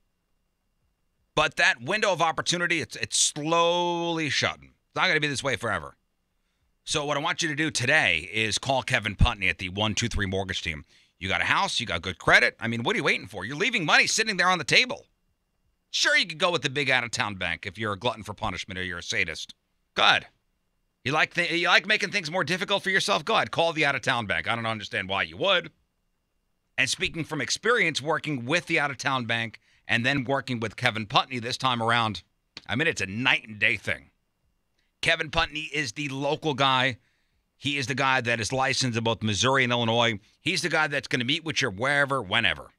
But that window of opportunity, it's slowly shutting. It's not going to be this way forever. So what I want you to do today is call Kevin Putney at the 123 Mortgage Team. You You got a house. You got good credit. I mean, what are you waiting for? You're leaving money sitting there on the table. Sure, you could go with the big out-of-town bank if you're a glutton for punishment or you're a sadist. Good. You like making things more difficult for yourself? Go ahead. Call the out-of-town bank. I don't understand why you would. And speaking from experience, working with the out-of-town bank and then working with Kevin Putney this time around, I mean, it's a night and day thing. Kevin Putney is the local guy. He is the guy that is licensed in both Missouri and Illinois. He's the guy that's going to meet with you wherever, whenever.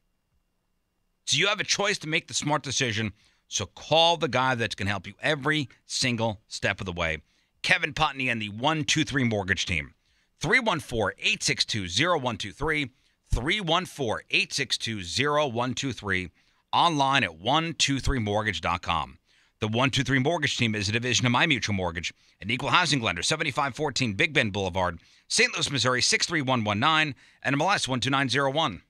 So you have a choice to make the smart decision. So call the guy that's going to help you every single step of the way. Kevin Putney and the 123 Mortgage Team. 314-862-0123. 314-862-0123. Online at 123mortgage.com. The 123 Mortgage Team is a division of My Mutual Mortgage, an equal housing lender, 7514 Big Bend Boulevard, St. Louis, Missouri, 63119, and MLS 12901.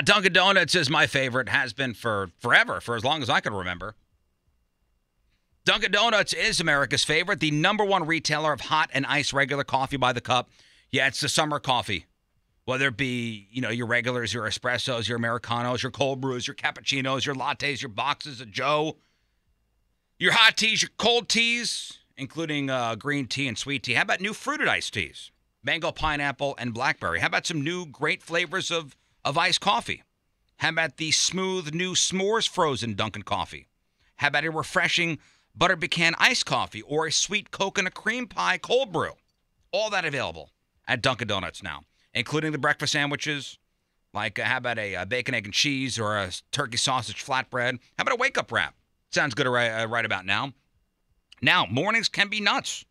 Dunkin' Donuts is my favorite. Has been for forever, for as long as I can remember. Dunkin' Donuts is America's favorite, the #1 retailer of hot and iced regular coffee by the cup. Yeah, it's the summer coffee. Whether it be, your regulars, your espressos, your Americanos, your cold brews, your cappuccinos, your lattes, your boxes of Joe, your hot teas, your cold teas, including green tea and sweet tea. How about new fruited iced teas? Mango, pineapple, and blackberry. How about some new great flavors of iced coffee? How about the smooth new s'mores frozen Dunkin' coffee? How about a refreshing butter pecan iced coffee or a sweet coconut cream pie cold brew? All that available at Dunkin' Donuts now, including the breakfast sandwiches, like how about a bacon, egg, and cheese or a turkey sausage flatbread? How about a wake-up wrap? Sounds good right about now. Now, mornings can be nuts.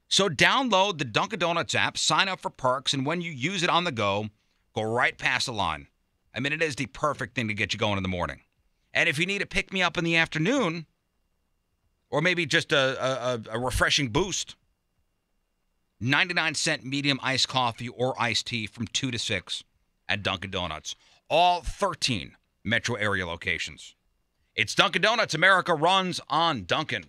So download the Dunkin' Donuts app, sign up for perks, and when you use it on the go right past the line. I mean, it is the perfect thing to get you going in the morning. And if you need a pick-me-up in the afternoon, or maybe just a refreshing boost, 99-cent medium iced coffee or iced tea from 2 to 6 at Dunkin' Donuts. All 13 metro area locations. It's Dunkin' Donuts. America runs on Dunkin'.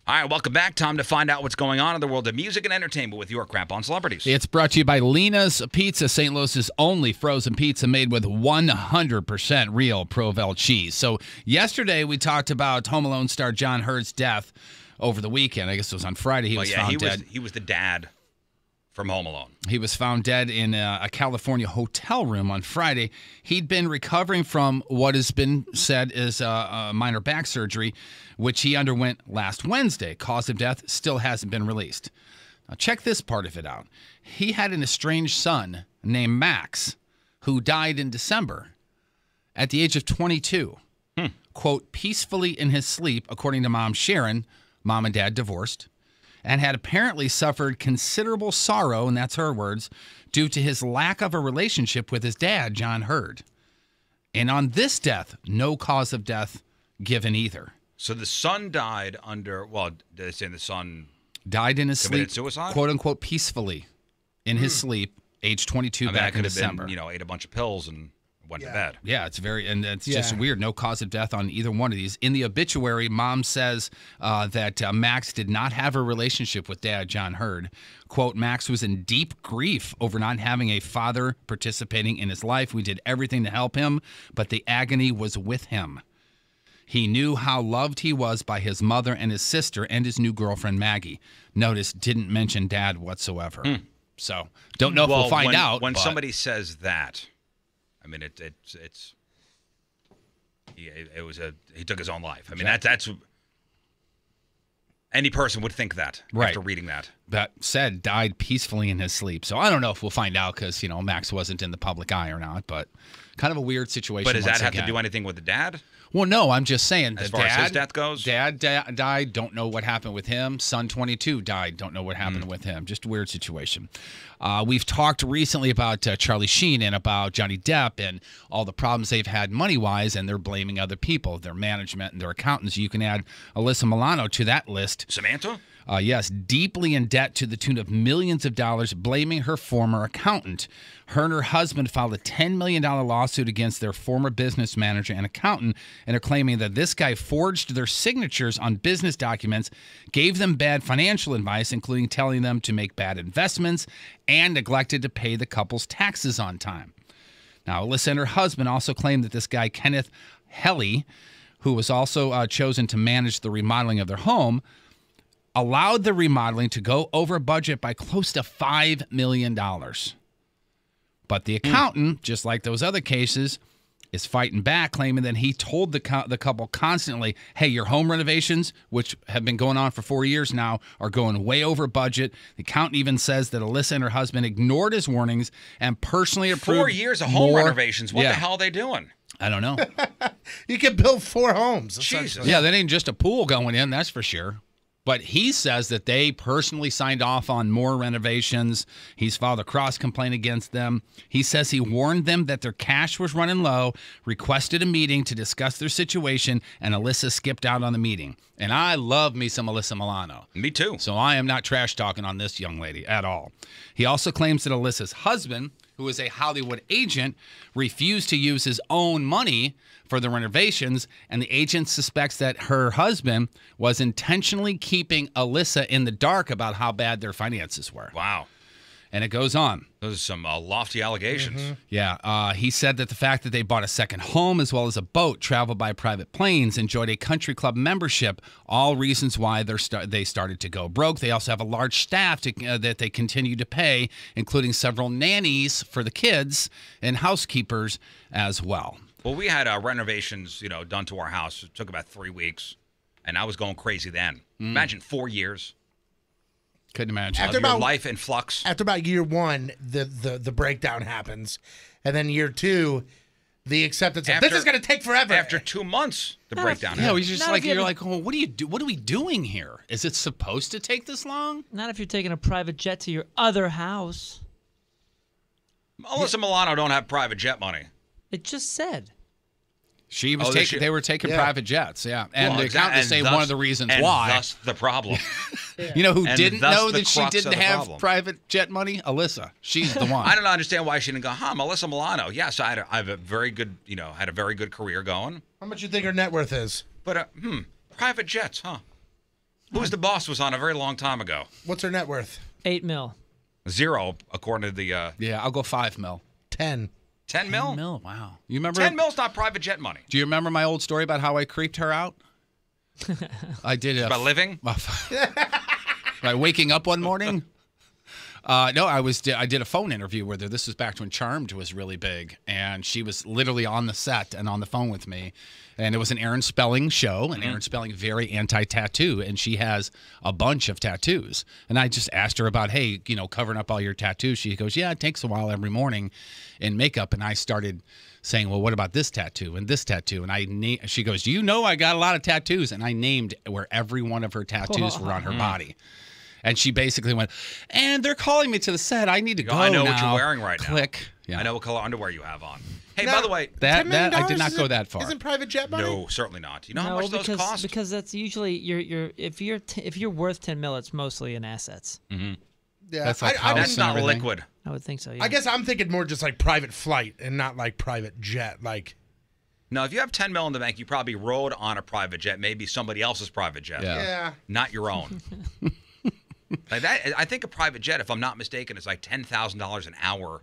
All right, welcome back. Time to find out what's going on in the world of music and entertainment with your Crap on Celebrities. It's brought to you by Lena's Pizza, St. Louis's only frozen pizza made with 100% real Provel cheese. So yesterday we talked about Home Alone star John Hurd's death over the weekend. I guess it was on Friday. He was found dead. He was the dad from Home Alone. He was found dead in a California hotel room on Friday. He'd been recovering from what has been said is a minor back surgery, which he underwent last Wednesday. Cause of death still hasn't been released. Now check this part of it out. He had an estranged son named Max who died in December at the age of 22. Quote, peacefully in his sleep, according to Mom Sharon. Mom and Dad divorced, and had apparently suffered considerable sorrow, and that's her words, due to his lack of a relationship with his dad, John Hurd. And on this death, no cause of death given either. So the son died under, did they say the son died in his committed sleep, suicide? quote unquote, peacefully in his sleep, age 22, back in December. Been, ate a bunch of pills and went to bed. Yeah, it's just weird. No cause of death on either one of these. In the obituary, Mom says that Max did not have a relationship with Dad, John Hurd. Quote, Max was in deep grief over not having a father participating in his life. We did everything to help him, but the agony was with him. He knew how loved he was by his mother and his sister and his new girlfriend, Maggie. Notice, didn't mention Dad whatsoever. So, don't know if we'll find out. When somebody says that, I mean, he took his own life. I mean, that's any person would think that after reading that. That said, died peacefully in his sleep. So I don't know if we'll find out because, Max wasn't in the public eye or not, but kind of a weird situation. But does that have to do anything with the dad? Well, no, I'm just saying. As far as his death goes? Dad died, don't know what happened with him. Son 22 died, don't know what happened with him. Just a weird situation. We've talked recently about Charlie Sheen and about Johnny Depp and all the problems they've had money-wise, and they're blaming other people, their management and their accountants. You can add Alyssa Milano to that list. Samantha? Yes, deeply in debt to the tune of millions of dollars, blaming her former accountant. Her and her husband filed a $10 million lawsuit against their former business manager and accountant, and are claiming that this guy forged their signatures on business documents, gave them bad financial advice, including telling them to make bad investments, and neglected to pay the couple's taxes on time. Now, Alyssa and her husband also claimed that this guy, Kenneth Helly, who was also chosen to manage the remodeling of their home, allowed the remodeling to go over budget by close to $5 million. But the accountant, just like those other cases, is fighting back, claiming that he told the couple constantly, hey, your home renovations, which have been going on for 4 years now, are going way over budget. The accountant even says that Alyssa and her husband ignored his warnings and personally approved 4 years of home renovations. What the hell are they doing? I don't know. You can build 4 homes. Jesus. Yeah, that ain't just a pool going in, that's for sure. But he says that they personally signed off on more renovations. He's filed a cross complaint against them. He says he warned them that their cash was running low, requested a meeting to discuss their situation, and Alyssa skipped out on the meeting. And I love me some Alyssa Milano. Me too. So I am not trash talking on this young lady at all. He also claims that Alyssa's husband who is a Hollywood agent, refused to use his own money for the renovations, and the agent suspects that her husband was intentionally keeping Alyssa in the dark about how bad their finances were. Wow. And it goes on. Those are some lofty allegations. Mm-hmm. Yeah. He said that the fact that they bought a second home as well as a boat, traveled by private planes, enjoyed a country club membership, all reasons why they started to go broke. They also have a large staff that they continue to pay, including several nannies for the kids and housekeepers as well. Well, we had renovations, done to our house. It took about 3 weeks, and I was going crazy then. Imagine 4 years. Couldn't imagine. After your life in flux. After about year one, the breakdown happens, and then year two, the acceptance of this is going to take forever. After 2 months, the breakdown. Yeah, happens. you're like, oh, what are we doing here? Is it supposed to take this long? Not if you're taking a private jet to your other house. Alyssa Milano don't have private jet money. It just said. She was they were taking private jets, yeah. And the accountants say one of the reasons why. That's the problem. You know who didn't know that she didn't have private jet money? Alyssa. She's the one. I don't understand why she didn't go, Alyssa Milano. Yes, I have a very good, had a very good career going. How much you think her net worth is? But, private jets, huh? Who's the boss was on a very long time ago. What's her net worth? $8 million. 0, according to the... Yeah, I'll go $5 million. 10. 10 mil? 10 mil, wow. You remember 10 mil's not private jet money. Do you remember my old story about how I creeped her out? I did it. About living? By waking up one morning? No, I did a phone interview with her. This was back when Charmed was really big, and she was literally on the set and on the phone with me. And it was an Aaron Spelling show, and Aaron Spelling very anti-tattoo, and she has a bunch of tattoos. And I just asked her about, hey, covering up all your tattoos. She goes, yeah, it takes a while every morning in makeup. And I started saying, well, what about this tattoo and this tattoo? And she goes, do you know I got a lot of tattoos? And I named where every one of her tattoos were on her body. And she basically went, and they're calling me to the set. I need to go now. I know what you're wearing right now. Click. Yeah. I know what color underwear you have on. Hey, by the way, that I did not go that far. Isn't private jet money? No, certainly not. You know how much those cost? Because that's usually if you're worth 10 mil, it's mostly in assets. Mm-hmm. Yeah, that's like that's not liquid. I would think so. Yeah. I guess I'm thinking more just like private flight and not like private jet. Like, no, if you have 10 mil in the bank, you probably rode on a private jet, maybe somebody else's private jet. Yeah. Not your own. Like that, I think a private jet, if I'm not mistaken, is like $10,000 an hour.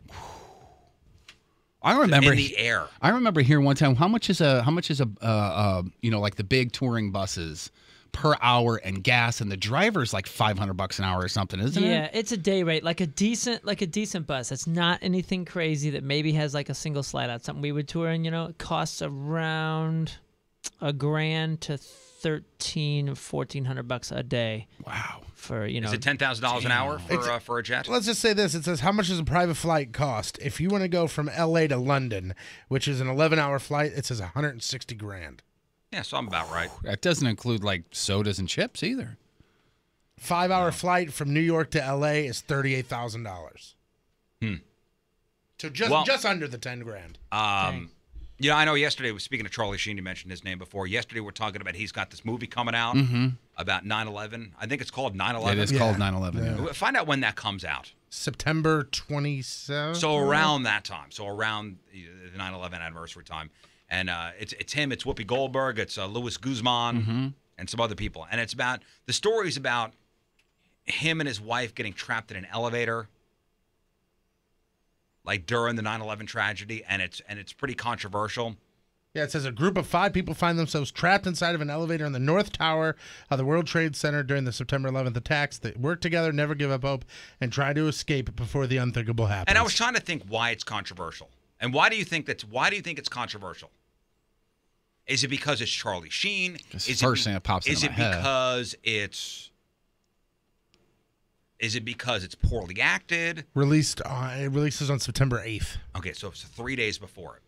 I remember in the air. I remember hearing one time how much is a like the big touring buses per hour and gas, and the driver's like $500 an hour or something, isn't it? Yeah, it's a day rate, like a decent bus. It's not anything crazy that maybe has like a single slide out. Something we would tour in, it costs around $1,000 to $1,400 a day. Wow. For is it $10,000 an hour for a jet? Let's just say this: it says how much does a private flight cost? If you want to go from L.A. to London, which is an 11-hour flight, it says $160,000. Yeah, so I'm about right. That doesn't include like sodas and chips either. 5-hour flight from New York to L.A. is $38,000. So just under the $10,000. I know yesterday, speaking of Charlie Sheen, you mentioned his name before. Yesterday, we're talking about he's got this movie coming out about 9/11. I think it's called 9/11. It is called 9/11. Yeah. Find out when that comes out. September 27th. So around that time. So around the 9/11 anniversary time. And it's him, it's Whoopi Goldberg, it's Louis Guzman, and some other people. And the story's about him and his wife getting trapped in an elevator, like during the 9/11 tragedy, and it's pretty controversial. Yeah, it says a group of 5 people find themselves trapped inside of an elevator in the North Tower of the World Trade Center during the September 11th attacks. They work together, never give up hope, and try to escape before the unthinkable happens. And I was trying to think why it's controversial. And why do you think it's controversial? Is it because it's Charlie Sheen? Is the first thing that pops into my head. Is it because it's poorly acted? It releases on September 8th. Okay, so it's 3 days before it.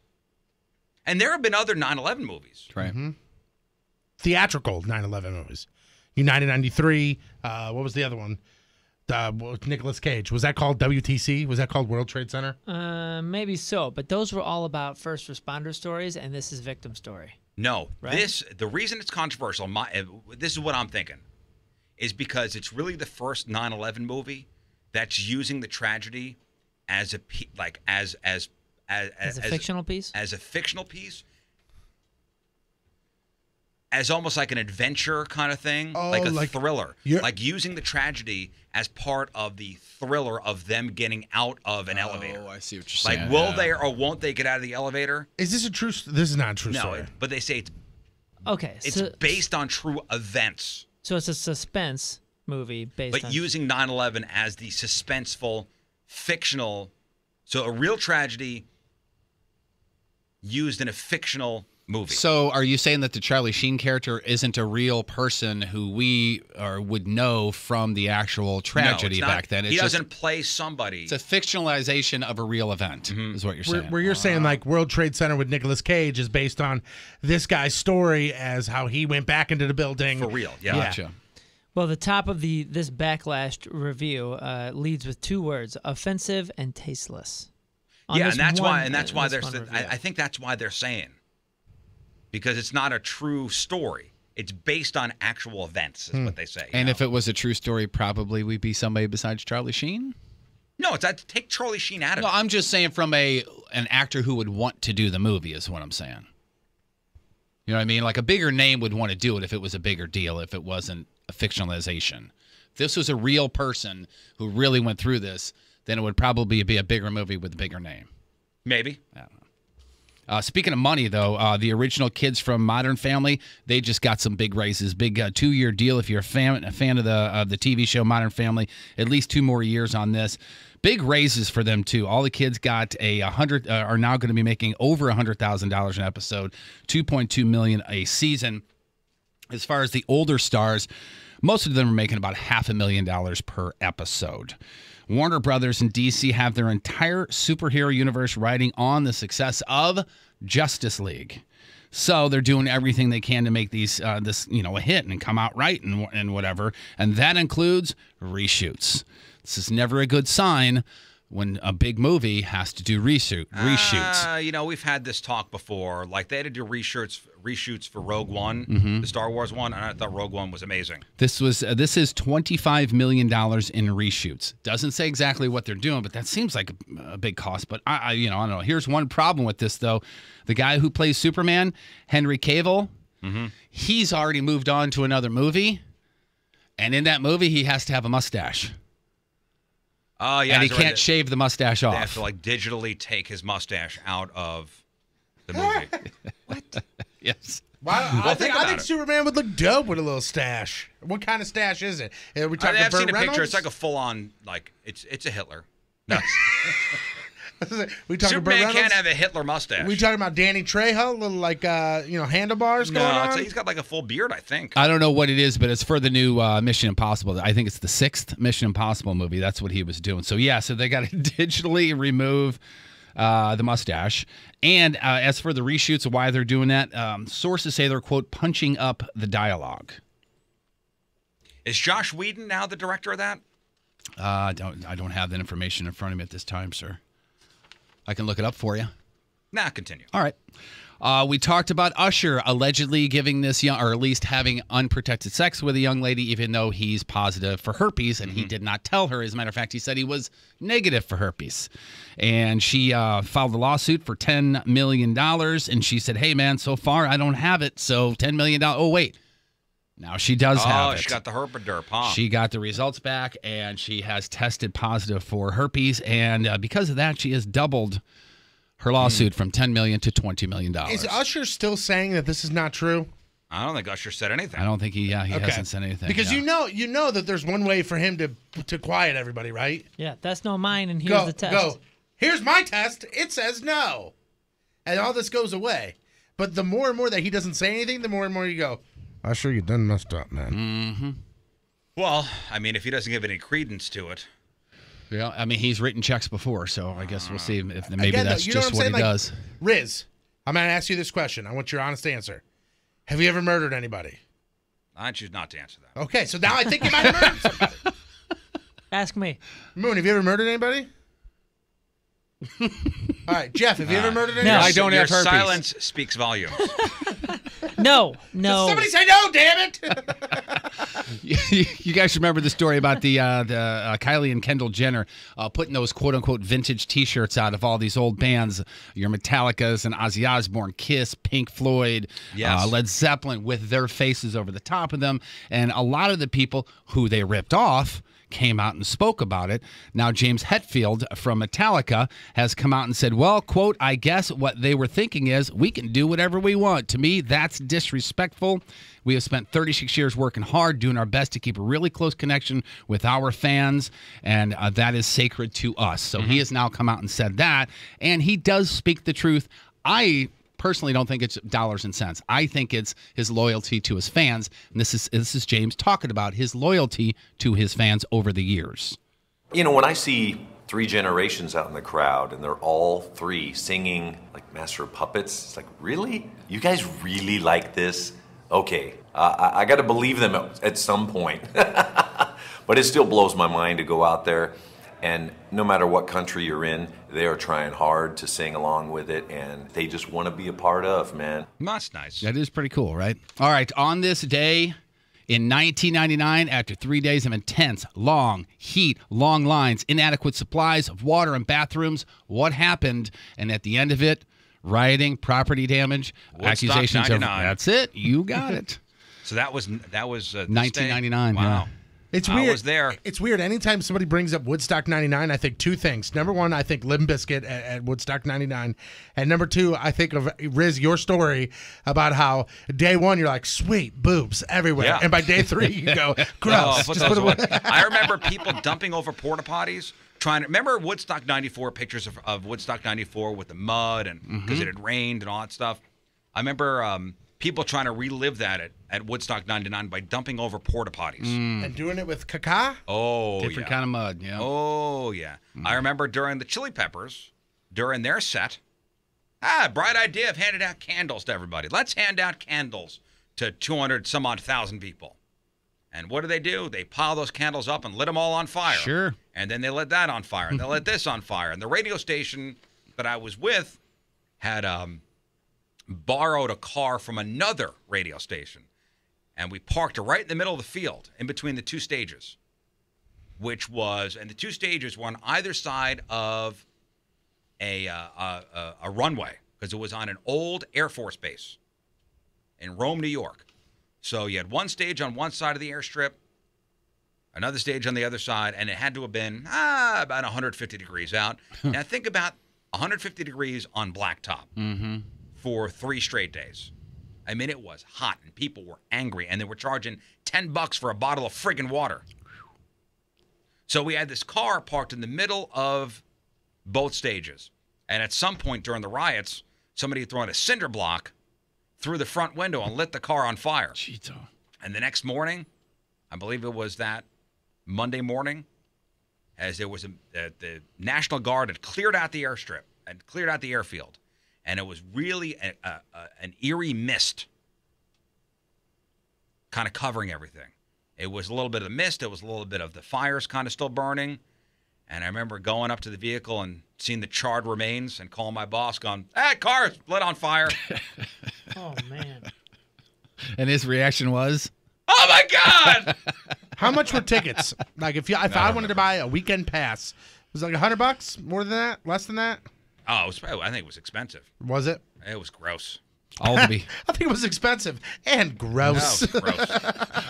And there have been other 9/11 movies. Right. Theatrical 9/11 movies. United 93. What was the other one? Nicolas Cage. Was that called WTC? Was that called World Trade Center? Maybe so. But those were all about first responder stories, and this is victim story. No. Right? The reason it's controversial, this is what I'm thinking, is because it's really the first 9/11 movie that's using the tragedy as a fictional piece? As a fictional piece. As almost like an adventure kind of thing, like a thriller, like using the tragedy as part of the thriller of them getting out of an elevator. Oh, I see what you're saying. Like, will they or won't they get out of the elevator? Is this a true? This is not a true No, story. but they say it's Okay. It's based on true events. So it's a suspense movie based on. But using 9/11 as the suspenseful, fictional, so a real tragedy used in a fictional movie. So are you saying that the Charlie Sheen character isn't a real person who we would know from the actual tragedy back then? He doesn't play somebody. It's a fictionalization of a real event, is what you're saying. Where you're saying like World Trade Center with Nicolas Cage is based on this guy's story as how he went back into the building. For real, yeah. Gotcha. Well, the top of this backlash review leads with 2 words: offensive and tasteless. Yeah, and that's why they're. I think that's why they're saying. Because it's not a true story. It's based on actual events, is what they say. And if it was a true story, probably we'd be somebody besides Charlie Sheen? No, it's take Charlie Sheen out of it. No, I'm just saying from an actor who would want to do the movie is what I'm saying. You know what I mean? Like a bigger name would want to do it if it was a bigger deal, if it wasn't a fictionalization. If this was a real person who really went through this, then it would probably be a bigger movie with a bigger name. Maybe. I don't know. Speaking of money, though, the original kids from Modern Family, they just got some big raises. Big 2-year deal if you're a fan of the TV show Modern Family. At least 2 more years on this. Big raises for them, too. All the kids got are now going to be making over $100,000 an episode, $2.2 million a season. As far as the older stars, most of them are making about $500,000 per episode. Warner Brothers and DC have their entire superhero universe riding on the success of Justice League. So they're doing everything they can to make this a hit and come out right and whatever. And that includes reshoots. This is never a good sign when a big movie has to do reshoots. We've had this talk before. Like they had to do reshoots for Rogue One, the Star Wars one, and I thought Rogue One was amazing. This is $25 million in reshoots. Doesn't say exactly what they're doing, but that seems like a big cost. But I don't know. Here's one problem with this though: the guy who plays Superman, Henry Cavill, he's already moved on to another movie, and in that movie he has to have a mustache. Oh, yeah. And he can't shave the mustache off. They have to digitally take his mustache out of the movie. What? Yes. I think Superman would look dope with a little stash. What kind of stash is it? Are we talking I've seen a Reynolds? picture. It's like a full-on, it's a Hitler. No. We talking Superman can't have a Hitler mustache. We talking about Danny Trejo, little handlebars going on? He's got a full beard, I think. I don't know what it is, but it's for the new Mission Impossible. I think it's the 6th Mission Impossible movie. That's what he was doing. So so they got to digitally remove the mustache. And as for the reshoots of why they're doing that, sources say they're, quote, punching up the dialogue. Is Josh Whedon now the director of that? I don't have that information in front of me at this time, sir. I can look it up for you. Nah, continue. All right. We talked about Usher allegedly giving this or at least having unprotected sex with a young lady, even though he's positive for herpes, and he did not tell her. As a matter of fact, he said he was negative for herpes. And she filed a lawsuit for $10 million, and she said, hey, man, so far I don't have it, so $10 million. Oh, wait. Now she does have it. Oh, she got the herpaderp, huh? She got the results back, and she has tested positive for herpes. And because of that, she has doubled her lawsuit from $10 million to $20 million. Is Usher still saying that this is not true? I don't think Usher said anything. I don't think he hasn't said anything. Because you know that there's one way for him to quiet everybody, right? Yeah, that's not mine, and here's the test. Here's my test. It says no. And all this goes away. But the more and more that he doesn't say anything, the more and more you go, Usher, you done messed up, man. Mm-hmm. Well, I mean, if he doesn't give any credence to it. Yeah, I mean, he's written checks before, so I guess we'll see if maybe that's just what he does. Riz, I'm going to ask you this question. I want your honest answer. Have you ever murdered anybody? I choose not to answer that. Okay, so now I think you might have murdered somebody. Ask me. Moon, have you ever murdered anybody? All right, Jeff, have you ever murdered anybody? No, I don't have herpes. Your silence speaks volumes. No, no. Somebody say no, damn it! You guys remember the story about the Kylie and Kendall Jenner putting those quote-unquote vintage T-shirts out of all these old bands, your Metallicas and Ozzy Osbourne, Kiss, Pink Floyd, Led Zeppelin, with their faces over the top of them. And a lot of the people who they ripped off came out and spoke about it. Now, James Hetfield from Metallica has come out and said, well, quote, I guess what they were thinking is we can do whatever we want. To me, that's disrespectful. We have spent 36 years working hard, doing our best to keep a really close connection with our fans, and that is sacred to us. So he has now come out and said that, and he does speak the truth. I personally don't think it's dollars and cents. I think it's his loyalty to his fans. And this is James talking about his loyalty to his fans over the years. You know, when I see 3 generations out in the crowd and they're all 3 singing like Master of Puppets, it's like, really? You guys really like this? Okay, I got to believe them at some point. But it still blows my mind to go out there, and no matter what country you're in, they are trying hard to sing along with it, and they just want to be a part of, man. That's nice. That is pretty cool, right? All right, on this day in 1999, after 3 days of intense, long heat, long lines, inadequate supplies of water and bathrooms, what happened? And at the end of it, rioting, property damage, Woodstock accusations 99. of... That's it. You got it. So that was 1999. Wow. Yeah. It's I weird. was there. It's weird. Anytime somebody brings up Woodstock 99, I think 2 things. Number 1, I think Limp Bizkit at Woodstock 99. And number 2, I think of, Riz, your story about how day 1, you're like, sweet, boobs everywhere. Yeah. And by day 3, you go, gross. Put Just those put it away. I remember people dumping over porta potties. Remember Woodstock 94, pictures of Woodstock 94 with the mud and because it had rained and all that stuff? I remember people trying to relive that at Woodstock 99 by dumping over porta potties. And doing it with caca? Oh, Different yeah. kind of mud, yeah. Oh, yeah. I remember during the Chili Peppers, during their set, bright idea of handing out candles to everybody. Let's hand out candles to 200-some-odd-thousand people. And what do? They pile those candles up and lit them all on fire. Sure. And then they lit that on fire, and they lit this on fire. And the radio station that I was with had borrowed a car from another radio station, and we parked right in the middle of the field, in between the 2 stages, and the 2 stages were on either side of a runway, because it was on an old Air Force base in Rome, New York. So you had one stage on one side of the airstrip, another stage on the other side, and it had to have been about 150 degrees out. Now think about 150 degrees on blacktop for 3 straight days. I mean, it was hot, and people were angry, and they were charging $10 for a bottle of friggin' water. So we had this car parked in the middle of both stages, and at some point during the riots, somebody had thrown a cinder block through the front window and lit the car on fire. Cheeto. And the next morning, I believe it was that Monday morning, as there was the National Guard had cleared out the airstrip and cleared out the airfield, and it was really an eerie mist kind of covering everything. It was a little bit of the mist. It was a little bit of the fires kind of still burning. And I remember going up to the vehicle and seeing the charred remains and calling my boss, going, car's lit on fire. Oh, man. And his reaction was? Oh, my God! How much were tickets? Like, if I wanted to buy a weekend pass, was it like $100? More than that? Less than that? Oh, I think it was expensive. Was it? It was gross. I think it was expensive and gross. No, gross.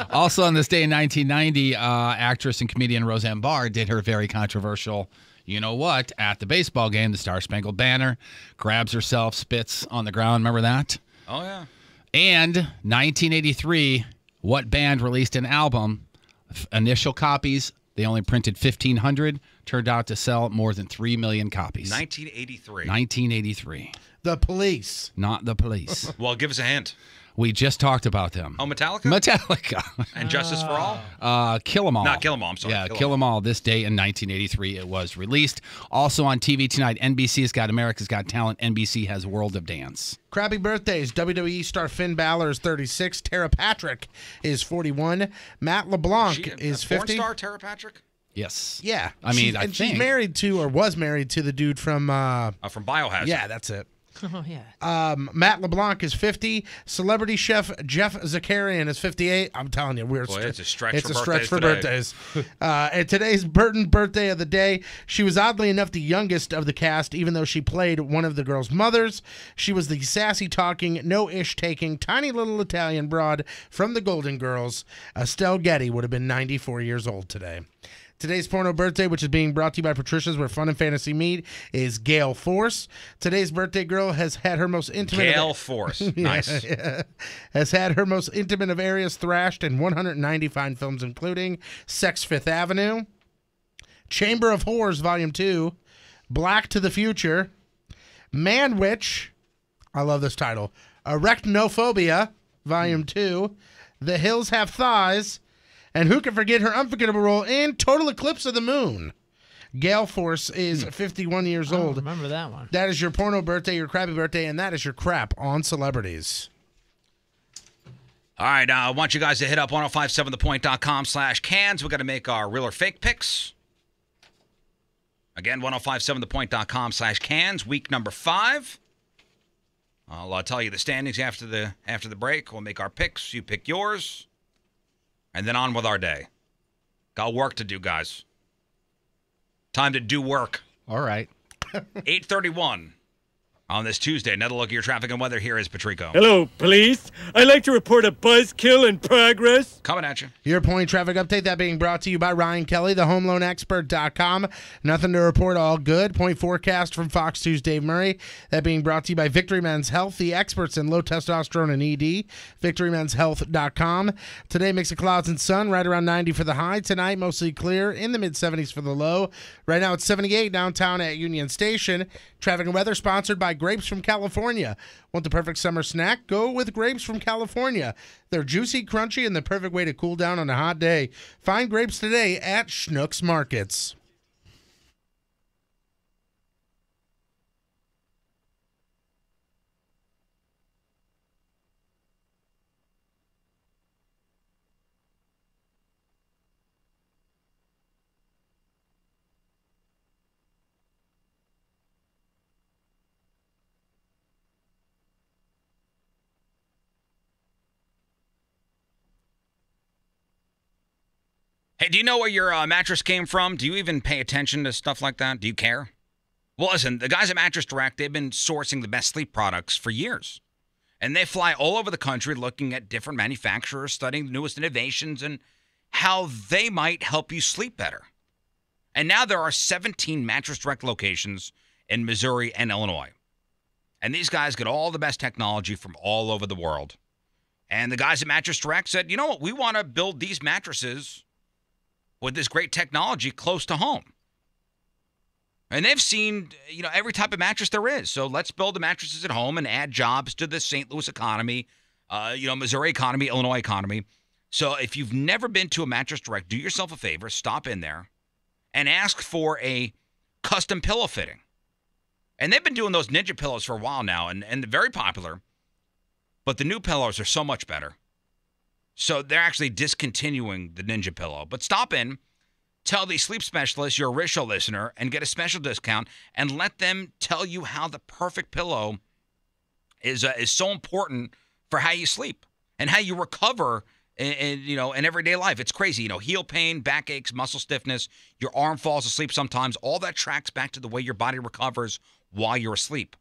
Also on this day in 1990, actress and comedian Roseanne Barr did her very controversial, you know what, at the baseball game, the Star Spangled Banner, grabs herself, spits on the ground. Remember that? Oh, yeah. And 1983, what band released an album? Initial copies, they only printed 1,500, turned out to sell more than 3 million copies. 1983. 1983. The Police. Not the Police. Well, give us a hint. We just talked about them. Oh, Metallica? Metallica. And Justice for All? Kill 'Em All. Not Kill 'Em All, I'm sorry. Yeah, Kill 'Em All. This day in 1983, it was released. Also on TV tonight, NBC's got America's Got Talent. NBC has World of Dance. Crappy birthdays. WWE star Finn Balor is 36. Tara Patrick is 41. Matt LeBlanc is 50. Porn star Tara Patrick? Yes. Yeah. I mean, I she's think. married to, or was married to, the dude from From Biohazard. Yeah, that's it. Oh, yeah. Matt LeBlanc is 50. Celebrity chef Jeff Zakarian is 58. I'm telling you, It's a stretch it's for a stretch birthdays for birthdays. And today's Burton birthday of the day. She was oddly enough the youngest of the cast, even though she played one of the girls' mothers. She was the sassy talking, no ish taking, tiny little Italian broad from the Golden Girls. Estelle Getty would have been 94 years old today. Today's porno birthday, which is being brought to you by Patricia's, where fun and fantasy meet, is Gail Force. Today's birthday girl has had her most intimate... Gail Force. Nice. Has had her most intimate of areas thrashed in 190 fine films, including Sex Fifth Avenue, Chamber of Horrors Volume 2, Black to the Future, Man Witch, I love this title, Arachnophobia Volume 2, The Hills Have Thighs, and who can forget her unforgettable role in Total Eclipse of the Moon? Gail Force is 51 years old. Remember that one. That is your porno birthday, your crappy birthday, and that is your crap on celebrities. All right, I want you guys to hit up 1057thepoint.com/cans. We've got to make our real or fake picks. Again, 1057thepoint.com/cans, week number 5. I'll tell you the standings after the break. We'll make our picks. You pick yours. And then on with our day. Got work to do, guys. Time to do work. All right. 8:31 on this Tuesday. Another look at your traffic and weather. Here is Patrico. Hello, police. I'd like to report a buzzkill in progress. Coming at you. Your point traffic update, that being brought to you by Ryan Kelly, thehomeloanexpert.com. Nothing to report, all good. Point forecast from Fox 2's Dave Murray. That being brought to you by Victory Men's Health, the experts in low testosterone and ED. VictoryMen'sHealth.com. Today, mix of clouds and sun, right around 90 for the high. Tonight, mostly clear, in the mid-70s for the low. Right now, it's 78 downtown at Union Station. Traffic and weather sponsored by Grapes from California. Want the perfect summer snack? Go with Grapes from California. They're juicy, crunchy, and the perfect way to cool down on a hot day. Find grapes today at Schnucks Markets. Hey, do you know where your mattress came from? Do you even pay attention to stuff like that? Do you care? Well, listen, the guys at Mattress Direct, they've been sourcing the best sleep products for years. And they fly all over the country looking at different manufacturers, studying the newest innovations and how they might help you sleep better. And now there are 17 Mattress Direct locations in Missouri and Illinois. And these guys get all the best technology from all over the world. And the guys at Mattress Direct said, you know what, we want to build these mattresses with this great technology close to home. And they've seen, every type of mattress there is. So let's build the mattresses at home and add jobs to the St. Louis economy, Missouri economy, Illinois economy. So if you've never been to a Mattress Direct, do yourself a favor, stop in there and ask for a custom pillow fitting. And they've been doing those Ninja pillows for a while now, and they're very popular. But the new pillows are so much better. So they're actually discontinuing the Ninja pillow. But stop in, tell the sleep specialist you're a Riz Show listener, and get a special discount, and let them tell you how the perfect pillow is so important for how you sleep and how you recover in everyday life. It's crazy. Heel pain, backaches, muscle stiffness, your arm falls asleep sometimes. All that tracks back to the way your body recovers while you're asleep.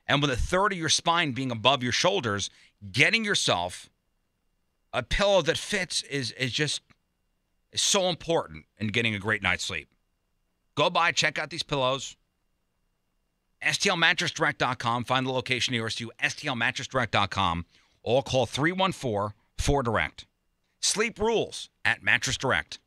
And with a third of your spine being above your shoulders, getting yourself a pillow that fits is so important in getting a great night's sleep. Go by, check out these pillows. STLmattressdirect.com. Find the location nearest you. STLmattressdirect.com. Or call 314-4DIRECT. Sleep rules at Mattress Direct.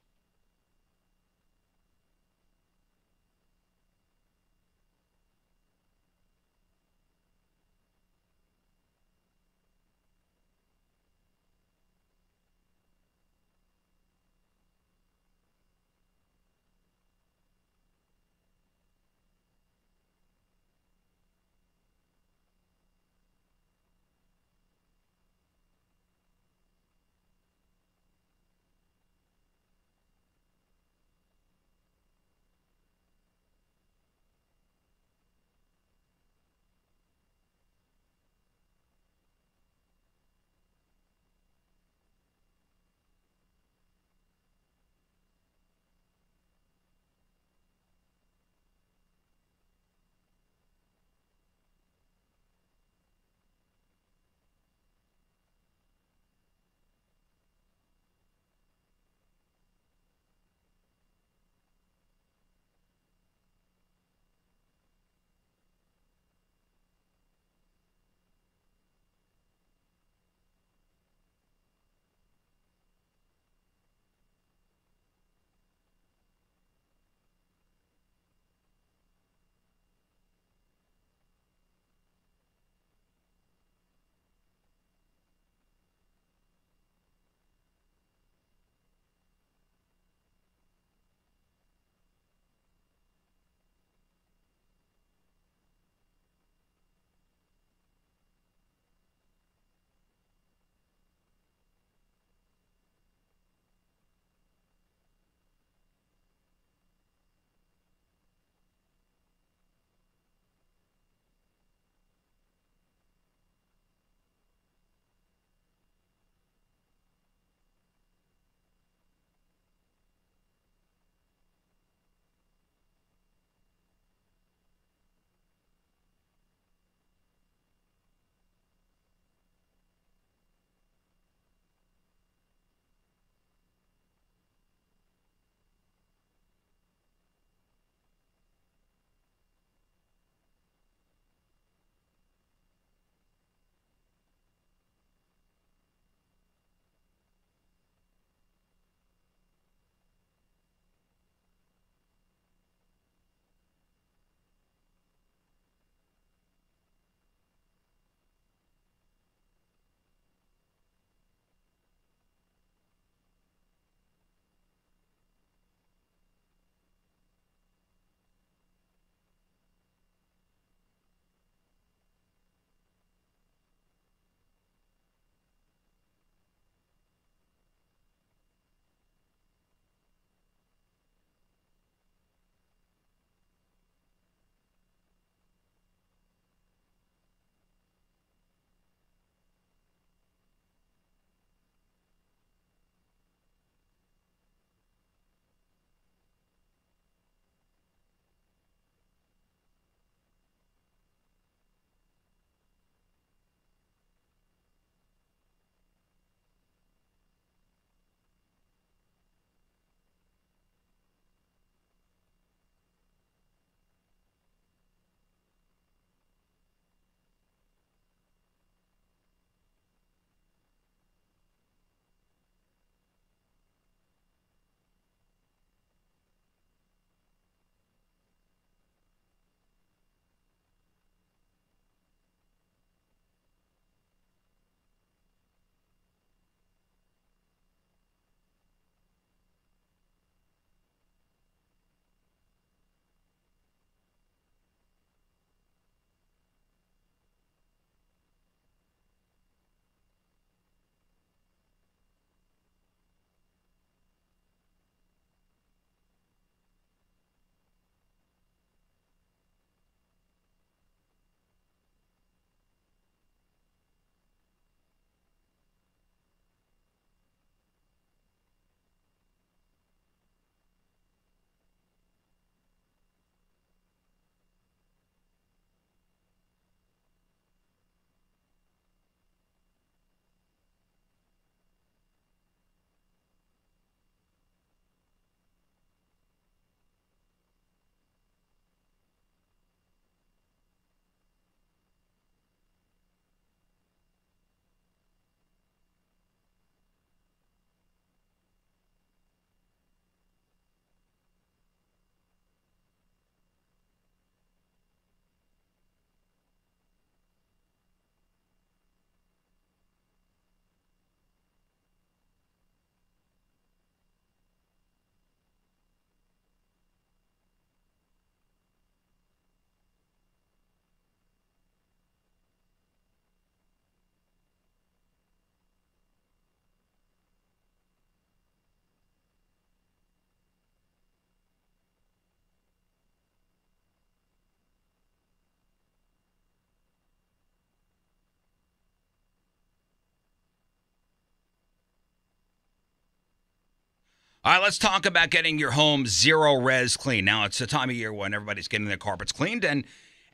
All right, let's talk about getting your home zero res clean. Now, it's a time of year when everybody's getting their carpets cleaned, and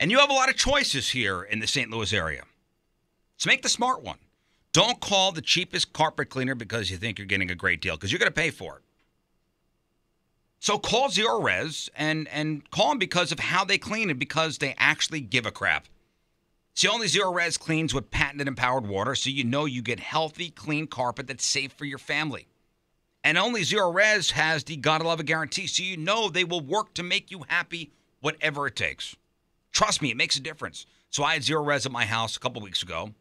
you have a lot of choices here in the St. Louis area. So make the smart one. Don't call the cheapest carpet cleaner because you think you're getting a great deal, because you're going to pay for it. So call Zero Res and call them because of how they clean and because they actually give a crap. It's the only Zero Res cleans with patented empowered water, so you know you get healthy, clean carpet that's safe for your family. And only Zero Res has the gotta love it guarantee, so you know they will work to make you happy, whatever it takes. Trust me, it makes a difference. So I had Zero Res at my house a couple weeks ago,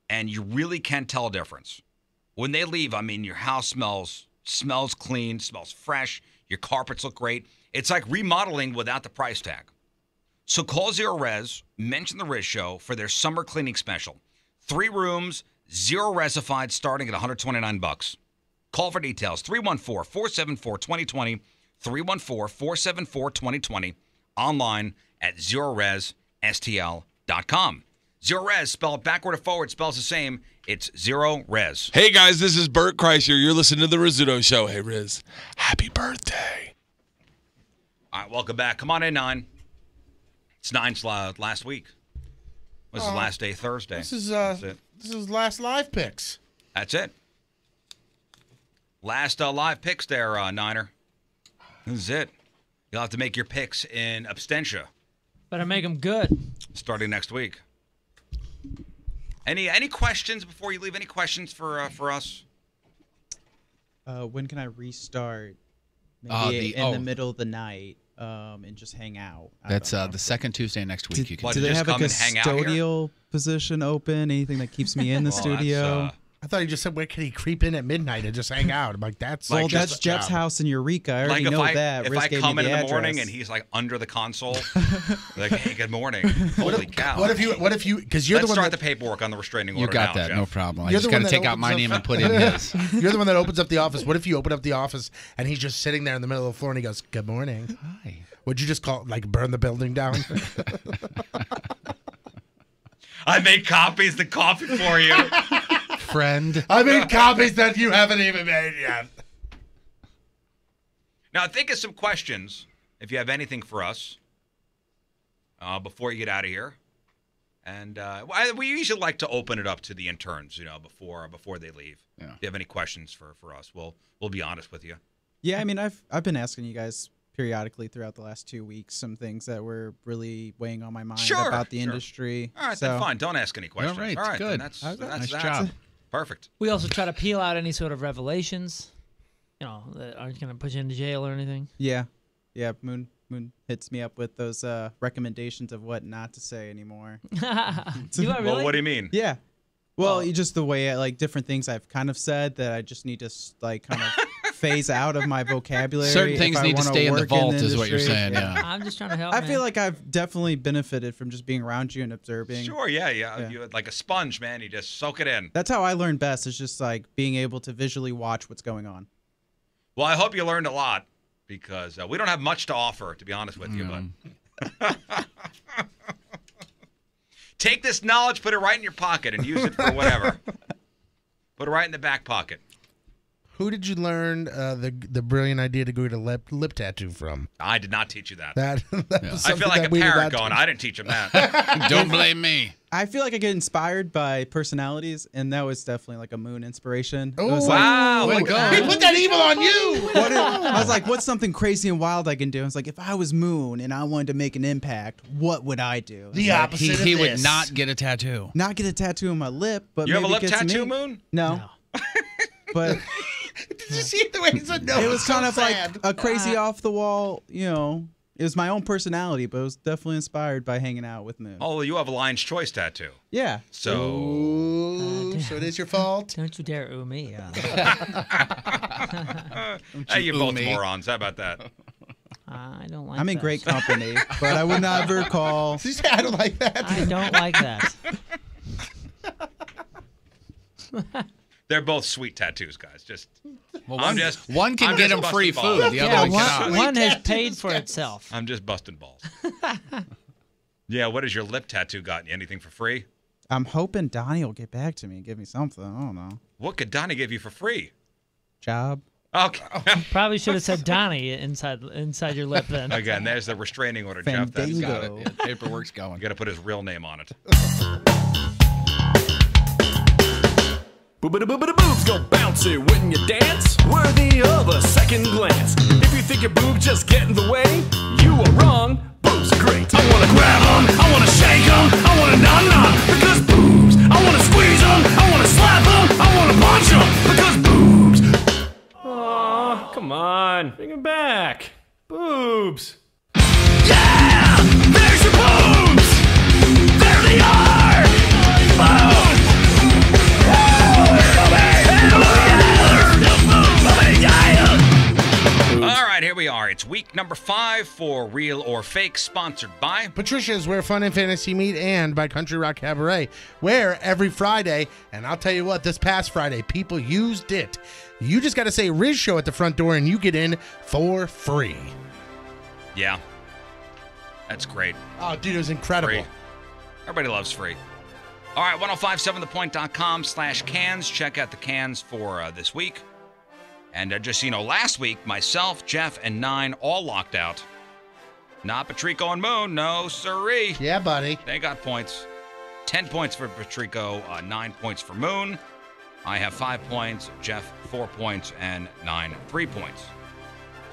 and you really can tell a difference. When they leave, I mean, your house smells clean, smells fresh, your carpets look great. It's like remodeling without the price tag. So call Zero Res, mention the Riz Show for their summer cleaning special. 3 rooms, zero resified, starting at $129. Call for details, 314-474-2020, 314-474-2020, online at ZeroResSTL.com. Zero Res, spelled backward or forward, spells the same. It's Zero Res. Hey, guys, this is Bert Kreischer. You're listening to The Rizzuto Show. Hey, Riz, happy birthday. All right, welcome back. Come on in, 9. It's 9's last week. This is last day, Thursday. This is it. This is last live picks. That's it. Last live picks there, Niner. This is it. You'll have to make your picks in absentia. Better make them good. Starting next week. Any questions before you leave? Any questions for us? When can I restart? Maybe in the middle of the night, and just hang out. That's the second Tuesday next week. You can do they have a custodial position open? Anything that keeps me in the studio? I thought he just said, where can he creep in at midnight and just hang out? I'm like, that's well, that's Jeff's house in Eureka. I already know that. If Riz I gave come me in the the morning address. and he's like under the console, like, hey, good morning. Holy cow. What if you, because you're Let's the one start that, the paperwork on the restraining order. You got now, that, Jeff. no problem. I You're just the got one to that take out my opens name up- and put in his. You're the one that opens up the office. What if you open up the office and he's just sitting there in the middle of the floor and he goes, good morning. Hi. Would you just burn the building down? I made copies of the coffee for you. Friend. I made copies that you haven't even made yet. Now, think of some questions, if you have anything for us, before you get out of here. And we usually like to open it up to the interns, before they leave. Yeah. If you have any questions for us, we'll be honest with you. Yeah, I mean, I've been asking you guys periodically throughout the last 2 weeks some things that were really weighing on my mind about the industry. All right, then fine. Don't ask any questions. All right, then good. That's Nice that. job. Perfect. We also try to peel out any sort of revelations, that aren't going to put you into jail or anything. Yeah. Moon hits me up with those recommendations of what not to say anymore. Do I really? Well, what do you mean? Yeah. Well, just the way different things I've kind of said that I just need to kind of phase out of my vocabulary. Certain things need to stay in the vault, is what you're saying. Yeah. I'm just trying to help. I feel like I've definitely benefited from just being around you and observing. Sure, yeah. You're like a sponge, man. You just soak it in. That's how I learn best. Is just being able to visually watch what's going on. Well, I hope you learned a lot because we don't have much to offer, to be honest with you. But take this knowledge, put it right in your pocket, and use it for whatever. Put it right in the back pocket. Who did you learn the brilliant idea to go get a lip tattoo from? I did not teach you that. Was I feel like a parent going, I didn't teach him that. Don't blame me. I feel like I get inspired by personalities, and that was definitely like a Moon inspiration. Oh, it was wow. Like, He put that evil on you. I was like, what's something crazy and wild I can do? I was like, if I was Moon and I wanted to make an impact, what would I do? The opposite He of would this. not get a tattoo. Not get a tattoo on my lip, but You have maybe a lip get some tattoo, ink. Moon? No. But Did you see the way he said no? it was kind of sad. like a crazy off the wall, It was my own personality, but it was definitely inspired by hanging out with Moon. Oh, you have a Lion's Choice tattoo. Yeah. So, So it is your fault. Don't you dare ooh me. hey, you're ooh both me. morons. How about that? I don't like I'm in that. great company, but I would never call. Did you say I don't like that? I don't like that. They're both sweet tattoos, guys. Well, I'm one can I'm get just him free busting balls. food. The other one cannot. One has paid for itself. I'm just busting balls. Yeah, what has your lip tattoo gotten you? Anything for free? I'm hoping Donnie will get back to me and give me something. I don't know. What could Donnie give you for free? Job. Okay. Probably should have said Donnie inside your lip then. Again, there's the restraining order, Jeff. That's got it. Yeah, paperwork's going. You got to put his real name on it. Boobs go bouncy when you dance, worthy of a second glance. If you think your boob just get in the way, you are wrong. Boobs are great. I wanna grab 'em, I wanna shake 'em, I wanna nom because boobs. I wanna squeeze 'em, I wanna slap 'em, I wanna punch 'em because boobs. Aw, come on. Bring him back. Boobs. Yeah! There's your boobs! There they are! Boom! All right, here we are. It's week number 5 for Real or Fake, sponsored by Patricia's, where fun and fantasy meet, and by Country Rock Cabaret, where every Friday, and I'll tell you what, this past Friday, people used it. You just got to say Riz Show at the front door, and you get in for free. Yeah. That's great. Oh, dude, it was incredible. Free. Everybody loves free. All right, 1057thepoint.com/cans. Check out the cans for this week. And just so you know, last week, myself, Jeff, and 9 all locked out. Not Patrico and Moon. No, sirree. Yeah, buddy. They got points. 10 points for Patrico, 9 points for Moon. I have 5 points, Jeff 4 points, and 9 3 points.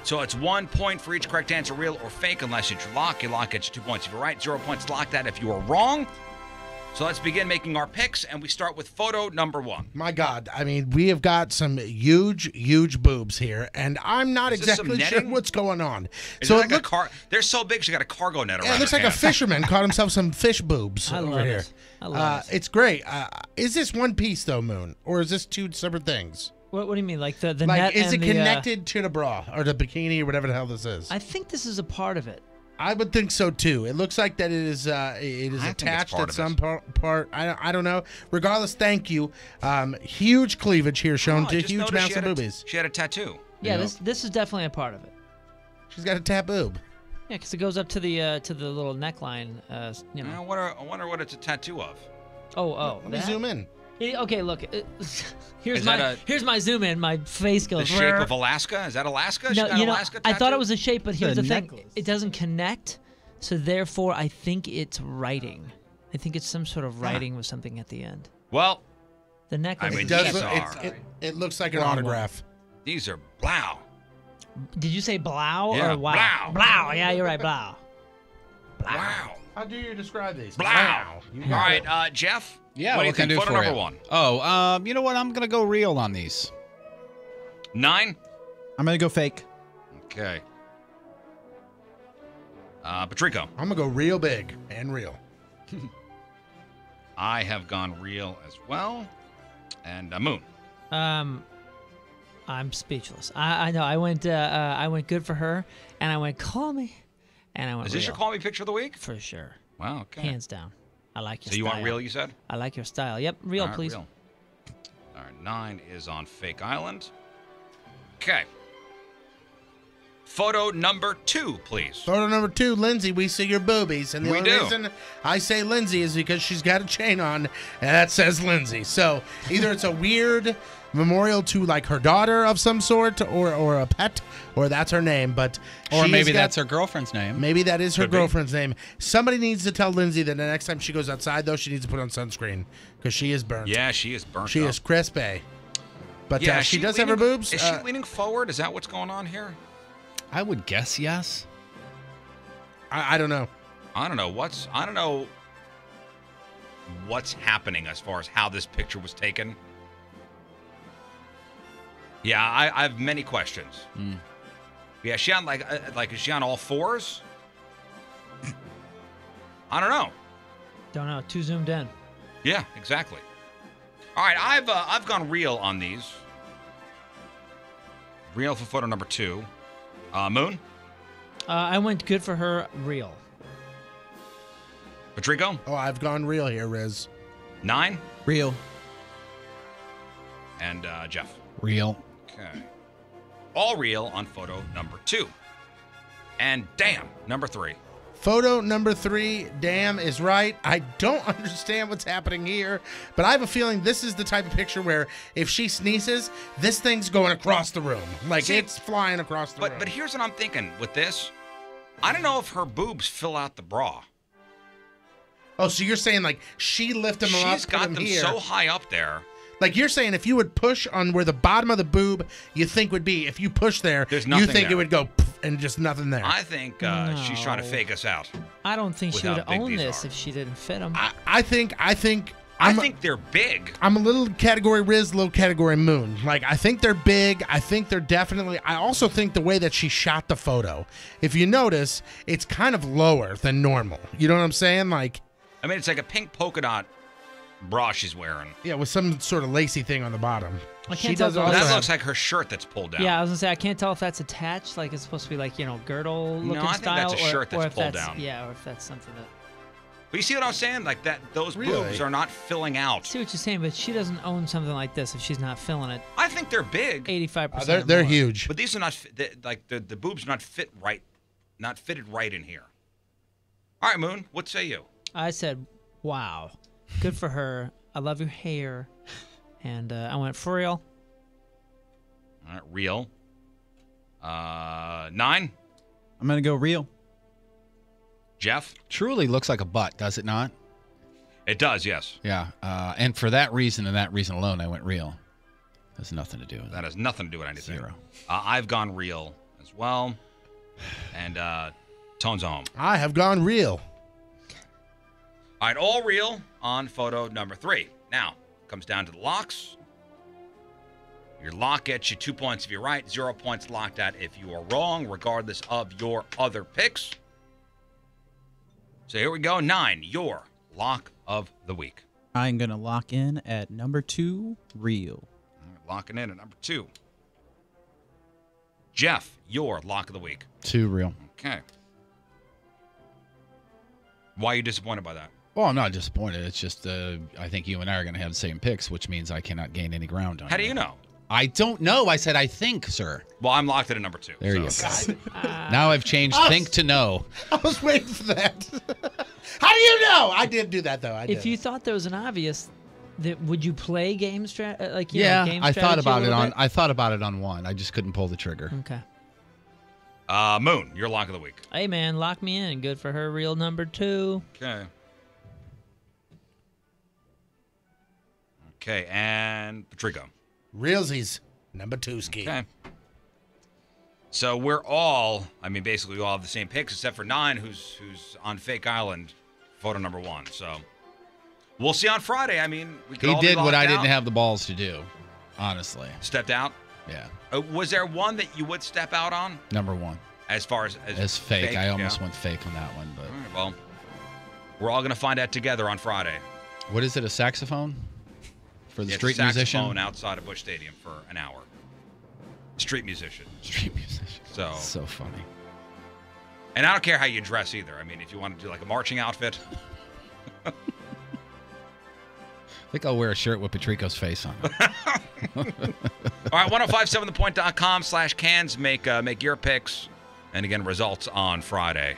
So it's 1 point for each correct answer, real or fake, unless it's your lock. Your lock gets you 2 points if you're right, 0 points locked out if you are wrong. So let's begin making our picks, and we start with photo number 1. My God, I mean, we have got some huge boobs here, and I'm not exactly sure what's going on. So it like they're so big, she got a cargo net around. Yeah, it looks her like a hand. fisherman caught himself some fish boobs over here. It. I love it. It's great. Is this one piece though, Moon, or is this 2 separate things? What do you mean, like the like, net? is and it connected to the bra or the bikini or whatever the hell this is? I think this is a part of it. I would think so too. It looks like that it is attached at some part. I don't know. Regardless, thank you. Huge cleavage here shown to huge massive boobies. She had a tattoo. Yeah, this is definitely a part of it. She's got a tat boob. Yeah, because it goes up to the little neckline. You know. I wonder what it's a tattoo of. Let me zoom in. Okay, look. Here's my zoom in. My face goes. The shape of Alaska? Is that Alaska? No, Alaska I thought it was a shape, but here's the thing: necklace. it doesn't connect. So therefore, I think it's writing. I think it's some sort of writing with something at the end. Well, the necklace. I mean, it looks like an autograph. These are blow. Did you say blow Yeah, or wow? Blow. Yeah, you're right. Blow. Wow. How do you describe these? Blow. Wow. All right, Jeff. Yeah, what do you can think? I do Photo for number you? 1. Oh, you know what? I'm gonna go real on these. 9. I'm gonna go fake. Okay. Patrico. I'm gonna go real big and real. I have gone real as well. And Moon. I'm speechless. I know. I went good for her, and I went call me, and I went. Is this real. your call me picture of the week? For sure. Wow. Okay. Hands down. I like your So you style. want real? You said. I like your style. Yep, real, All right, please. Real. All right, 9 is on Fake Island. Okay. Photo number 2, please. Photo number 2, Lindsay, we see your boobies. And the We only do. reason I say Lindsay is because she's got a chain on, and that says Lindsay. So either it's a weird memorial to like her daughter of some sort or a pet, or that's her name. But Or she maybe has got- that's her girlfriend's name. Maybe that is her Could be. girlfriend's name. Somebody needs to tell Lindsay that the next time she goes outside, though, she needs to put on sunscreen because she is burnt. Yeah, she is burnt She up. is crispy. But Yeah, she is does have her leaning- boobs. Is she leaning forward? Is that what's going on here? I would guess yes. I don't know. I don't know what's happening as far as how this picture was taken. Yeah, I have many questions. Yeah, is she on is she on all fours? I don't know. Don't know. Too zoomed in. Yeah, exactly. All right, I've gone real on these. Real for photo number 2. Moon? I went good for her. Real. Patrico? Oh, I've gone real here, Riz. 9? Real. And Jeff? Real. Okay. All real on photo number 2. And damn, number 3. Photo number 3, damn, is right. I don't understand what's happening here, but I have a feeling this is the type of picture where if she sneezes, this thing's going across the room. Like, See, it's flying across the room. But here's what I'm thinking with this. I don't know if her boobs fill out the bra. Oh, so you're saying, like, she lifted them up, She's got them here. so high up there. Like, you're saying if you would push on where the bottom of the boob you think would be, if you push there, There's you nothing think there. it would go poof and just nothing there. I think she's trying to fake us out. I don't think with she how would big own these this are. if she didn't fit them. I think I think they're big. I'm a little category Riz, little category Moon. Like, I think they're big. I think they're definitely. I also think the way that she shot the photo, if you notice, it's kind of lower than normal. You know what I'm saying? Like, I mean, it's like a pink polka dot bra she's wearing. yeah, with some sort of lacy thing on the bottom. I She can't tell does if also That have- looks like her shirt that's pulled down. Yeah, I was gonna say I can't tell if that's attached, like it's supposed to be like girdle looking I think style, that's a shirt that's or if pulled that's down. yeah, or if that's something that. But you see what I'm saying? Like that, those Really? boobs are not filling out. I see what you're saying, but she doesn't own something like this if she's not filling it. I think they're big. 85%. They're huge. But these are not like the boobs are not fitted right in here. All right, Moon, what say you? I said, "Wow, good for her. I love your hair," and I went for real. All right, real. 9. I'm gonna go real. Jeff? Truly looks like a butt, does it not? It does, yes. Yeah. And for that reason and that reason alone, I went real. Has nothing to do with That has nothing to do with anything. 0. I've gone real as well. And Tone's home. I have gone real. All right, all real on photo number 3. Now, comes down to the locks. Your lock gets you 2 points if you're right, 0 points locked at if you are wrong, regardless of your other picks. So here we go. 9, your lock of the week. I'm gonna lock in at number 2, real. All right, locking in at number 2. Jeff, your lock of the week. 2 real. Okay. Why are you disappointed by that? Well, I'm not disappointed. It's just I think you and I are going to have the same picks, which means I cannot gain any ground on How do you know? I don't know. I said I think, sir. Well, I'm locked at a number 2. There you go. Now I've changed think to know. I was waiting for that. How do you know? I did do that though. I did. If you thought there was an obvious, would you play game game I thought strategy about a it little on. bit? I thought about it on one. I just couldn't pull the trigger. Okay. Moon, your lock of the week. Hey man, lock me in. Good for her. Real number 2. Okay. Okay, and Patrico. Realsies, number 2 ski. Okay. So we're all, basically we all have the same picks except for 9, who's on Fake Island, photo number 1. So we'll see on Friday. We could He all be did what locked I out. didn't have the balls to do, honestly. Stepped out? Yeah. Was there one that you would step out on? Number 1. As far as fake. I almost yeah. went fake on that one, but All right, well, we're all going to find out together on Friday. what is it? A saxophone for the Yeah, street it's a saxophone musician? outside of Busch Stadium for an hour. Street musician. Street musician. So funny. And I don't care how you dress either. If you want to do like a marching outfit. I think I'll wear a shirt with Patrico's face on it. All right, 1057thepoint.com/cans. Make your picks. And again, results on Friday.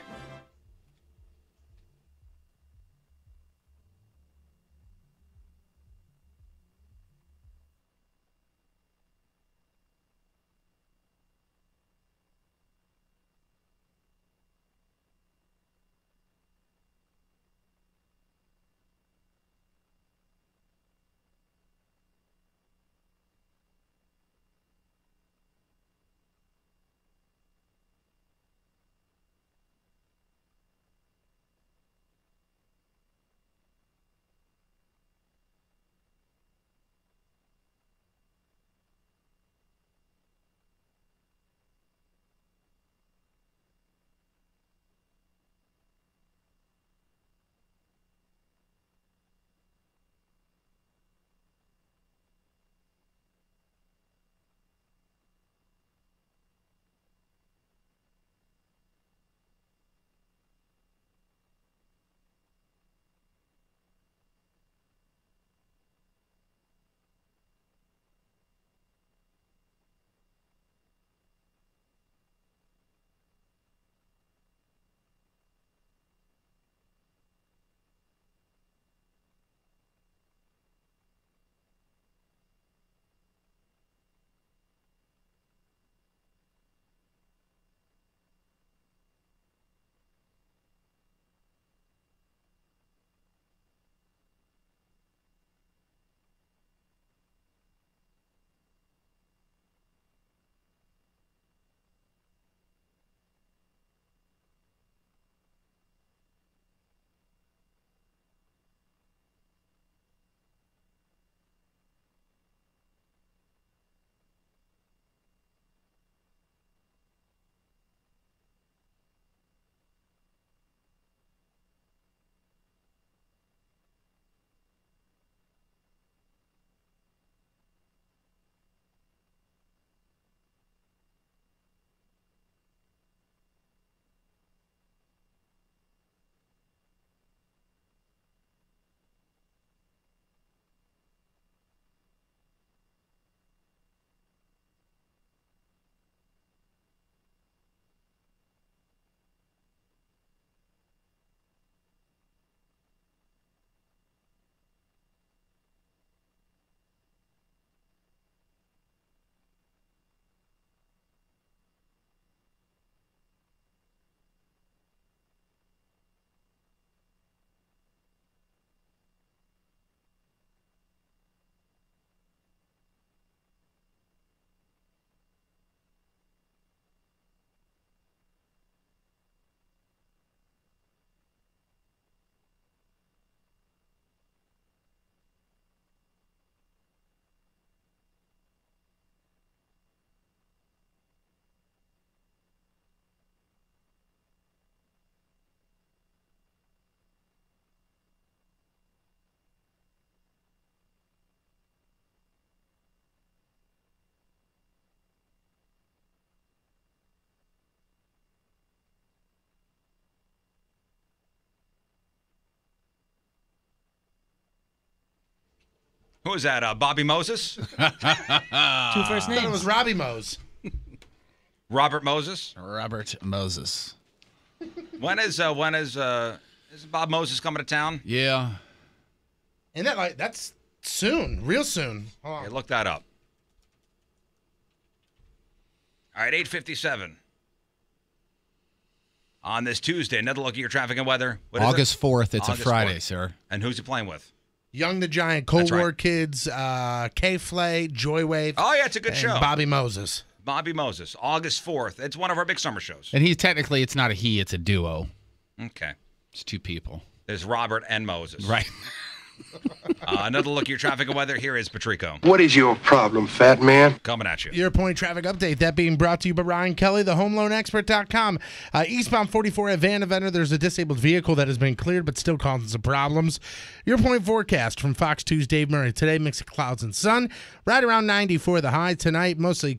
Who is that? Bobby Moses? 2 first names. It was Robbie Mose. Robert Moses? Robert Moses. When is Bob Moses coming to town? Yeah. And that's soon, real soon. Hold on. Okay, look that up. All right, 8:57. On this Tuesday, another look at your traffic and weather. What is August 4th. It's August a Friday, 4th. sir. And who's he playing with? Young the Giant, Cold That's War right. Kids, K-Flay, Joywave. Oh, yeah, it's a good and show. Bobby Moses. Bobby Moses, August 4th. It's one of our big summer shows. And technically, it's not a he, it's a duo. Okay. It's 2 people. There's Robert and Moses. Right. Another look at your traffic and weather. Here is Patrico. What is your problem, fat man? Coming at you. Your point traffic update. That being brought to you by Ryan Kelly, the homeloanexpert.com. Eastbound 44 at Van Eventer, there's a disabled vehicle that has been cleared but still causing some problems. Your point forecast from Fox 2's Dave Murray. Today, mix of clouds and sun. Right around 90 for the high. Tonight, mostly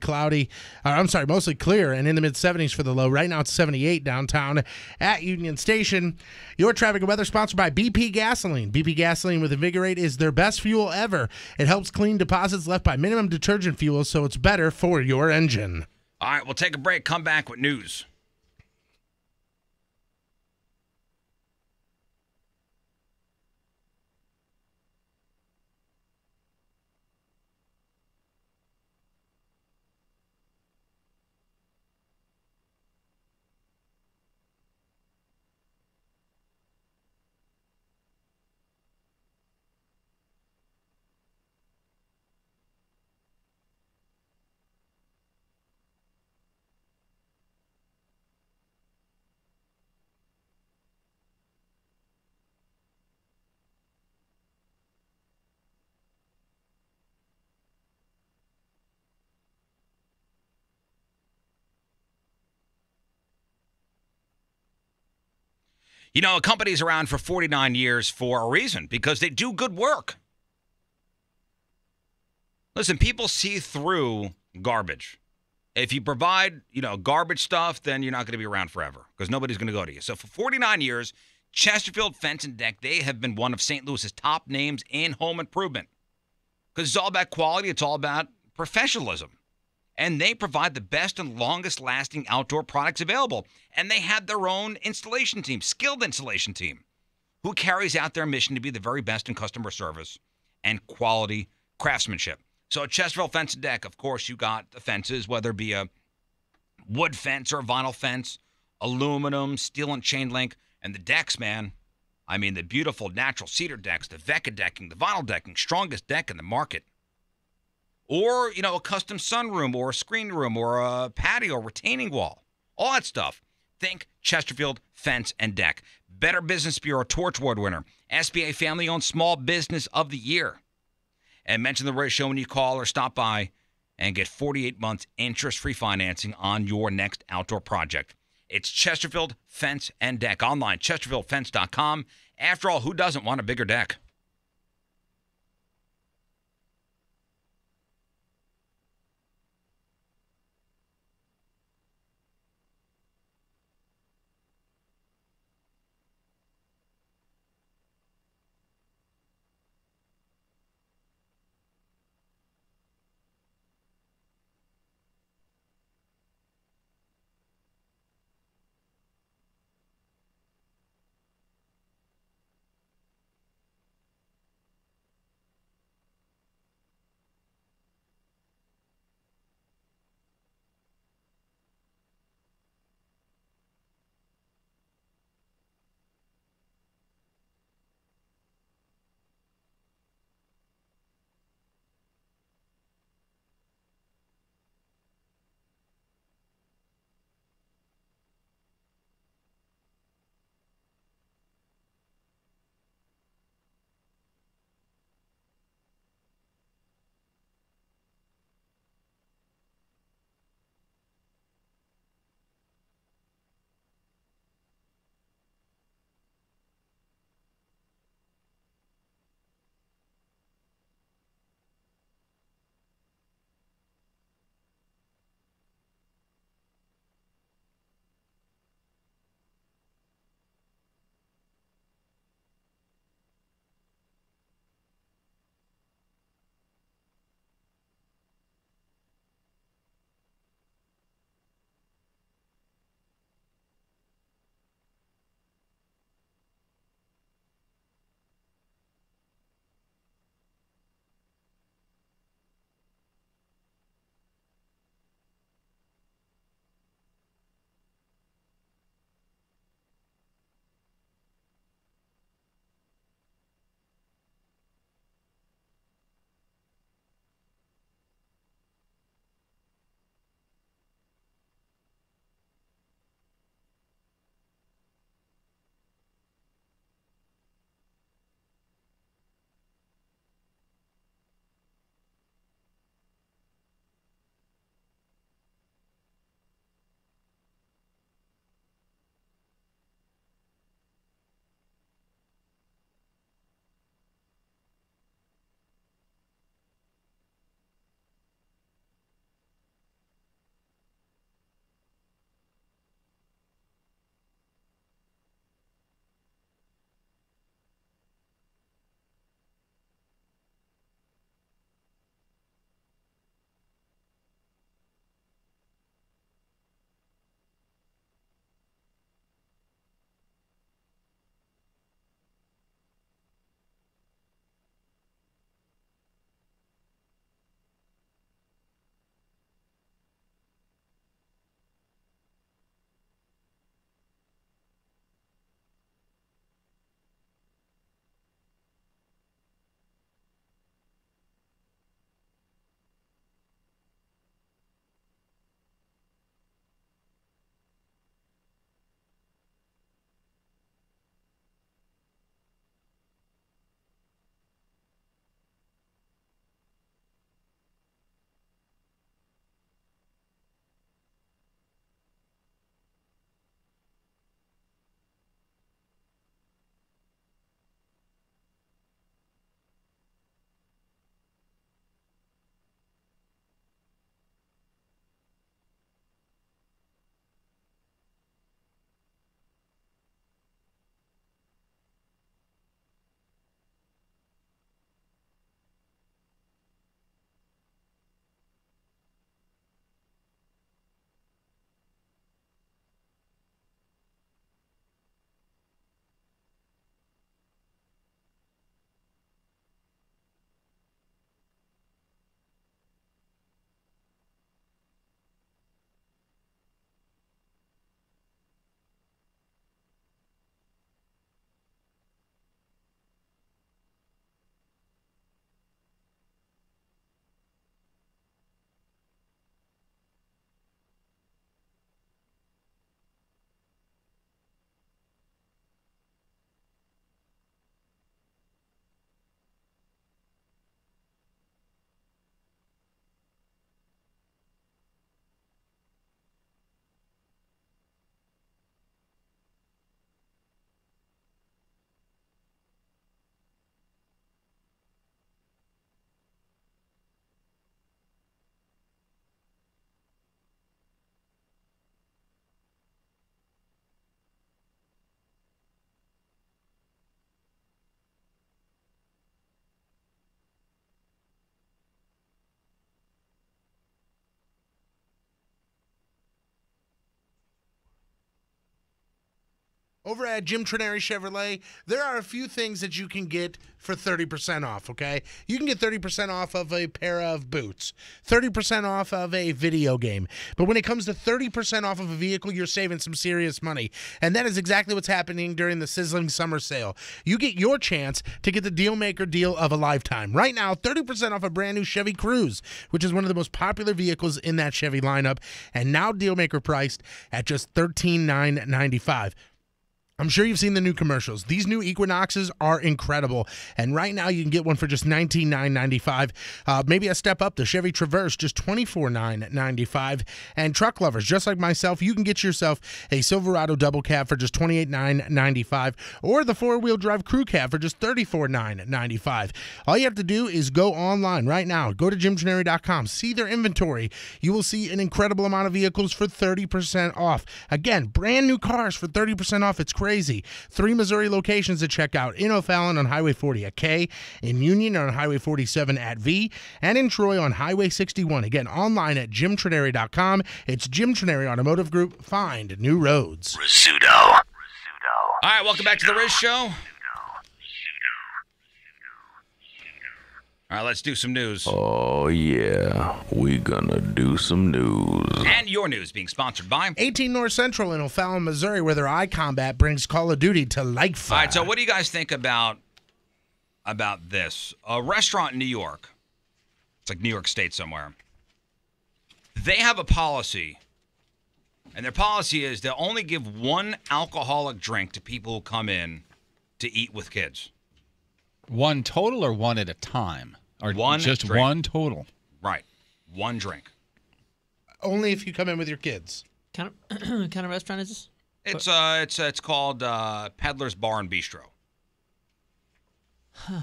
mostly clear and in the mid-70s for the low. Right now, it's 78 downtown at Union Station. Your traffic and weather sponsored by BP Gasoline. BP Gasoline with Invigorate is their best fuel ever. It helps clean deposits left by minimum detergent fuel, so it's better for your engine. All right, we'll take a break. Come back with news. You know, a company's around for 49 years for a reason, because they do good work. Listen, people see through garbage. If you provide, garbage stuff, then you're not going to be around forever because nobody's going to go to you. So for 49 years, Chesterfield Fence and Deck, they have been one of St. Louis's top names in home improvement because it's all about quality. It's all about professionalism. And they provide the best and longest lasting outdoor products available. And they have their own installation team, skilled installation team, who carries out their mission to be the very best in customer service and quality craftsmanship. So at Chesterfield Fence and Deck, of course, you got the fences, whether it be a wood fence or a vinyl fence, aluminum, steel and chain link, and the decks, man. I mean, the beautiful natural cedar decks, the Vecca decking, the vinyl decking, strongest deck in the market. Or, a custom sunroom or a screen room or a patio retaining wall. All that stuff. Think Chesterfield Fence and Deck. Better Business Bureau Torchwood winner. SBA Family Owned Small Business of the Year. And mention the ratio when you call or stop by and get 48 months interest-free financing on your next outdoor project. It's Chesterfield Fence and Deck. Online, chesterfieldfence.com. After all, who doesn't want a bigger deck? Over at Jim Trenary Chevrolet, there are a few things that you can get for 30% off, okay? You can get 30% off of a pair of boots, 30% off of a video game. But when it comes to 30% off of a vehicle, you're saving some serious money. And that is exactly what's happening during the sizzling summer sale. You get your chance to get the deal maker deal of a lifetime. Right now, 30% off a brand new Chevy Cruze, which is one of the most popular vehicles in that Chevy lineup, and now deal maker priced at just $13,995. I'm sure you've seen the new commercials. These new Equinoxes are incredible. And right now you can get one for just $19,995. Maybe a step up, the Chevy Traverse, just $24,995. And truck lovers, just like myself, you can get yourself a Silverado double cab for just $28,995. Or the four-wheel drive crew cab for just $34,995. All you have to do is go online right now. Go to jimtrenary.com. See their inventory. You will see an incredible amount of vehicles for 30% off. Again, brand new cars for 30% off. It's crazy. 3 Missouri locations to check out. In O'Fallon on Highway 40 at K, in Union on Highway 47 at V, and in Troy on Highway 61. Again, online at jimtrenary.com. It's Jim Trenary Automotive Group. Find new roads. Rizzuto. All right, welcome back to the Riz Show. All right, let's do some news. Oh, yeah. We gonna do some news. And your news being sponsored by 18 North Central in O'Fallon, Missouri, where their eye combat brings Call of Duty to life. All right, so what do you guys think about this? A restaurant in New York, it's like New York State somewhere, they have a policy, and their policy is they'll only give one alcoholic drink to people who come in to eat with kids. One total or one at a time? Or one just drink. one total? Right. One drink. Only if you come in with your kids. Kind of restaurant is this? It's called Peddler's Bar and Bistro. Huh.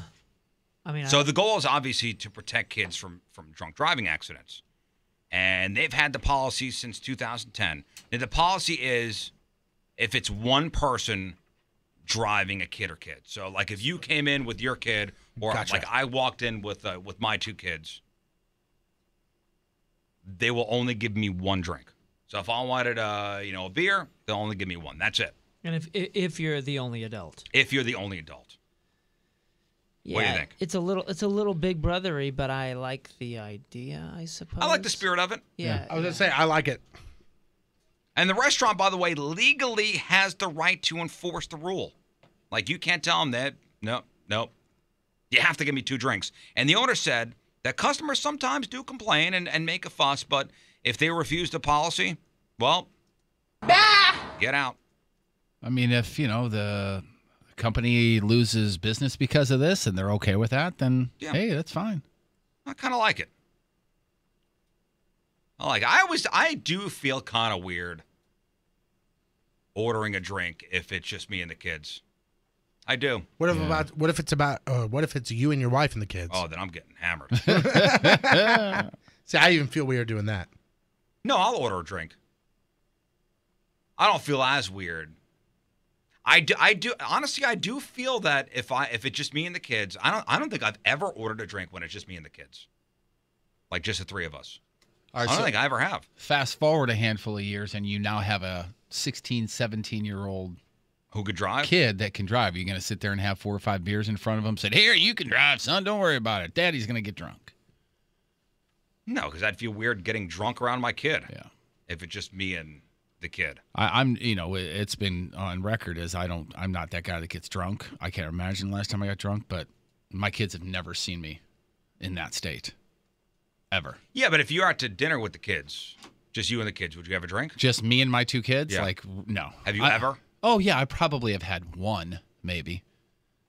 I mean, So the goal is obviously to protect kids from drunk driving accidents. And they've had the policy since 2010. And the policy is if it's one person driving a kid or kid. So like if you came in with your kid, or Gotcha. like I walked in with my 2 kids, they will only give me one drink. So if I wanted a beer, they'll only give me one. That's it. And if you're the only adult. If you're the only adult. Yeah, What do you think? It's a little big brothery, but I like the idea, I suppose. I like the spirit of it. Yeah. I was going to say, I like it. And the restaurant, by the way, legally has the right to enforce the rule. Like, you can't tell them that, no, you have to give me 2 drinks. And the owner said that customers sometimes do complain and make a fuss, but if they refuse the policy, well, get out. I mean, if, the company loses business because of this and they're okay with that, then, hey, that's fine. I kind of like it. I do feel kind of weird ordering a drink if it's just me and the kids. I do. What if it's you and your wife and the kids? Oh, then I'm getting hammered. See, I even feel weird doing that. No, I'll order a drink. I don't feel as weird. I do honestly, I do feel that if it's just me and the kids, I don't think I've ever ordered a drink when it's just me and the kids. Like just the 3 of us. All right, I don't think I ever have. Fast forward a handful of years, and you now have a 16, 17-year-old who could drive kid that can drive. Are you going to sit there and have 4 or 5 beers in front of him? Say, here, you can drive, son. Don't worry about it. Daddy's going to get drunk. No, because I'd feel weird getting drunk around my kid. Yeah. If it's just me and the kid. I'm, it's been on record as I'm not that guy that gets drunk. I can't imagine the last time I got drunk, but my kids have never seen me in that state. Ever. Yeah, but if you're out to dinner with the kids, just you and the kids, would you have a drink? Just me and my 2 kids? Yeah. Like, no. Have you ever? Oh, yeah, I probably have had one, maybe.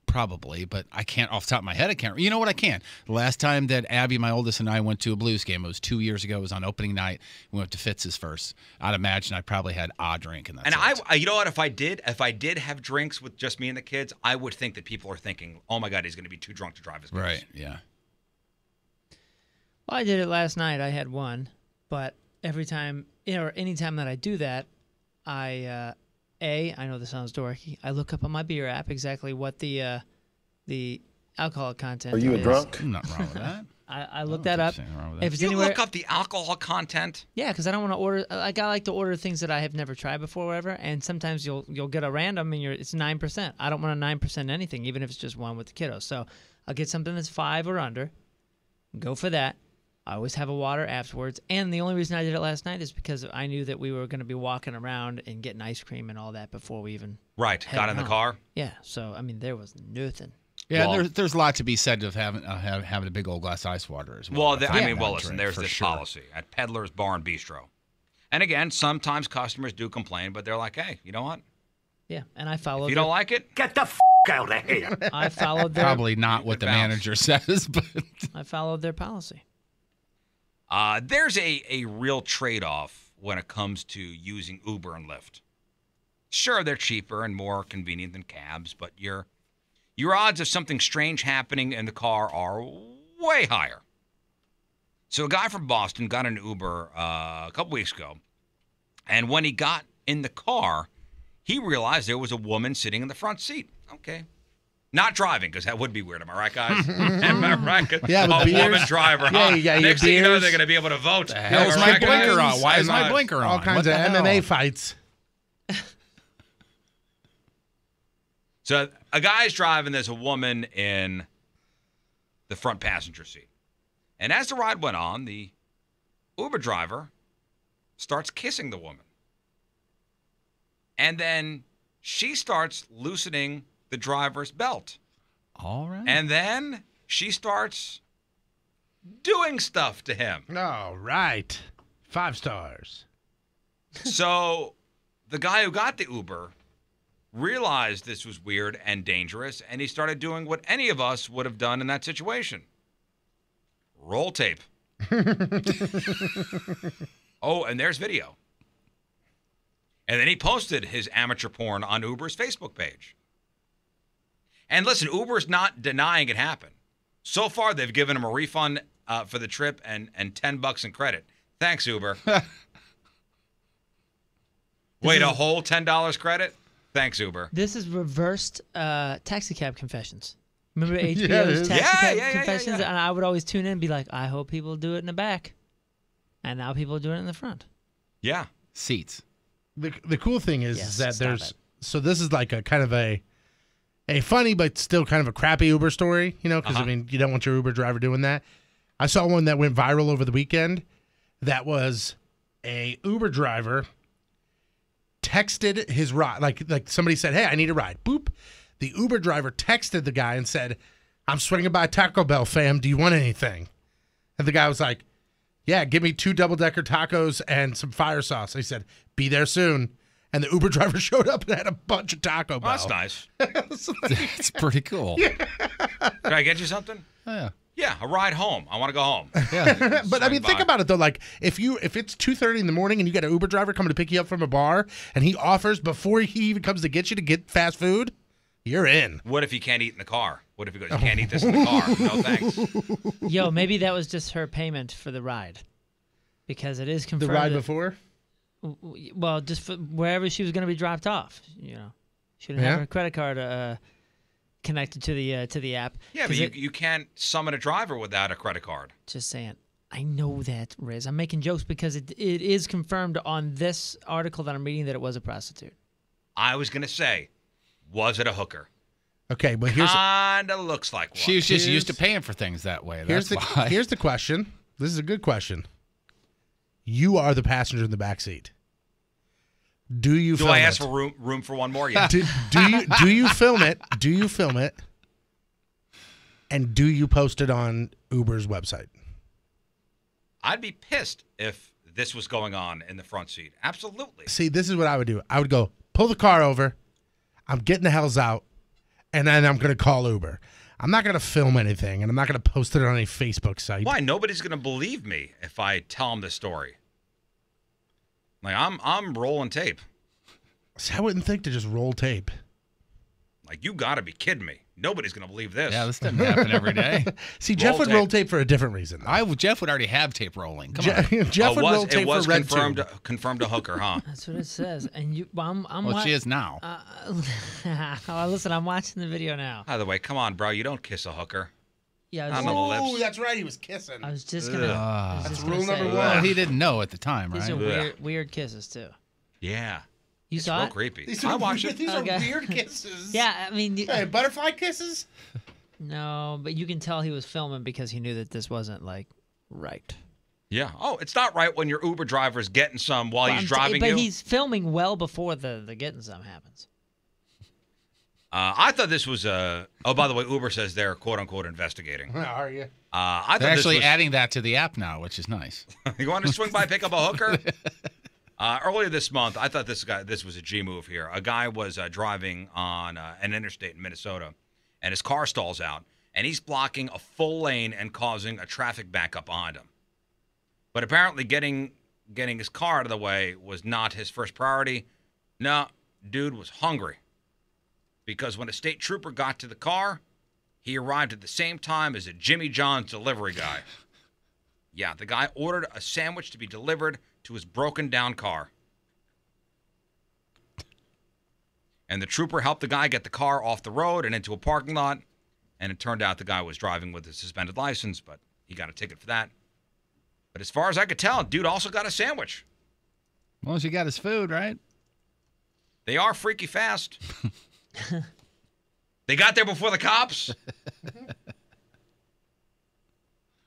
Probably, but I can't, off the top of my head, I can't. You know what, I can. The last time that Abby, my oldest, and I went to a Blues game, it was 2 years ago. It was on opening night. We went to Fitz's first. I'd imagine I probably had a drink, and that's it. I you know what, if I did have drinks with just me and the kids, I would think that people are thinking, oh my God, he's going to be too drunk to drive his kids. Right, yeah. Well, I did it last night. I had one, but every time or anytime that I do that, I know this sounds dorky. I look up on my beer app exactly what the alcohol content is. Are you a drunk? Nothing wrong with that. I looked that up. If it's You anywhere, look up the alcohol content. yeah, because I don't want to order. Like I like to order things that I have never tried before, or whatever. And sometimes you'll get a random, and it's 9%. I don't want a 9% anything, even if it's just one with the kiddos. So I'll get something that's 5 or under. Go for that. I always have a water afterwards. And the only reason I did it last night is because I knew that we were going to be walking around and getting ice cream and all that before we even got in the car. Yeah. So I mean, there was nothing. Yeah, there's a lot to be said of having a big old glass of ice water as well. Well, listen, there's this policy at Peddler's Bar and Bistro. And again, sometimes customers do complain, but they're like, hey, you know what? Yeah, and I followed. If you don't like it, get the out of here. I followed their probably not what the manager says, but I followed their policy. There's a real trade-off when it comes to using Uber and Lyft. Sure, they're cheaper and more convenient than cabs, but your odds of something strange happening in the car are way higher. So a guy from Boston got an Uber a couple weeks ago, and when he got in the car, he realized there was a woman sitting in the front seat. Okay. Not driving, because that would be weird. Am I right, guys? Am I right? Yeah, a woman driver. Huh? Yeah, Next thing you know, they're going to be able to vote. The hell's my blinker on? Why is my blinker on? All kinds of MMA fights. So a guy's driving. There's a woman in the front passenger seat. And as the ride went on, the Uber driver starts kissing the woman. And then she starts loosening the driver's belt. All right. And then she starts doing stuff to him. All right. 5 stars. So the guy who got the Uber realized this was weird and dangerous, and he started doing what any of us would have done in that situation. Roll tape. Oh, and there's video. And then he posted his amateur porn on Uber's Facebook page. And listen, Uber's not denying it happened. So far, they've given him a refund for the trip and $10 in credit. Thanks, Uber. Wait, a whole $10 credit? Thanks, Uber. This is reversed taxi cab confessions. Remember HBO's taxi cab confessions? Yeah. And I would always tune in and be like, I hope people do it in the back. And now people are doing it in the front. Yeah. Seats. The cool thing is that there's so this is like a kind of a funny but still kind of a crappy Uber story, you know, because I mean you don't want your Uber driver doing that. I saw one that went viral over the weekend. That was a Uber driver texted his ride, like somebody said, "Hey, I need a ride." Boop. The Uber driver texted the guy and said, "I'm swinging by Taco Bell, fam. Do you want anything?" And the guy was like, "Yeah, give me 2 double-decker tacos and some fire sauce." He said, "Be there soon." And the Uber driver showed up and had a bunch of Taco Bell. That's nice. It's pretty cool. Yeah. Can I get you something? Oh, yeah. Yeah, a ride home. I want to go home. Yeah. But I mean, think about it though. Like, if it's 2:30 in the morning and you got an Uber driver coming to pick you up from a bar, and he offers before he even comes to get you to get fast food, you're in. What if you can't eat in the car? What if he goes, "You can't eat this in the car"? No thanks. Yo, maybe that was just her payment for the ride, because it is confirmed. The ride before? Well, just for wherever she was going to be dropped off. You know, she didn't have her credit card connected to the app. Yeah, but you can't summon a driver without a credit card. Just saying. I know that, Riz. I'm making jokes because it is confirmed on this article that I'm reading that it was a prostitute. I was going to say, was it a hooker? Okay, but here's kind of looks like one. She was just used to paying for things that way. That's why. Here's the question. This is a good question. You are the passenger in the back seat. Do you? Do I ask for room for one more? Yeah. Do you film it? Do you film it? And do you post it on Uber's website? I'd be pissed if this was going on in the front seat. Absolutely. See, this is what I would do. I would go pull the car over. I'm getting the hells out, and then I'm going to call Uber. I'm not going to film anything, and I'm not going to post it on any Facebook site. Why? Nobody's going to believe me if I tell them this story. Like, I'm rolling tape. See, I wouldn't think to just roll tape. Like, you got to be kidding me. Nobody's going to believe this. Yeah, this doesn't happen every day. See, Jeff would roll tape for a different reason. Jeff would already have tape rolling. Come on. Jeff would roll tape for red confirmed a hooker, huh? That's what it says. And you, I'm she is now. Listen, I'm watching the video now. By the way, come on, bro. You don't kiss a hooker. Yeah, on the lips. Oh, that's right. He was kissing. I was just gonna. I was That's just rule gonna number say, one. Well, he didn't know at the time, These right? are weird kisses too. Yeah. You It's saw real it? creepy. These I are, watched it. these are Okay. weird kisses. Yeah, I mean, Hey, butterfly kisses? no, but you can tell he was filming because he knew that this wasn't like right. Yeah. Oh, it's not right when your Uber driver's getting some while he's driving but you. he's filming well before the getting some happens. I thought this was oh, by the way, Uber says they're quote unquote investigating. Are you? I thought They're actually this was, adding that to the app now, which is nice. You want to swing by, pick up a hooker? Earlier this month, I thought this was a G move here. A guy was driving on an interstate in Minnesota, and his car stalls out, and he's blocking a full lane and causing a traffic backup behind him. But apparently, getting his car out of the way was not his first priority. No, dude was hungry, because when a state trooper got to the car, he arrived at the same time as a Jimmy John's delivery guy. Yeah, the guy ordered a sandwich to be delivered to his broken down car. And the trooper helped the guy get the car off the road and into a parking lot. And it turned out the guy was driving with a suspended license, but he got a ticket for that. But as far as I could tell, dude also got a sandwich. As long as he got his food, right? They are freaky fast. They got there before the cops.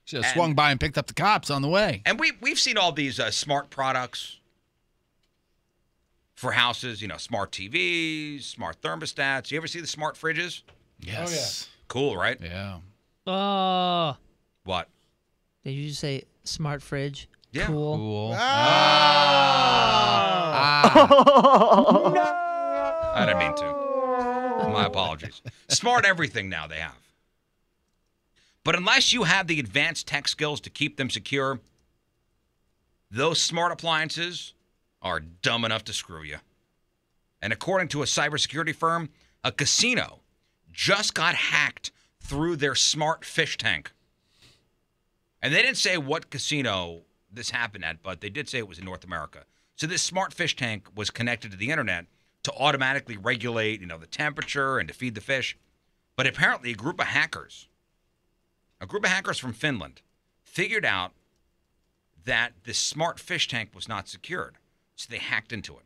Should have swung by and picked up the cops on the way. And we've seen all these smart products for houses, smart TVs, smart thermostats. You ever see the smart fridges? Yes. Cool, right? Yeah. Oh, What? did you just say smart fridge? Yeah. Cool. I didn't mean to. My apologies. Smart everything now they have. But unless you have the advanced tech skills to keep them secure, those smart appliances are dumb enough to screw you. And according to a cybersecurity firm, a casino just got hacked through their smart fish tank. And they didn't say what casino this happened at, but they did say it was in North America. So this smart fish tank was connected to the internet to automatically regulate, the temperature and to feed the fish. But apparently a group of hackers from Finland figured out that this smart fish tank was not secured. So they hacked into it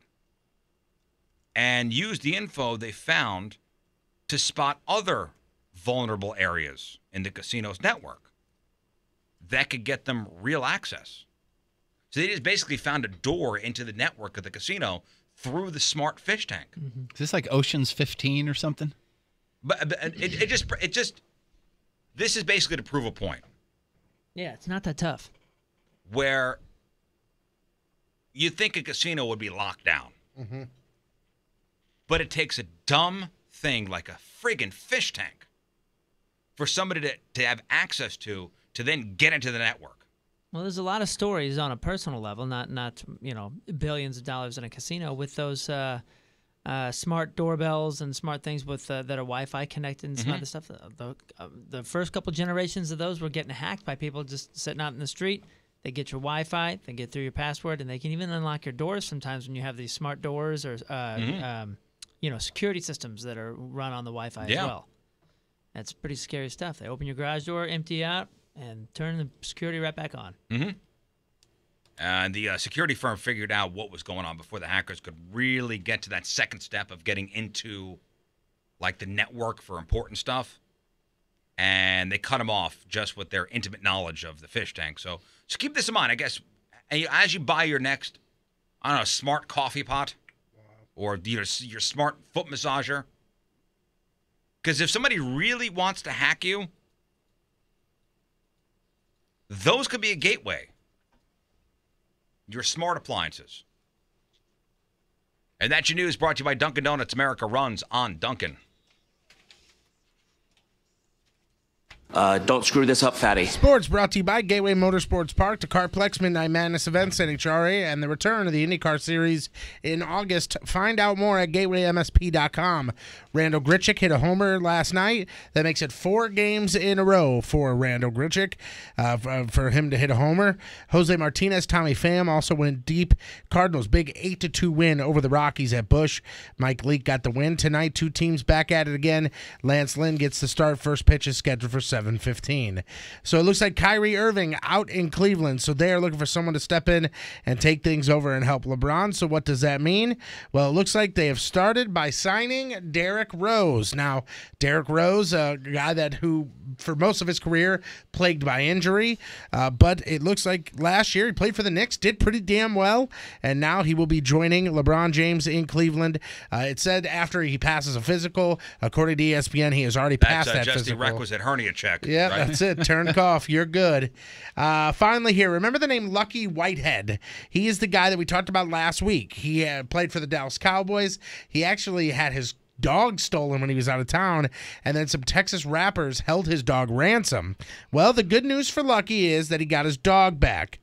and used the info they found to spot other vulnerable areas in the casino's network that could get them real access. So they just basically found a door into the network of the casino through the smart fish tank. Mm-hmm. Is this like Ocean's 15 or something? But it just this is basically to prove a point Yeah, it's not that tough. where you think a casino would be locked down. Mm-hmm. But it takes a dumb thing like a friggin' fish tank for somebody to have access to then get into the network. Well, there's a lot of stories on a personal level, not billions of dollars in a casino with those smart doorbells and smart things with that are Wi-Fi connected and some other stuff. The first couple generations of those were getting hacked by people just sitting out in the street. They get your Wi-Fi, they get through your password, and they can even unlock your doors sometimes when you have these smart doors or security systems that are run on the Wi-Fi as well. That's pretty scary stuff. They open your garage door, empty out, and turn the security right back on. Mm-hmm. And the security firm figured out what was going on before the hackers could really get to that second step of getting into, like, the network for important stuff. And they cut them off just with their intimate knowledge of the fish tank. So keep this in mind, I guess. And as you buy your next, smart coffee pot or your smart foot massager, because if somebody really wants to hack you, those could be a gateway. Your smart appliances. And that's your news brought to you by Dunkin' Donuts. America runs on Dunkin'. Don't screw this up, fatty. Sports brought to you by Gateway Motorsports Park, the Carplex Midnight Madness events, NHRA, and the return of the IndyCar Series in August. Find out more at GatewayMSP.com. Randall Grichuk hit a homer last night. That makes it 4 games in a row for Randall Grichuk for him to hit a homer. Jose Martinez, Tommy Pham also went deep. Cardinals big 8-2 win over the Rockies at Busch. Mike Leake got the win tonight. 2 teams back at it again. Lance Lynn gets the start. First pitch is scheduled for 7 7:15. So it looks like Kyrie Irving out in Cleveland. So they are looking for someone to step in and take things over and help LeBron. So what does that mean? Well, it looks like they have started by signing Derrick Rose. Now, Derrick Rose, a guy who for most of his career plagued by injury, but it looks like last year he played for the Knicks, did pretty damn well, and now he will be joining LeBron James in Cleveland. It said after he passes a physical, according to ESPN, he has already passed that just physical. the requisite hernia check. Yeah, right? That's it. Turn off. You're good. Finally here, remember the name Lucky Whitehead? He is the guy that we talked about last week. He played for the Dallas Cowboys. He actually had his dog stolen when he was out of town, and then some Texas rappers held his dog ransom. Well, the good news for Lucky is that he got his dog back.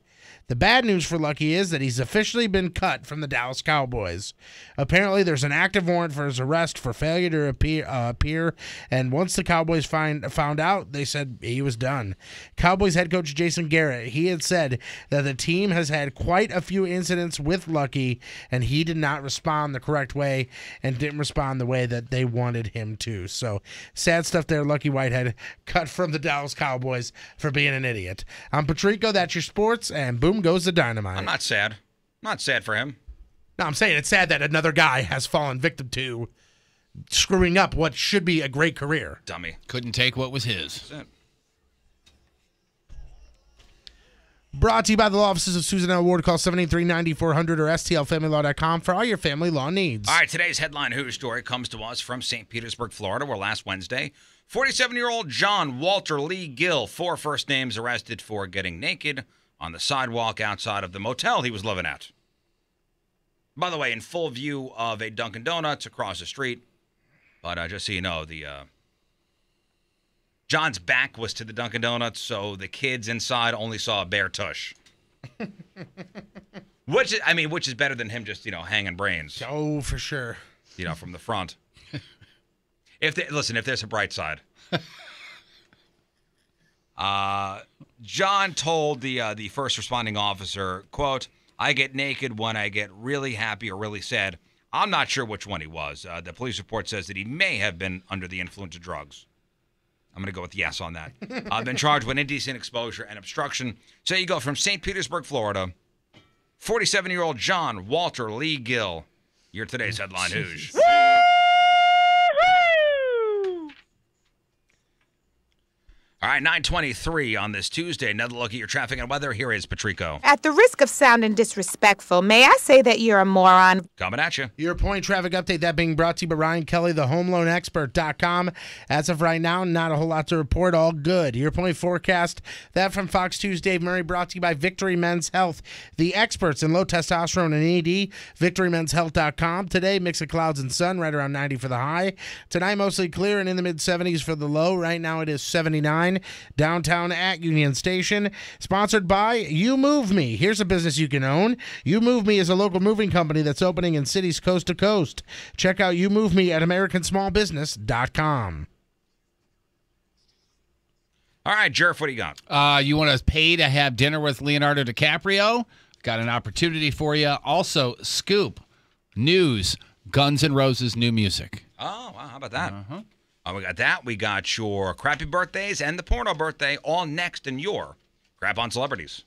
The bad news for Lucky is that he's officially been cut from the Dallas Cowboys. Apparently, there's an active warrant for his arrest for failure to appear, and once the Cowboys found out, they said he was done. Cowboys head coach Jason Garrett, he had said that the team has had quite a few incidents with Lucky, and he did not respond the correct way and didn't respond the way that they wanted him to. So, sad stuff there, Lucky Whitehead, cut from the Dallas Cowboys for being an idiot. I'm Patrico, that's your sports, and boom goes the dynamite. I'm not sad. I'm not sad for him. No, I'm saying it's sad that another guy has fallen victim to screwing up what should be a great career. Dummy. Couldn't take what was his. That's it. Brought to you by the law offices of Susan L. Ward. Call 783-9400 or stlfamilylaw.com for all your family law needs. All right, today's headline Who story comes to us from St. Petersburg, Florida, where last Wednesday, 47-year-old John Walter Lee Gill, 4 first names, arrested for getting naked on the sidewalk outside of the motel he was living at. By the way, in full view of a Dunkin' Donuts across the street. But just so you know, John's back was to the Dunkin' Donuts, so the kids inside only saw a bare tush. Which is better than him just, hanging brains. Oh, for sure. From the front. If there's a bright side. John told the first responding officer, quote, "I get naked when I get really happy or really sad." I'm not sure which one he was. The police report says that he may have been under the influence of drugs. I'm going to go with yes on that. Been charged with indecent exposure and obstruction. So you go from St. Petersburg, Florida, 47-year-old John Walter Lee Gill. You're today's headline Who's. All right, 9:23 on this Tuesday. Another look at your traffic and weather. Here is Patrico. At the risk of sounding disrespectful, may I say that you're a moron? Coming at you. Your point traffic update, that being brought to you by Ryan Kelly, thehomeloanexpert.com. As of right now, not a whole lot to report. All good. Your point forecast, that from Fox 2's Dave Murray, brought to you by Victory Men's Health, the experts in low testosterone and ED. VictoryMen'sHealth.com. Today, mix of clouds and sun, right around 90 for the high. Tonight, mostly clear and in the mid-70s for the low. Right now, it is 79. Downtown at Union Station. Sponsored by You Move Me. Here's a business you can own. You Move Me is a local moving company that's opening in cities coast to coast. Check out You Move Me at AmericanSmallBusiness.com. All right, Jerf, what do you got? You want to pay to have dinner with Leonardo DiCaprio? Got an opportunity for you. Also, Scoop, news, Guns N' Roses' new music. Oh, wow, how about that? We got that. We got your crappy birthdays and the porno birthday all next in your Crap on Celebrities.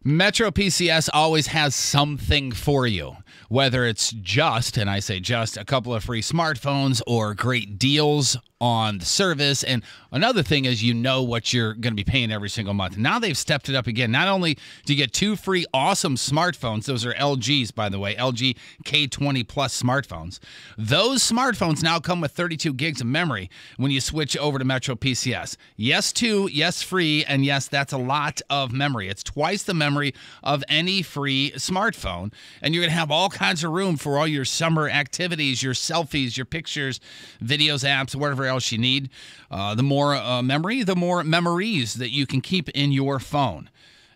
Metro PCS always has something for you, whether it's just, and I say just, a couple of free smartphones or great deals on the service. And another thing is what you're going to be paying every single month. Now they've stepped it up again. Not only do you get 2 free awesome smartphones, those are LGs, by the way, LG K20 Plus smartphones. Those smartphones now come with 32 gigs of memory when you switch over to Metro PCS. Yes, 2, yes, free, and yes, that's a lot of memory. It's twice the memory memory of any free smartphone. And you're going to have all kinds of room for all your summer activities, your selfies, your pictures, videos, apps, whatever else you need. The more memory, the more memories that you can keep in your phone.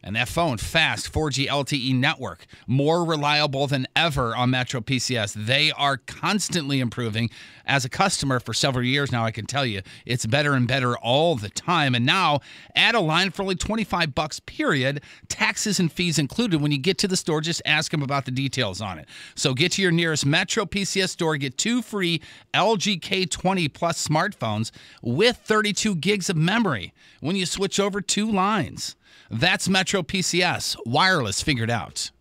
And that phone, fast 4G LTE network, more reliable than ever on Metro PCS. They are constantly improving. As a customer for several years now, I can tell you, it's better and better all the time. And now, add a line for only $25 period, taxes and fees included. When you get to the store, just ask them about the details on it. So get to your nearest Metro PCS store, get 2 free LG K20 Plus smartphones with 32 gigs of memory when you switch over 2 lines. That's Metro PCS, wireless figured out.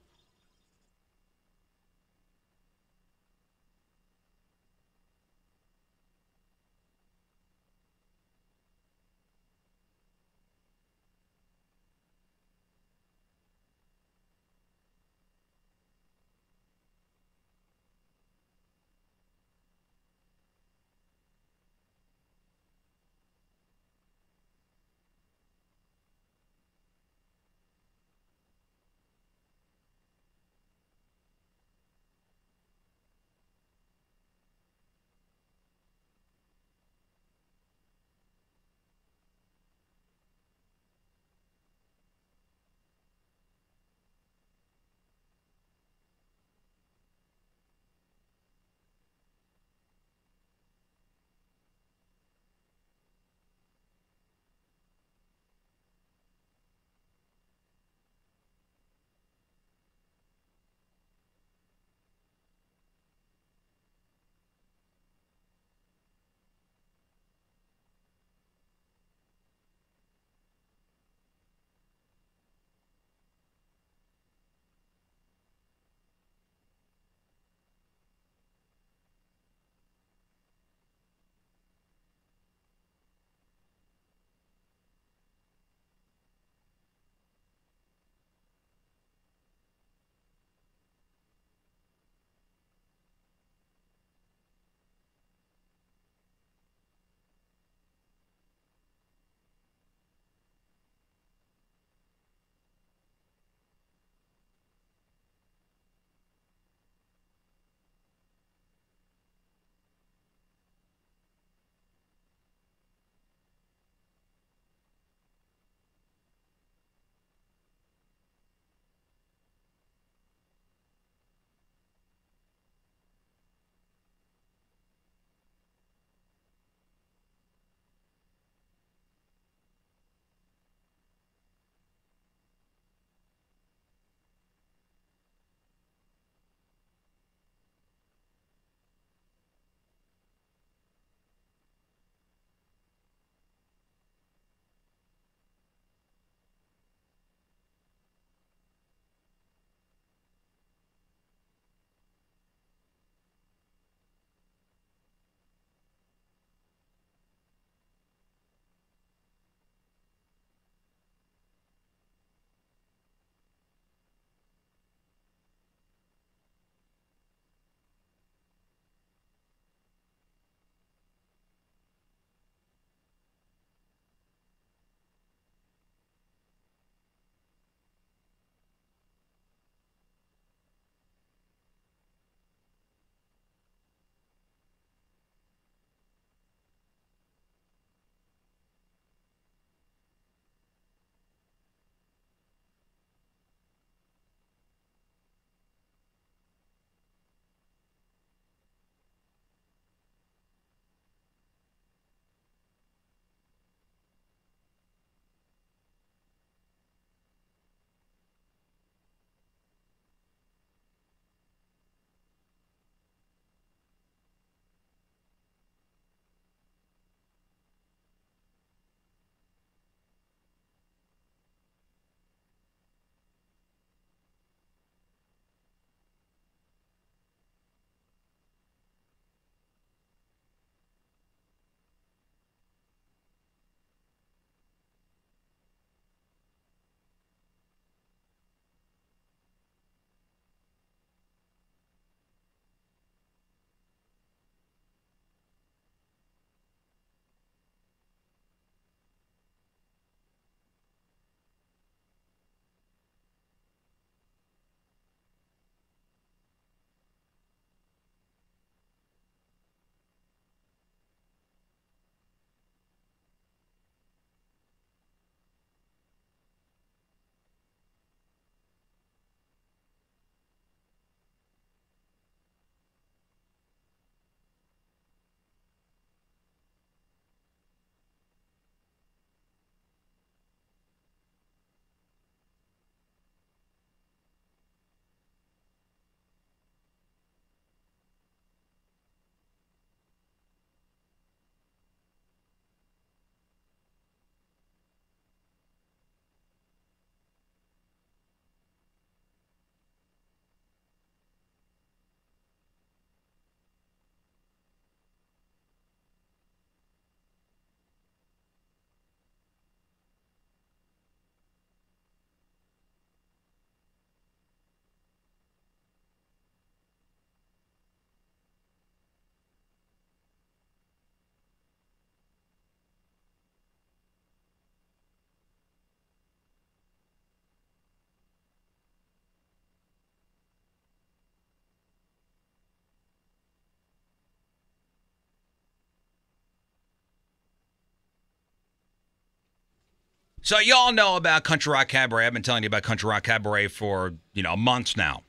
So you all know about Country Rock Cabaret. I've been telling you about Country Rock Cabaret for, months now.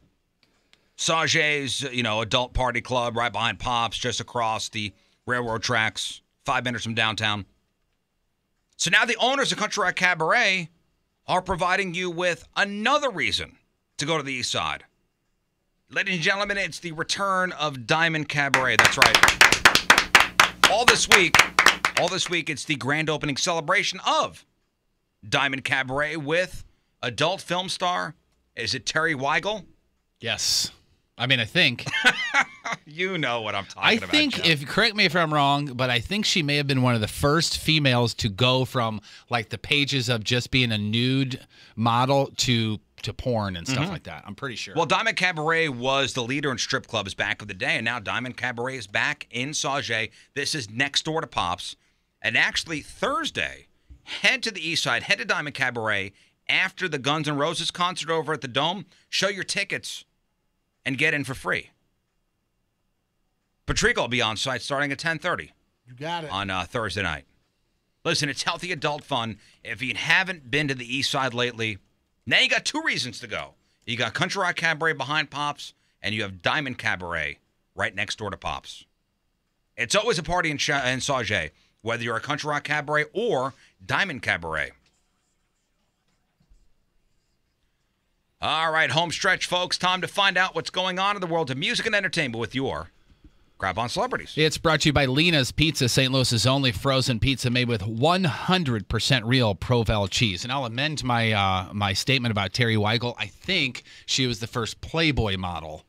Sage's, adult party club right behind Pops, just across the railroad tracks, 5 minutes from downtown. So now the owners of Country Rock Cabaret are providing you with another reason to go to the East Side. Ladies and gentlemen, it's the return of Diamond Cabaret. That's right. All this week, it's the grand opening celebration of Diamond Cabaret with adult film star. Is it Terry Weigel? Yes. I mean, I think. You know what I'm talking about. I think, correct me if I'm wrong, but I think she may have been one of the first females to go from like the pages of just being a nude model to porn and stuff like that. I'm pretty sure. Well, Diamond Cabaret was the leader in strip clubs back in the day, and now Diamond Cabaret is back in Sauget. This is next door to Pops. And actually, Thursday, head to the East Side, head to Diamond Cabaret after the Guns N' Roses concert over at the Dome. Show your tickets and get in for free. Patrico will be on site starting at 10:30. You got it. On Thursday night. Listen, it's healthy adult fun. If you haven't been to the East Side lately, now you got 2 reasons to go. You got Country Rock Cabaret behind Pops, and you have Diamond Cabaret right next door to Pops. It's always a party in Sauget, whether you're a Country Rock Cabaret or Diamond Cabaret. All right, home stretch, folks. Time to find out what's going on in the world of music and entertainment with your Grab On Celebrities. It's brought to you by Lena's Pizza, St. Louis's only frozen pizza made with 100% real Provel cheese. And I'll amend my my statement about Terry Weigel. I think she was the first Playboy model